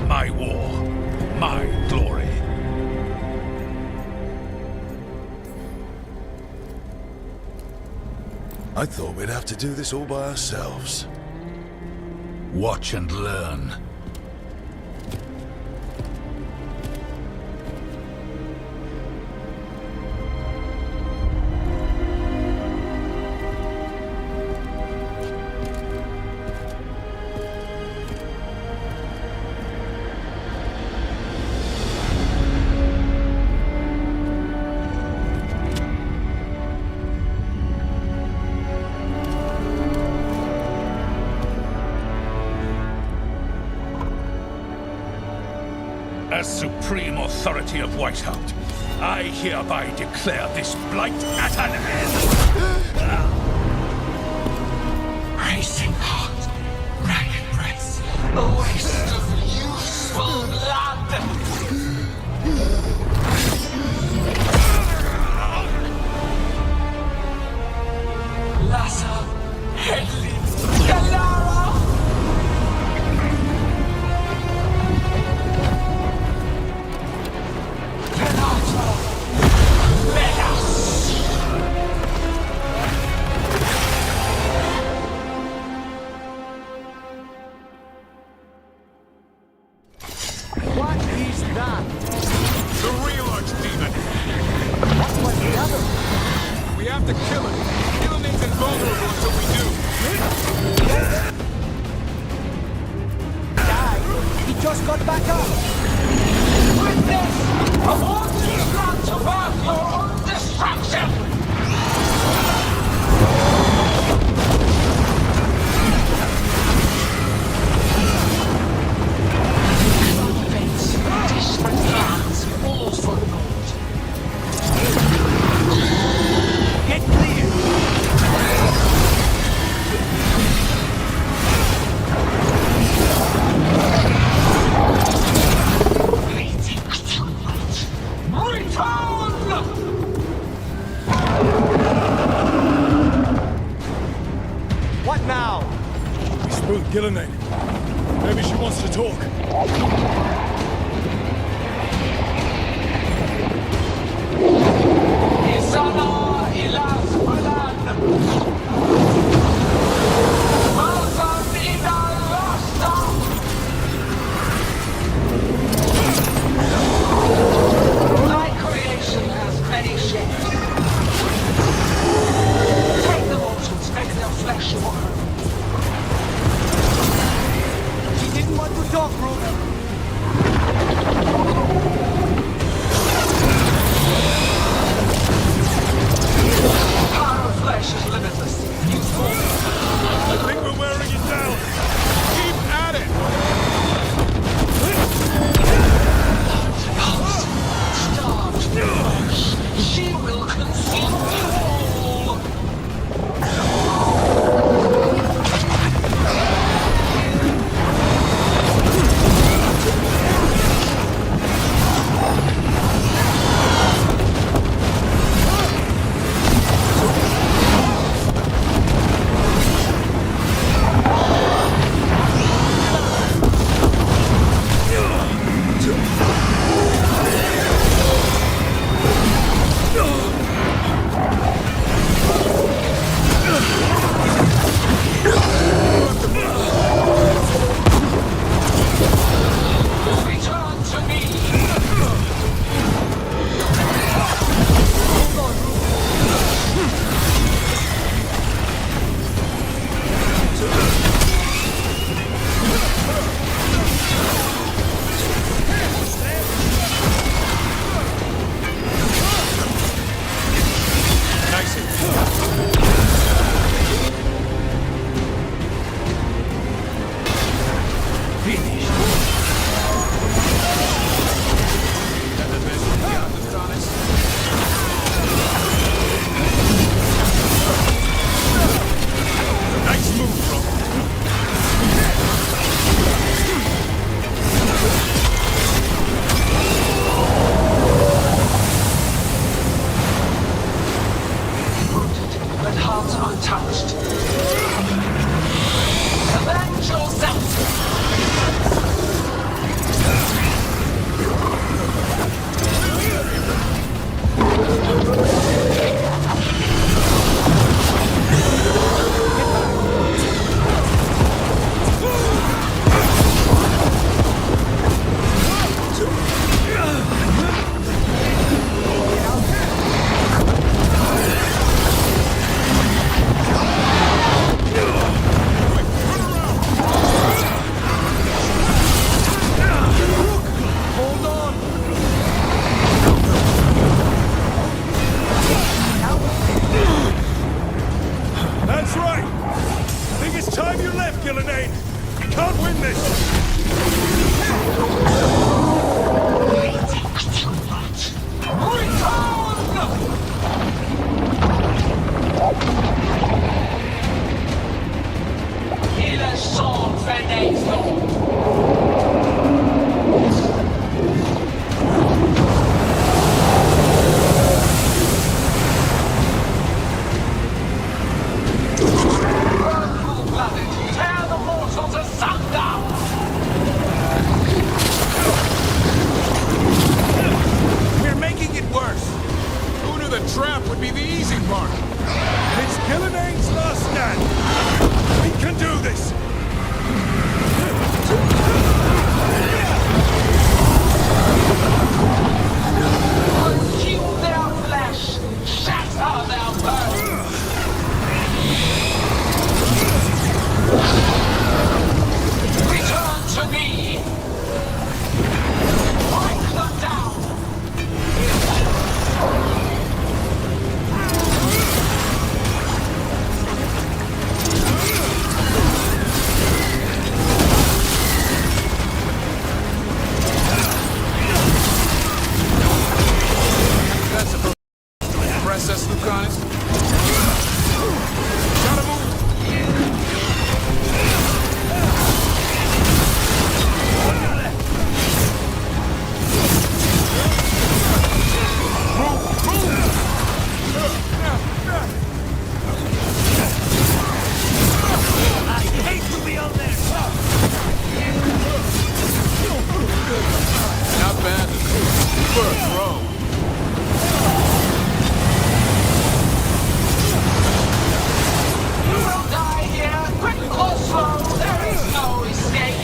My war, my glory. I thought we'd have to do this all by ourselves. Watch and learn. As supreme authority of Whitehound, I hereby declare this blight at an end. Racing heart, ragged breath, a waste of useful blood. Lassa, Hedley, Galara. What is that? The real archdemon. What was the other? We have to kill him. Kill him ain't invulnerable until we do. Died. He just got back up. Witness, I want you not to work your own destruction. Disparate plans, all for naught. Get clear. What now? We spooked Gillenay. Maybe she wants to talk. My creation has many shapes. Take the mortals, make their flesh warm. She didn't want to talk, Ruth. not untouched. Avenge yourself! That's right! I think it's time you left, Gillenade! You can't win this! Il est son fenêtre! Tear the mortals asunder! We're making it worse! Who knew the trap would be the easy part? It's Gillenade's last stand! We can do this! Consume their flesh! Shatter their bones! Return to me! Break them down! That's supposed to impress us, Lucanus? Gotta move! Not bad. For a throw. You will die here, quick or slow, there is no escape!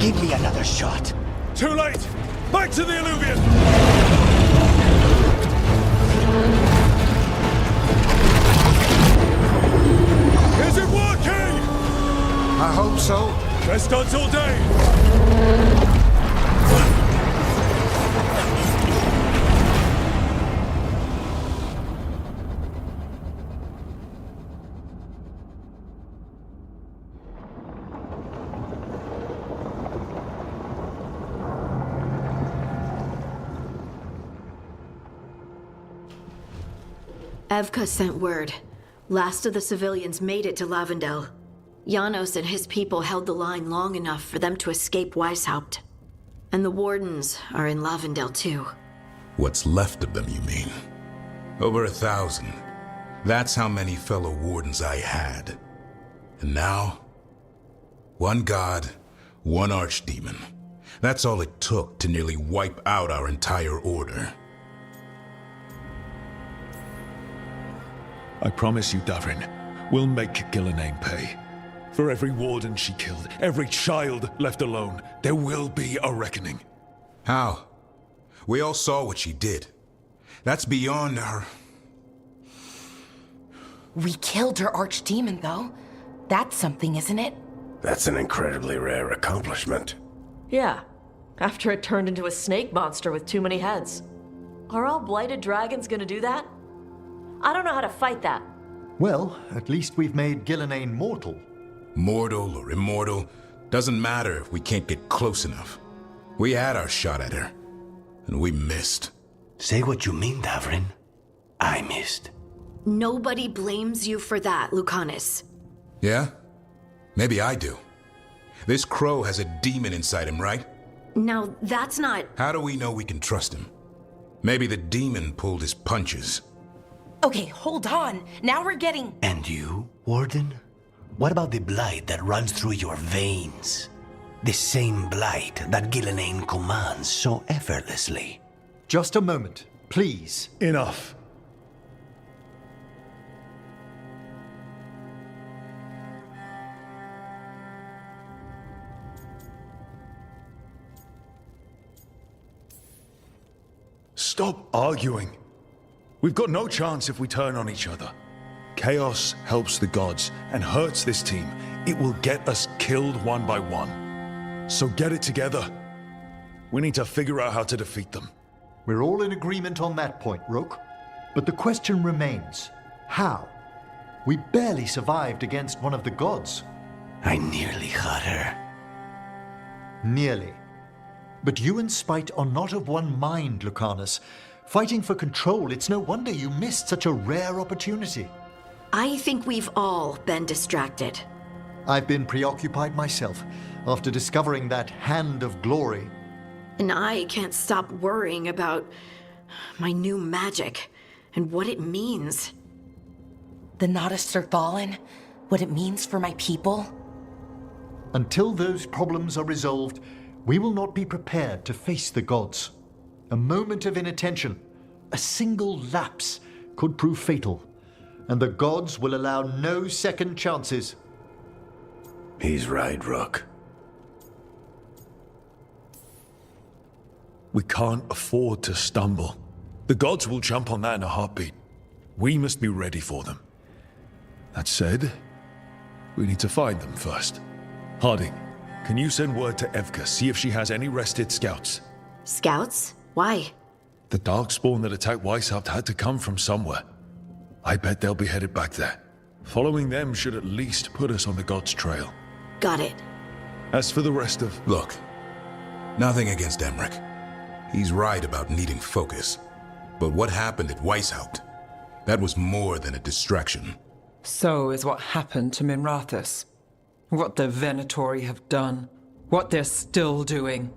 Give me another shot. Too late! Back to the Illuvian! Is it working? I hope so. Best odds all day. Evka sent word. Last of the civilians made it to Lavendel. Janos and his people held the line long enough for them to escape Weishaupt. And the Wardens are in Lavendel too. What's left of them, you mean? Over 1,000. That's how many fellow Wardens I had. And now, one god, one archdemon. That's all it took to nearly wipe out our entire order. I promise you, Davrin, we'll make Gillenane pay. For every warden she killed, every child left alone, there will be a reckoning. How? We all saw what she did. That's beyond our... We killed her archdemon, though. That's something, isn't it? That's an incredibly rare accomplishment. Yeah, after it turned into a snake monster with too many heads. Are all blighted dragons gonna do that? I don't know how to fight that. Well, at least we've made Gillenane mortal. Mortal or immortal, doesn't matter if we can't get close enough. We had our shot at her, and we missed. Say what you mean, Davrin. I missed. Nobody blames you for that, Lucanus. Yeah? Maybe I do. This crow has a demon inside him, right? Now, that's not... How do we know we can trust him? Maybe the demon pulled his punches. Okay, hold on. Now we're getting... And you, Warden? What about the blight that runs through your veins? The same blight that Gillenane commands so effortlessly. Just a moment, please. Enough. Stop arguing. We've got no chance if we turn on each other. Chaos helps the gods and hurts this team. It will get us killed one by one. So get it together. We need to figure out how to defeat them. We're all in agreement on that point, Rook. But the question remains, how? We barely survived against one of the gods. I nearly had her. Nearly. But you and Spite are not of one mind, Lucanus. Fighting for control, it's no wonder you missed such a rare opportunity. I think we've all been distracted. I've been preoccupied myself after discovering that hand of glory. And I can't stop worrying about my new magic and what it means. The Nodists are fallen? What it means for my people? Until those problems are resolved, we will not be prepared to face the gods. A moment of inattention, a single lapse, could prove fatal, and the gods will allow no second chances. He's right, Rook. We can't afford to stumble. The gods will jump on that in a heartbeat. We must be ready for them. That said, we need to find them first. Harding, can you send word to Evka, see if she has any rested scouts? Scouts? Why? The Darkspawn that attacked Weishaupt had to come from somewhere. I bet they'll be headed back there. Following them should at least put us on the gods' trail. Got it. As for the rest of... Look, nothing against Emmerich. He's right about needing focus. But what happened at Weishaupt? That was more than a distraction. So is what happened to Minrathous. What the Venatori have done. What they're still doing.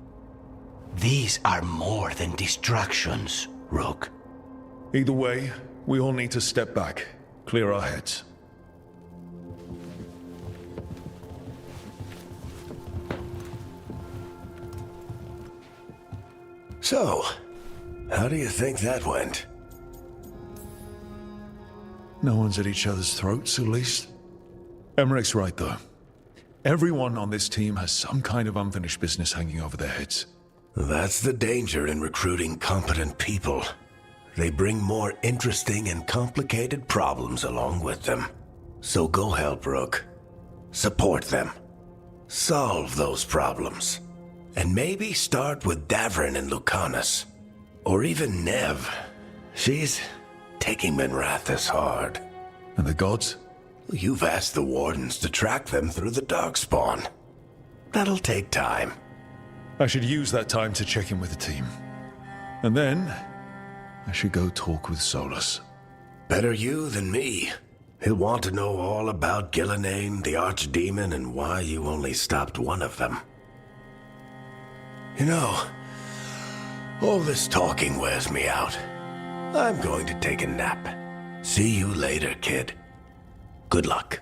These are more than distractions, Rook. Either way, we all need to step back, clear our heads. So, how do you think that went? No one's at each other's throats, at least. Emmerich's right, though. Everyone on this team has some kind of unfinished business hanging over their heads. That's the danger in recruiting competent people. They bring more interesting and complicated problems along with them. So go help Rook. Support them. Solve those problems. And maybe start with Davrin and Lucanus. Or even Nev. She's taking Minrathous hard. And the gods? You've asked the Wardens to track them through the Darkspawn. That'll take time. I should use that time to check in with the team. And then, I should go talk with Solus. Better you than me. He'll want to know all about Gillenane, the Archdemon, and why you only stopped one of them. You know, all this talking wears me out. I'm going to take a nap. See you later, kid. Good luck.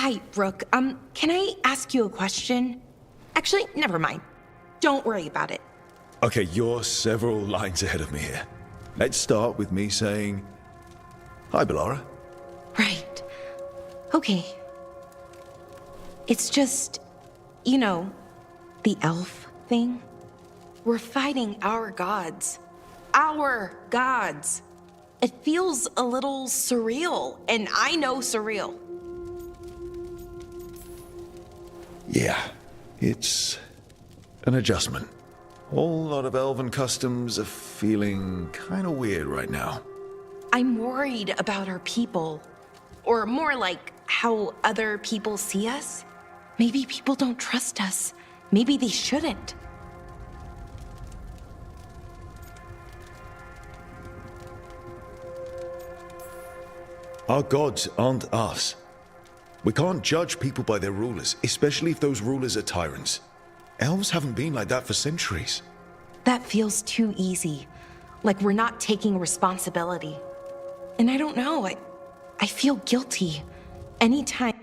Hi, Brooke. Can I ask you a question? Actually, never mind. Don't worry about it. Okay, you're several lines ahead of me here. Let's start with me saying, hi, Bellara. Right. Okay. It's just, you know, the elf thing. We're fighting our gods. Our gods. It feels a little surreal, and I know surreal. Yeah, it's an adjustment. Whole lot of elven customs are feeling kind of weird right now. I'm worried about our people. Or more like how other people see us. Maybe people don't trust us. Maybe they shouldn't. Our gods aren't us. We can't judge people by their rulers, especially if those rulers are tyrants. Elves haven't been like that for centuries. That feels too easy. Like we're not taking responsibility. And I don't know, I feel guilty. Anytime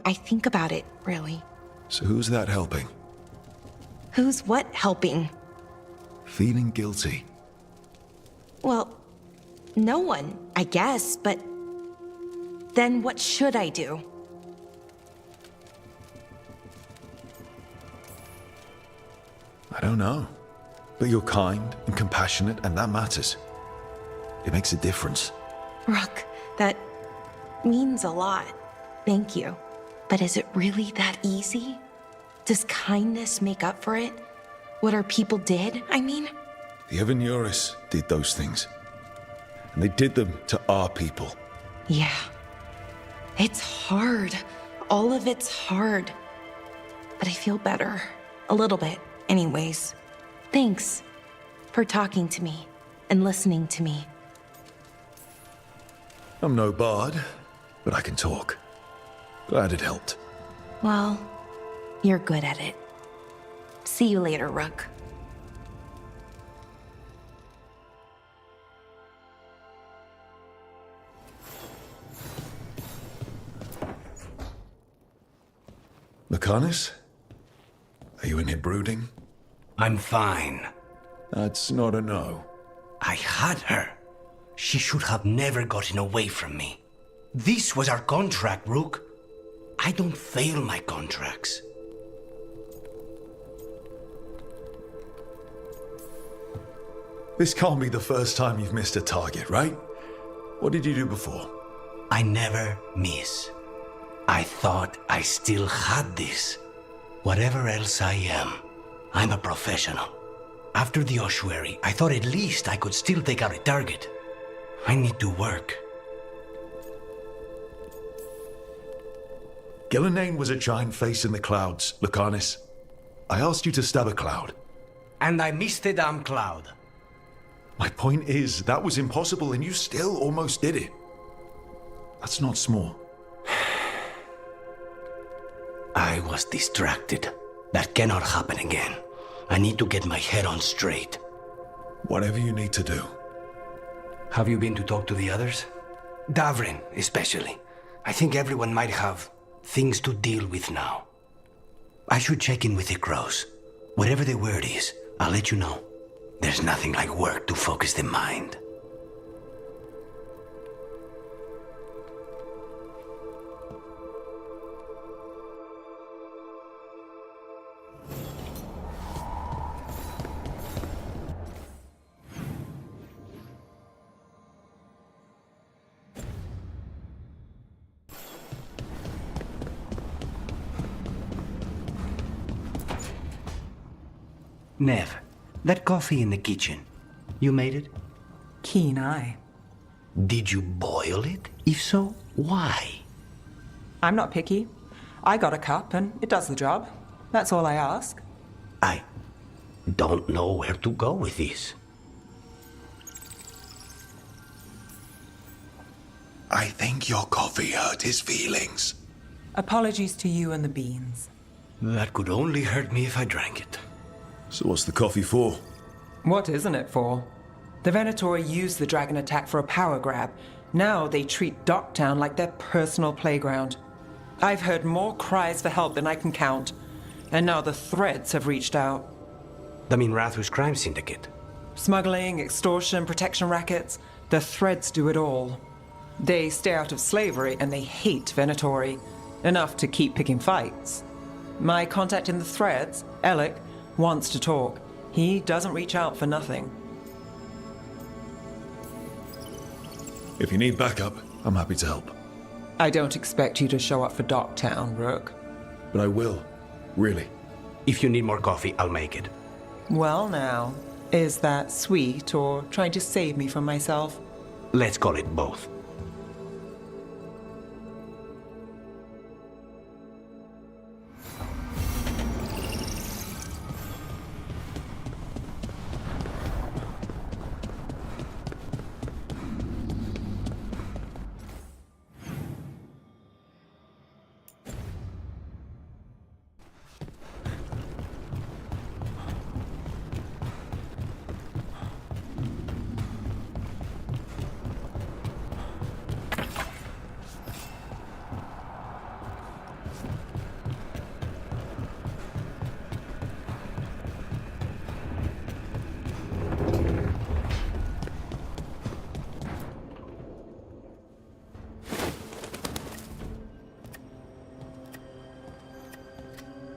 I think about it, really. So who's that helping? Who's what helping? Feeling guilty. Well, no one, I guess, but then what should I do? I don't know. But you're kind and compassionate, and that matters. It makes a difference. Rook, that means a lot. Thank you. But is it really that easy? Does kindness make up for it? What our people did, I mean? The Evanuris did those things. And they did them to our people. Yeah. It's hard. All of it's hard. But I feel better. A little bit, anyways. Thanks for talking to me and listening to me. I'm no bard, but I can talk. Glad it helped. Well, you're good at it. See you later, Rook. Lucanus? Are you in here brooding? I'm fine. That's not a no. I had her. She should have never gotten away from me. This was our contract, Rook. I don't fail my contracts. This can't be the first time you've missed a target, right? What did you do before? I never miss. I thought I still had this. Whatever else I am, I'm a professional. After the ossuary, I thought at least I could still take out a target. I need to work. Gillenane was a giant face in the clouds, Lucanus. I asked you to stab a cloud. And I missed the damn cloud. My point is, that was impossible and you still almost did it. That's not small. I was distracted. That cannot happen again. I need to get my head on straight. Whatever you need to do. Have you been to talk to the others? Davrin, especially. I think everyone might have things to deal with now. I should check in with the crows. Whatever the word is, I'll let you know. There's nothing like work to focus the mind. Nev, that coffee in the kitchen, you made it? Keen eye. Did you boil it? If so, why? I'm not picky. I got a cup and it does the job. That's all I ask. I don't know where to go with this. I think your coffee hurt his feelings. Apologies to you and the beans. That could only hurt me if I drank it. So what's the coffee for? What isn't it for? The Venatori used the dragon attack for a power grab. Now they treat Docktown like their personal playground. I've heard more cries for help than I can count. And now the Threads have reached out. The Minrathu's crime syndicate. Smuggling, extortion, protection rackets. The Threads do it all. They stay out of slavery and they hate Venatori. Enough to keep picking fights. My contact in the Threads, Alec, wants to talk. He doesn't reach out for nothing. If you need backup, I'm happy to help. I don't expect you to show up for Docktown, Rook. But I will. Really. If you need more coffee, I'll make it. Well now, is that sweet or trying to save me from myself? Let's call it both.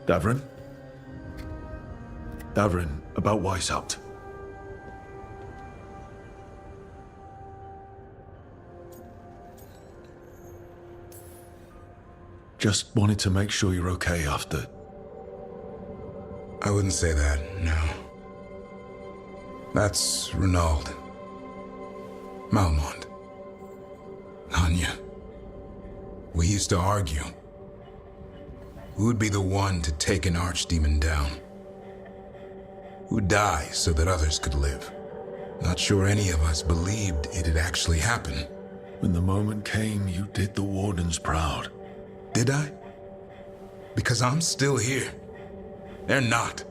Davrin? Davrin, about Weishaupt. Just wanted to make sure you're okay after. I wouldn't say that, no. That's Renaud. Malmont. Anya. We used to argue. Who would be the one to take an archdemon down? Who'd die so that others could live? Not sure any of us believed it'd actually happen. When the moment came, you did the Wardens proud. Did I? Because I'm still here. They're not.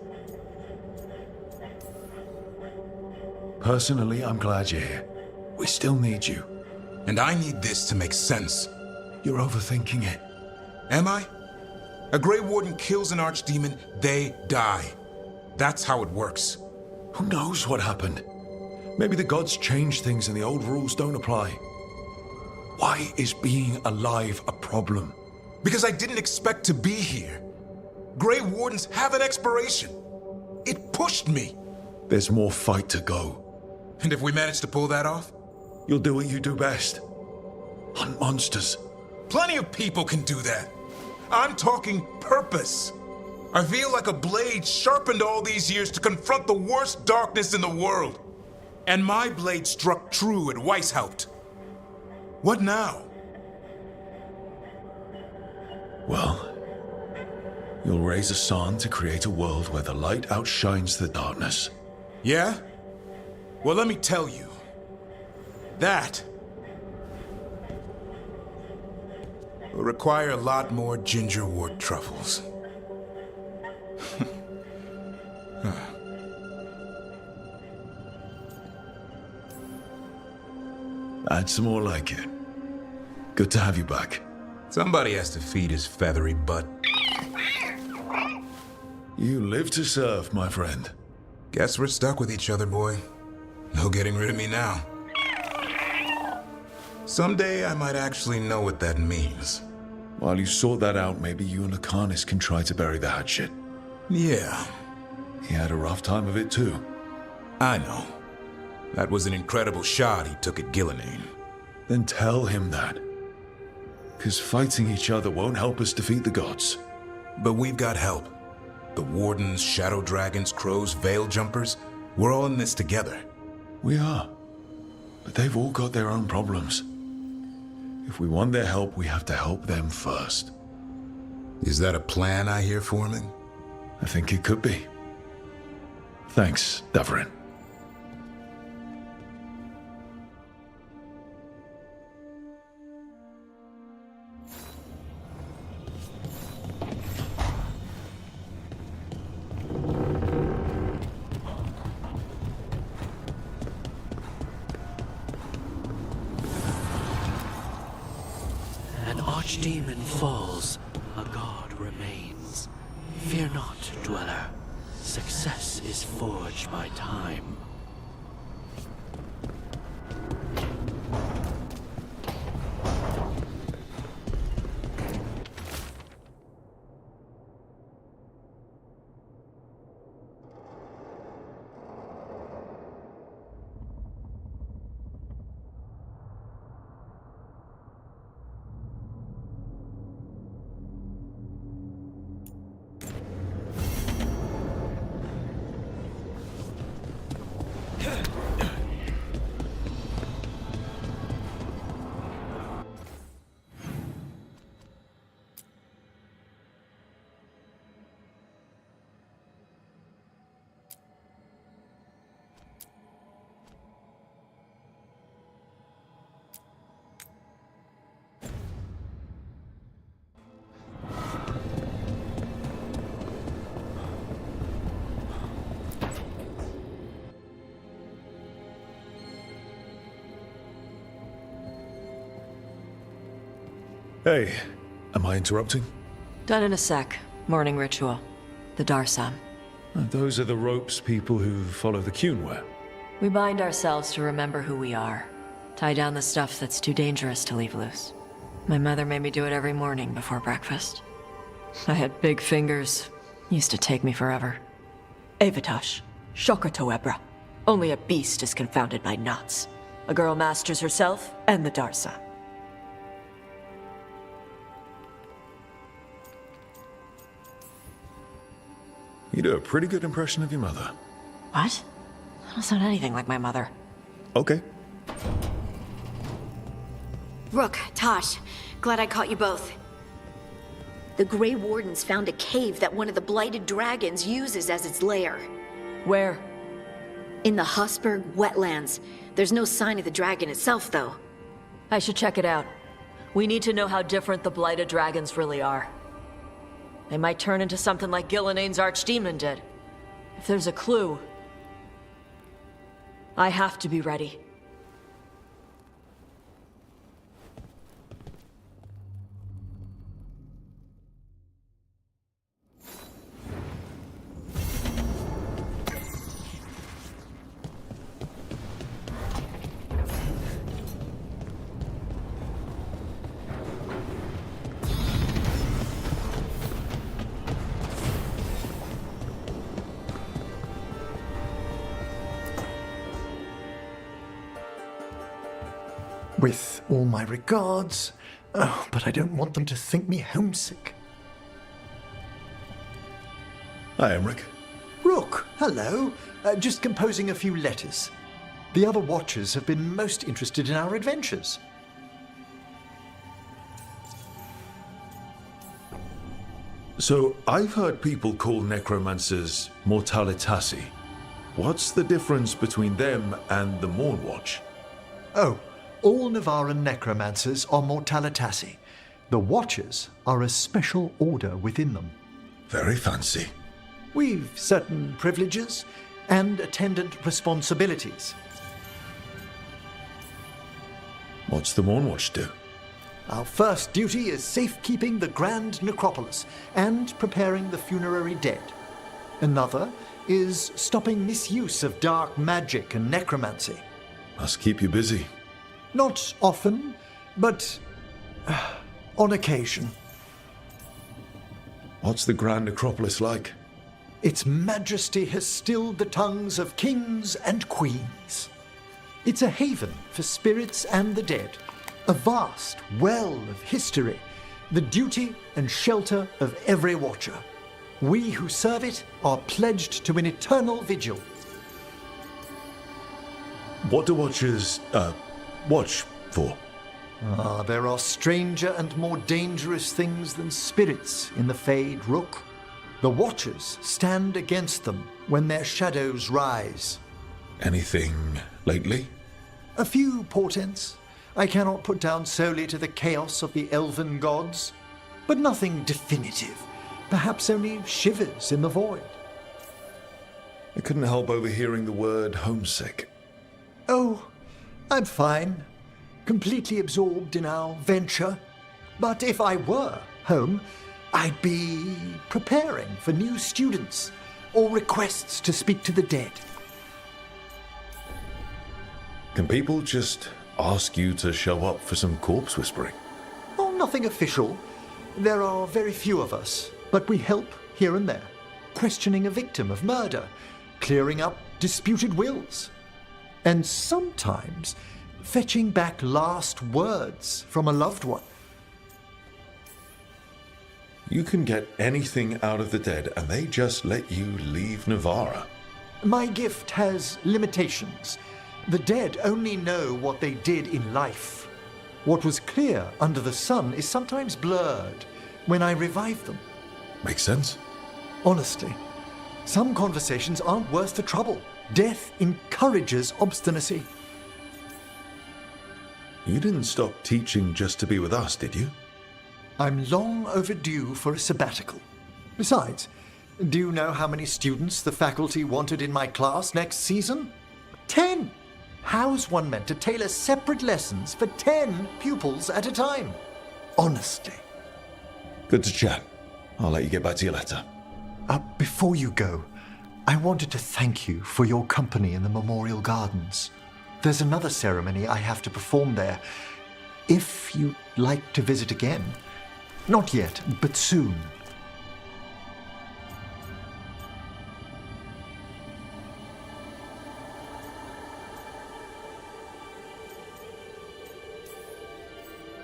Personally, I'm glad you're here. We still need you. And I need this to make sense. You're overthinking it. Am I? A Grey Warden kills an archdemon, they die. That's how it works. Who knows what happened? Maybe the gods changed things and the old rules don't apply. Why is being alive a problem? Because I didn't expect to be here. Grey Wardens have an expiration. It pushed me. There's more fight to go. And if we manage to pull that off? You'll do what you do best. Hunt monsters. Plenty of people can do that. I'm talking purpose. I feel like a blade sharpened all these years to confront the worst darkness in the world. And my blade struck true at Weishaupt. What now? Well, you'll raise a sun to create a world where the light outshines the darkness. Yeah? Well, let me tell you. That will require a lot more gingerwort truffles. Add some more like it. Good to have you back. Somebody has to feed his feathery butt. You live to serve, my friend. Guess we're stuck with each other, boy. No getting rid of me now. Someday I might actually know what that means. While you sort that out, maybe you and Akanis can try to bury the hatchet. Yeah. He had a rough time of it too. I know. That was an incredible shot he took at Gillenane. Then tell him that. 'Cause fighting each other won't help us defeat the gods. But we've got help. The Wardens, Shadow Dragons, Crows, Veil Jumpers, we're all in this together. We are. But they've all got their own problems. If we want their help, we have to help them first. Is that a plan I hear forming? I think it could be. Thanks, Davarin. An archdemon falls, a god remains. Fear not, dweller. Success is forged by time. Hey, am I interrupting? Done in a sec. Morning ritual. The Darsam. Those are the ropes people who follow the Qun wear. We bind ourselves to remember who we are. Tie down the stuff that's too dangerous to leave loose. My mother made me do it every morning before breakfast. I had big fingers. Used to take me forever. Avatash. Shokratoebra. Only a beast is confounded by knots. A girl masters herself and the Darsam. You do a pretty good impression of your mother. What? I don't sound anything like my mother. Okay. Rook, Tosh, glad I caught you both. The Grey Wardens found a cave that one of the Blighted Dragons uses as its lair. Where? In the Husberg wetlands. There's no sign of the dragon itself, though. I should check it out. We need to know how different the Blighted Dragons really are. They might turn into something like Gillenane's archdemon did. If there's a clue, I have to be ready. With all my regards. Oh, but I don't want them to think me homesick. Hi, Emmerich. Rook, hello. Just composing a few letters. The other Watchers have been most interested in our adventures. So, I've heard people call necromancers mortalitasi. What's the difference between them and the Mornwatch? Oh, all Navaran necromancers are mortalitasi. The Watchers are a special order within them. Very fancy. We've certain privileges and attendant responsibilities. What's the Mornwatch do? Our first duty is safekeeping the Grand Necropolis and preparing the funerary dead. Another is stopping misuse of dark magic and necromancy. Must keep you busy. Not often, but on occasion. What's the Grand Necropolis like? Its majesty has stilled the tongues of kings and queens. It's a haven for spirits and the dead, a vast well of history, the duty and shelter of every Watcher. We who serve it are pledged to an eternal vigil. What do Watchers, watch for? There are stranger and more dangerous things than spirits in the Fade, Rook. The Watchers stand against them when their shadows rise. Anything lately? A few portents I cannot put down solely to the chaos of the elven gods, but nothing definitive. Perhaps only shivers in the void. I couldn't help overhearing the word homesick. Oh, I'm fine. Completely absorbed in our venture. But if I were home, I'd be preparing for new students or requests to speak to the dead. Can people just ask you to show up for some corpse whispering? Oh, nothing official. There are very few of us, but we help here and there. Questioning a victim of murder, clearing up disputed wills, and sometimes fetching back last words from a loved one. You can get anything out of the dead and they just let you leave Navarra. My gift has limitations. The dead only know what they did in life. What was clear under the sun is sometimes blurred when I revive them. Makes sense. Honestly, some conversations aren't worth the trouble. Death encourages obstinacy. You didn't stop teaching just to be with us, did you? I'm long overdue for a sabbatical. Besides, do you know how many students the faculty wanted in my class next season? 10! How's one meant to tailor separate lessons for 10 pupils at a time? Honestly. Good to chat. I'll let you get back to your letter. Before you go, I wanted to thank you for your company in the Memorial Gardens. There's another ceremony I have to perform there. If you'd like to visit again. Not yet, but soon.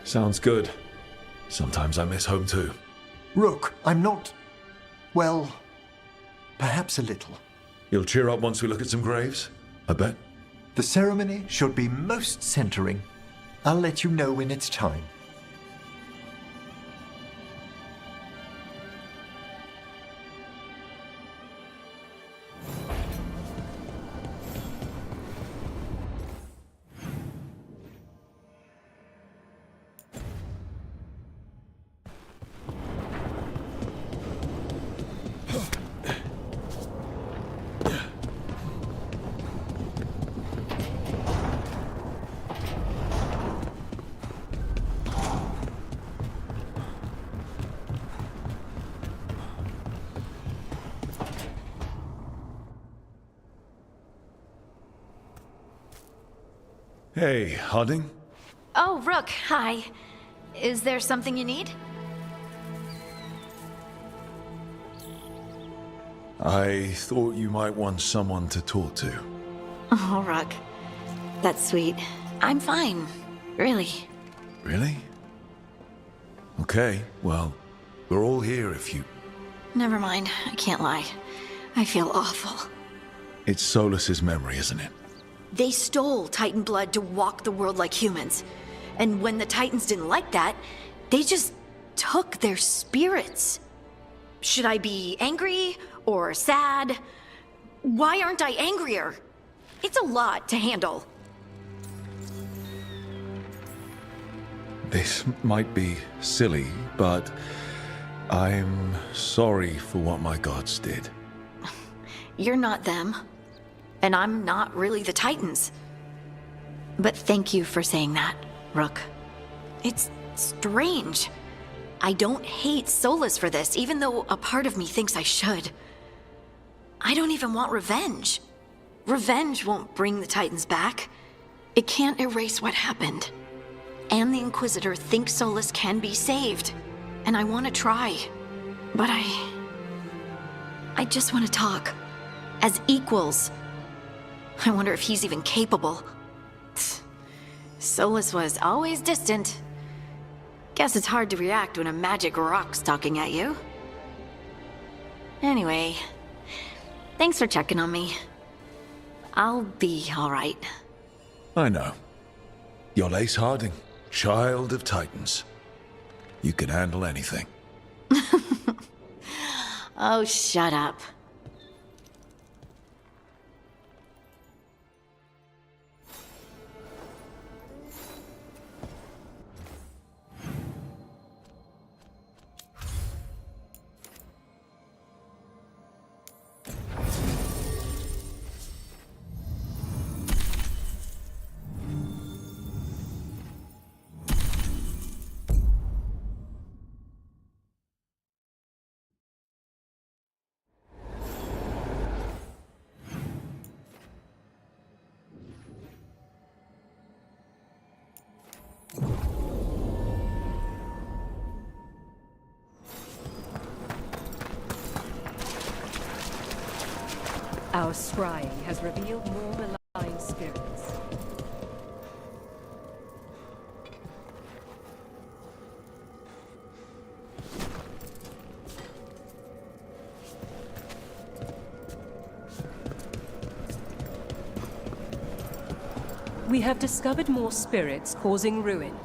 Sounds good. Sometimes I miss home too. Rook, I'm not... well, perhaps a little. You'll cheer up once we look at some graves? I bet. The ceremony should be most centering. I'll let you know when it's time. Hey, Harding. Oh, Rook, hi. Is there something you need? I thought you might want someone to talk to. Oh, Rook. That's sweet. I'm fine. Really. Really? Okay, well, we're all here if you... Never mind. I can't lie. I feel awful. It's Solus's memory, isn't it? They stole Titan blood to walk the world like humans. And when the Titans didn't like that, they just took their spirits. Should I be angry or sad? Why aren't I angrier? It's a lot to handle. This might be silly, but I'm sorry for what my gods did. You're not them. And I'm not really the Titans. But thank you for saying that, Rook. It's strange. I don't hate Solus for this, even though a part of me thinks I should. I don't even want revenge. Revenge won't bring the Titans back. It can't erase what happened. And the Inquisitor thinks Solus can be saved. And I want to try. But I just want to talk. As equals. I wonder if he's even capable. Solus was always distant. Guess it's hard to react when a magic rock's talking at you. Anyway, thanks for checking on me. I'll be alright. I know. You're Lace Harding, child of Titans. You can handle anything. Oh, shut up. Our scrying has revealed more malign spirits. We have discovered more spirits causing ruin.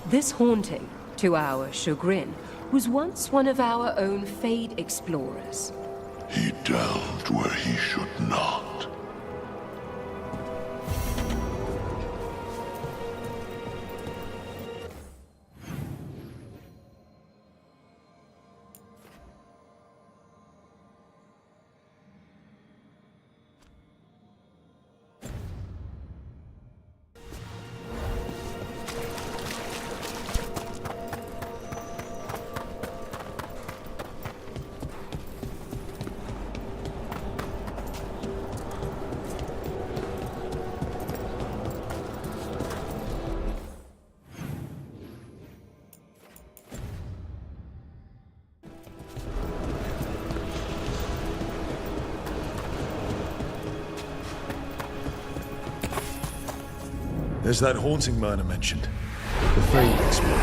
This haunting, to our chagrin, was once one of our own Fade explorers. He delved where he should not. There's that haunting murder mentioned. The Fade explorer.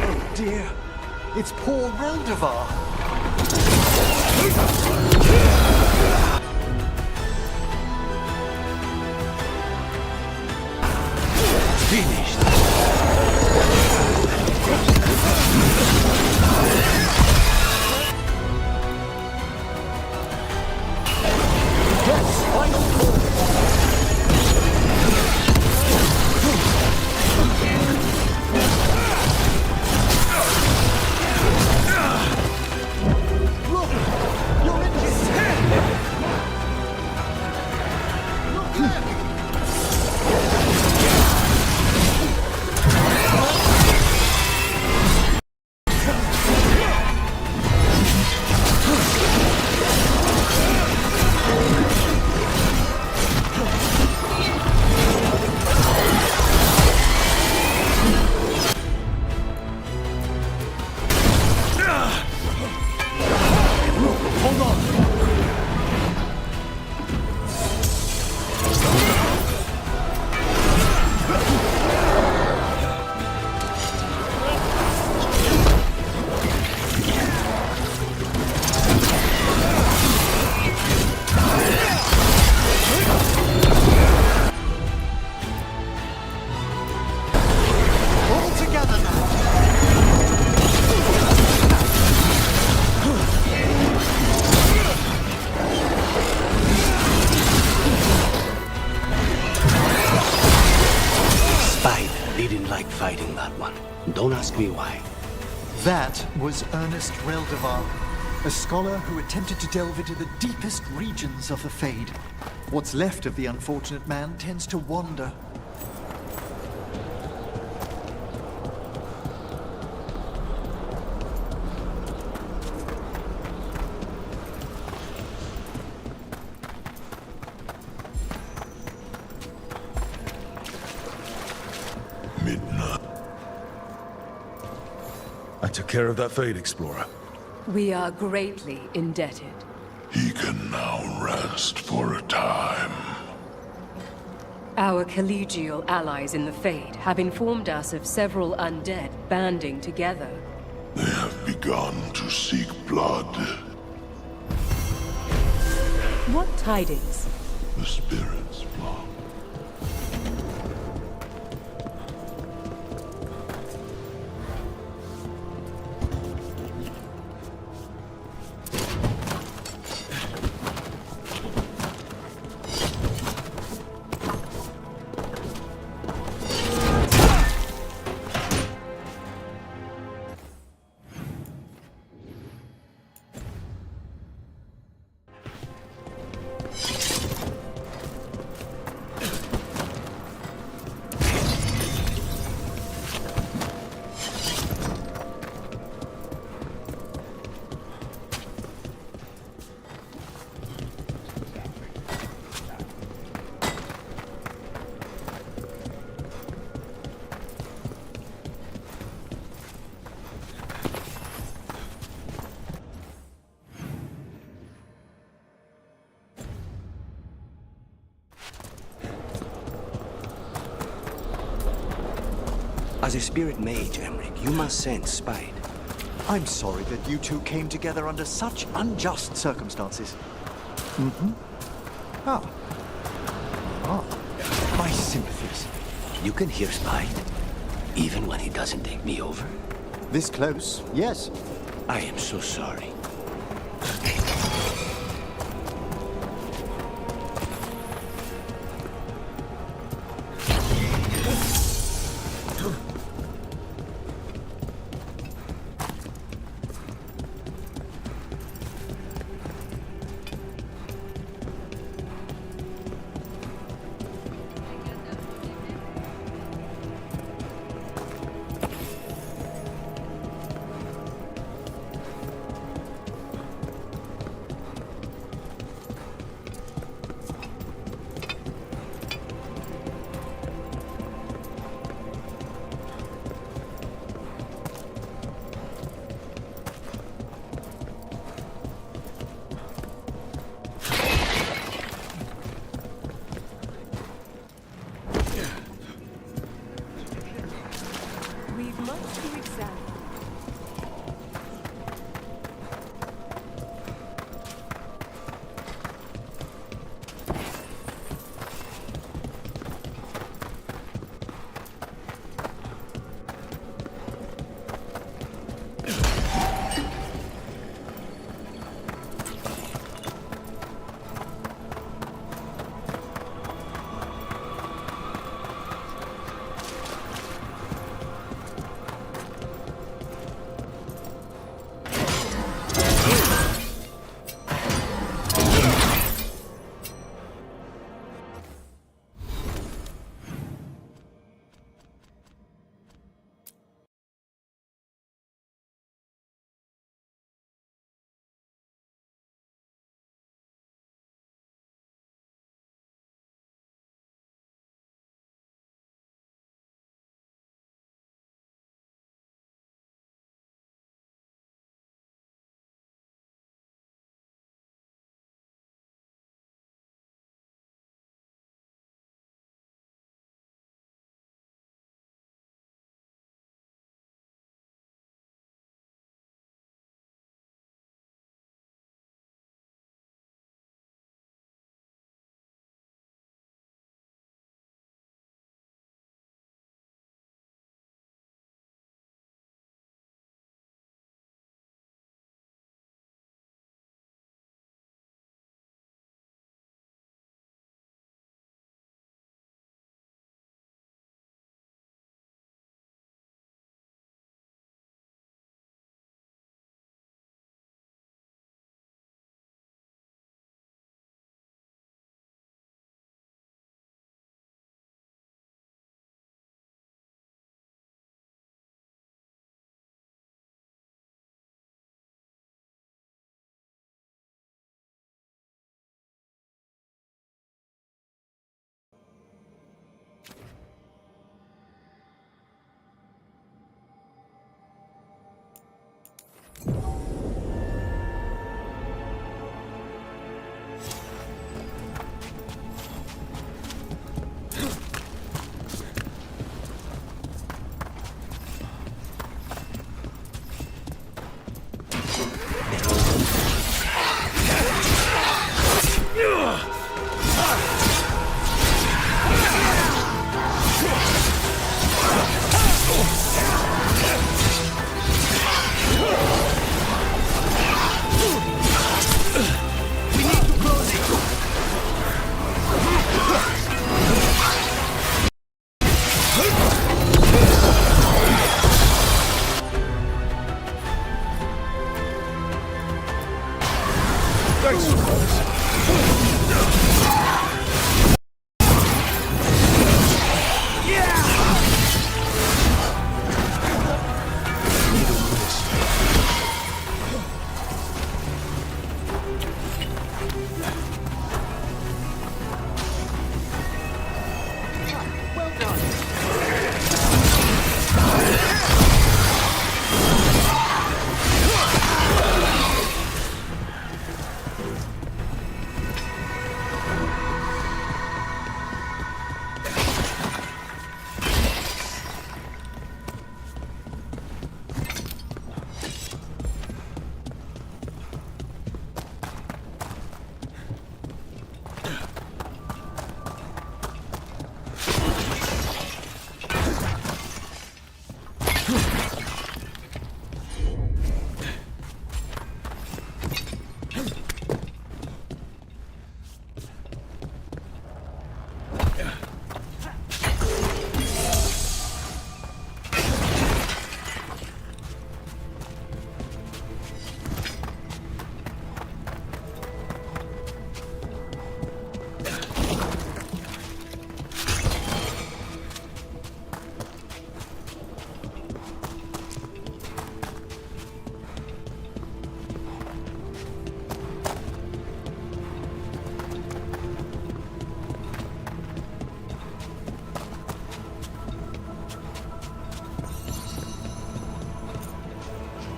Oh dear. It's poor Reldevar. Finished. Yes, final call. Fighting that one. Don't ask me why. That was Ernest Reldevar, a scholar who attempted to delve into the deepest regions of the Fade. What's left of the unfortunate man tends to wander. I took care of that Fade explorer. We are greatly indebted. He can now rest for a time. Our collegial allies in the Fade have informed us of several undead banding together. They have begun to seek blood. What tidings? The spirits flock. As a spirit mage, Emmerich, you must sense spite. I'm sorry that you two came together under such unjust circumstances. Mm-hmm. My sympathies. You can hear spite, even when he doesn't take me over. This close, yes. I am so sorry.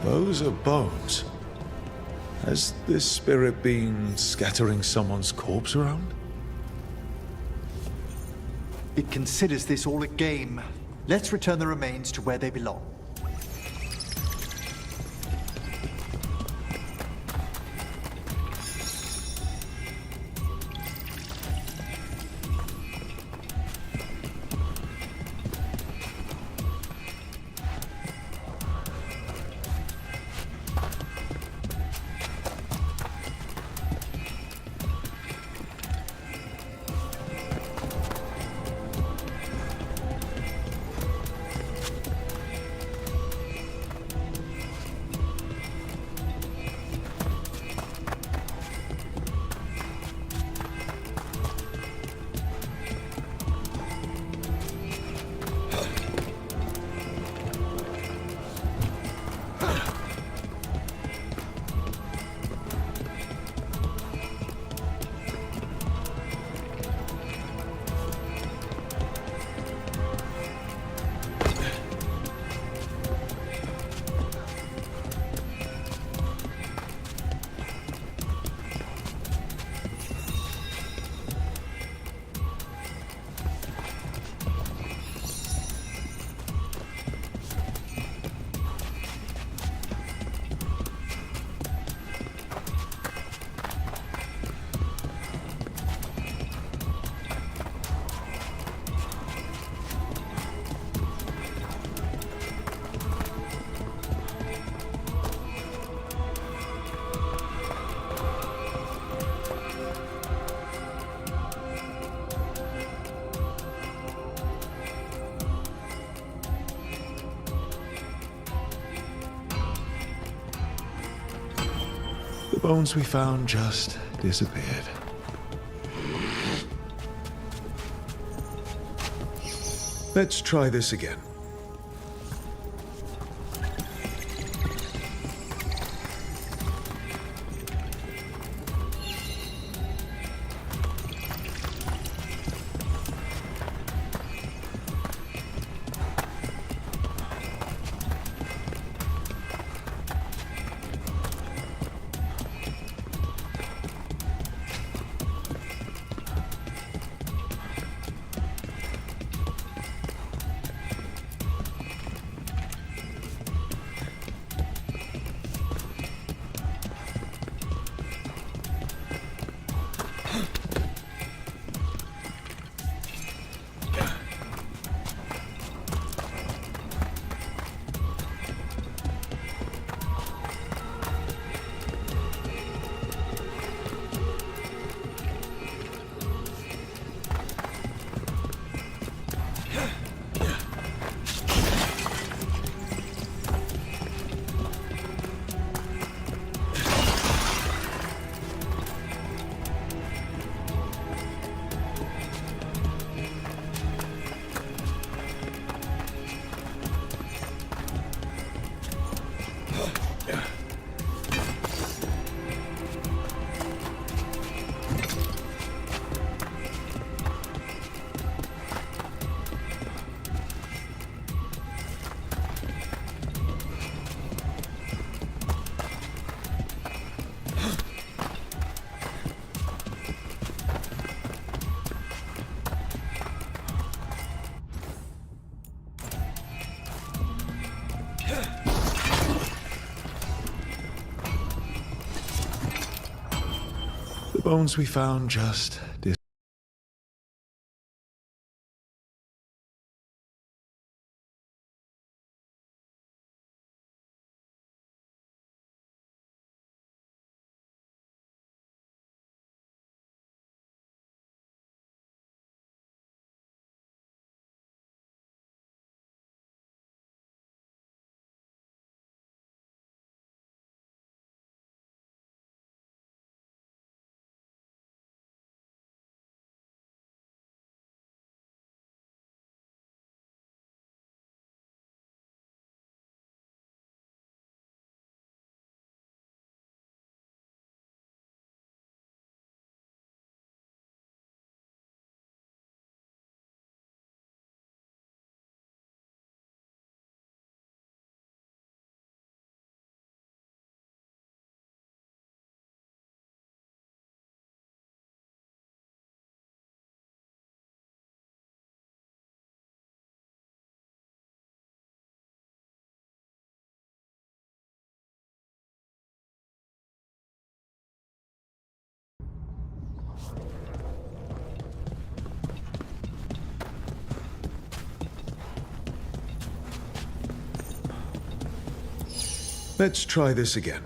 Those are bones. Has this spirit been scattering someone's corpse around? It considers this all a game. Let's return the remains to where they belong. The bones we found just disappeared. Let's try this again. The bones we found just disappeared. Let's try this again.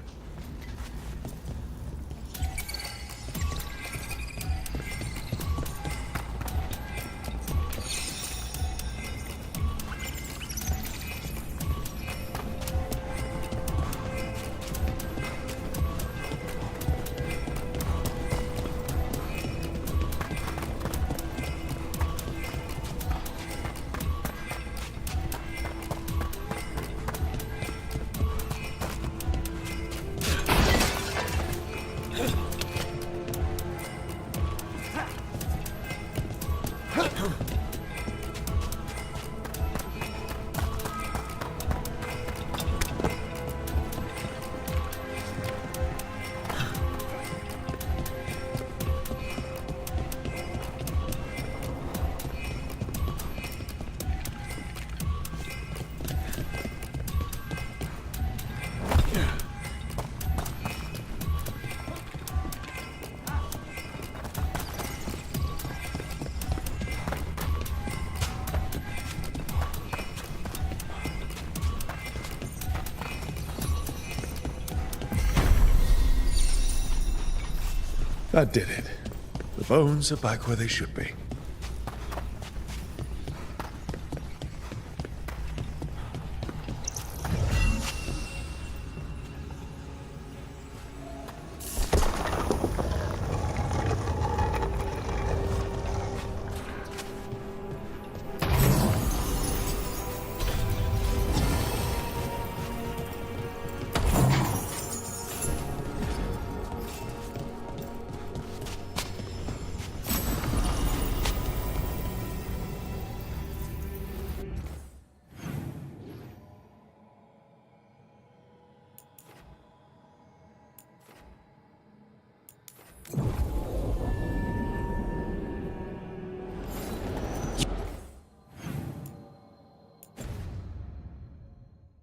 That did it. The bones are back where they should be.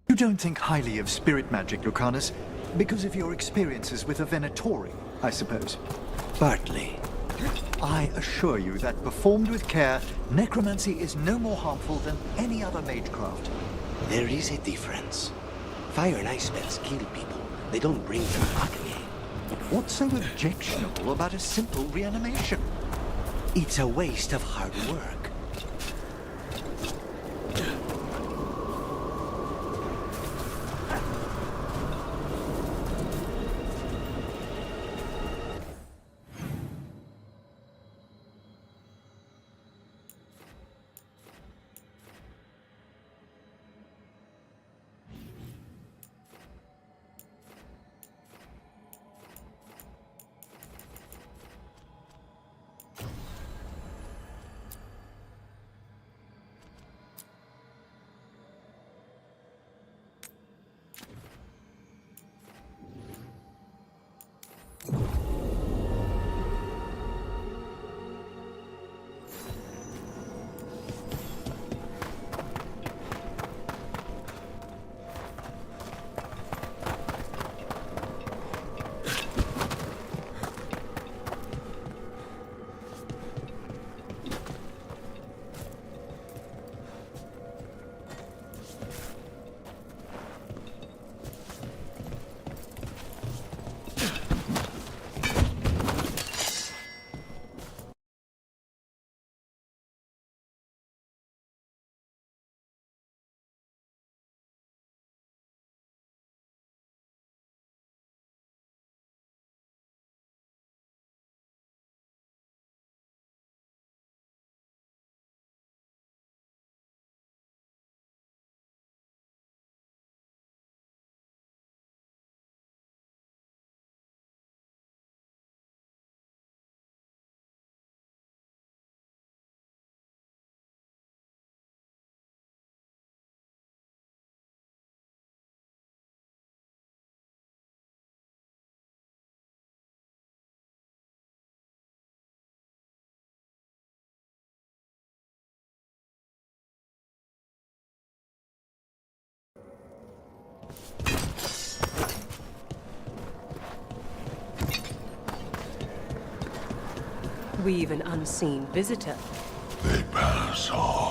You don't think highly of spirit magic, Lucanus, because of your experiences with a Venatori, I suppose? Partly. I assure you that performed with care, necromancy is no more harmful than any other magecraft. There is a difference. Fire and ice spells kill people. They don't bring them agony. What's so objectionable about a simple reanimation? It's a waste of hard work. We've an unseen visitor. They pass on.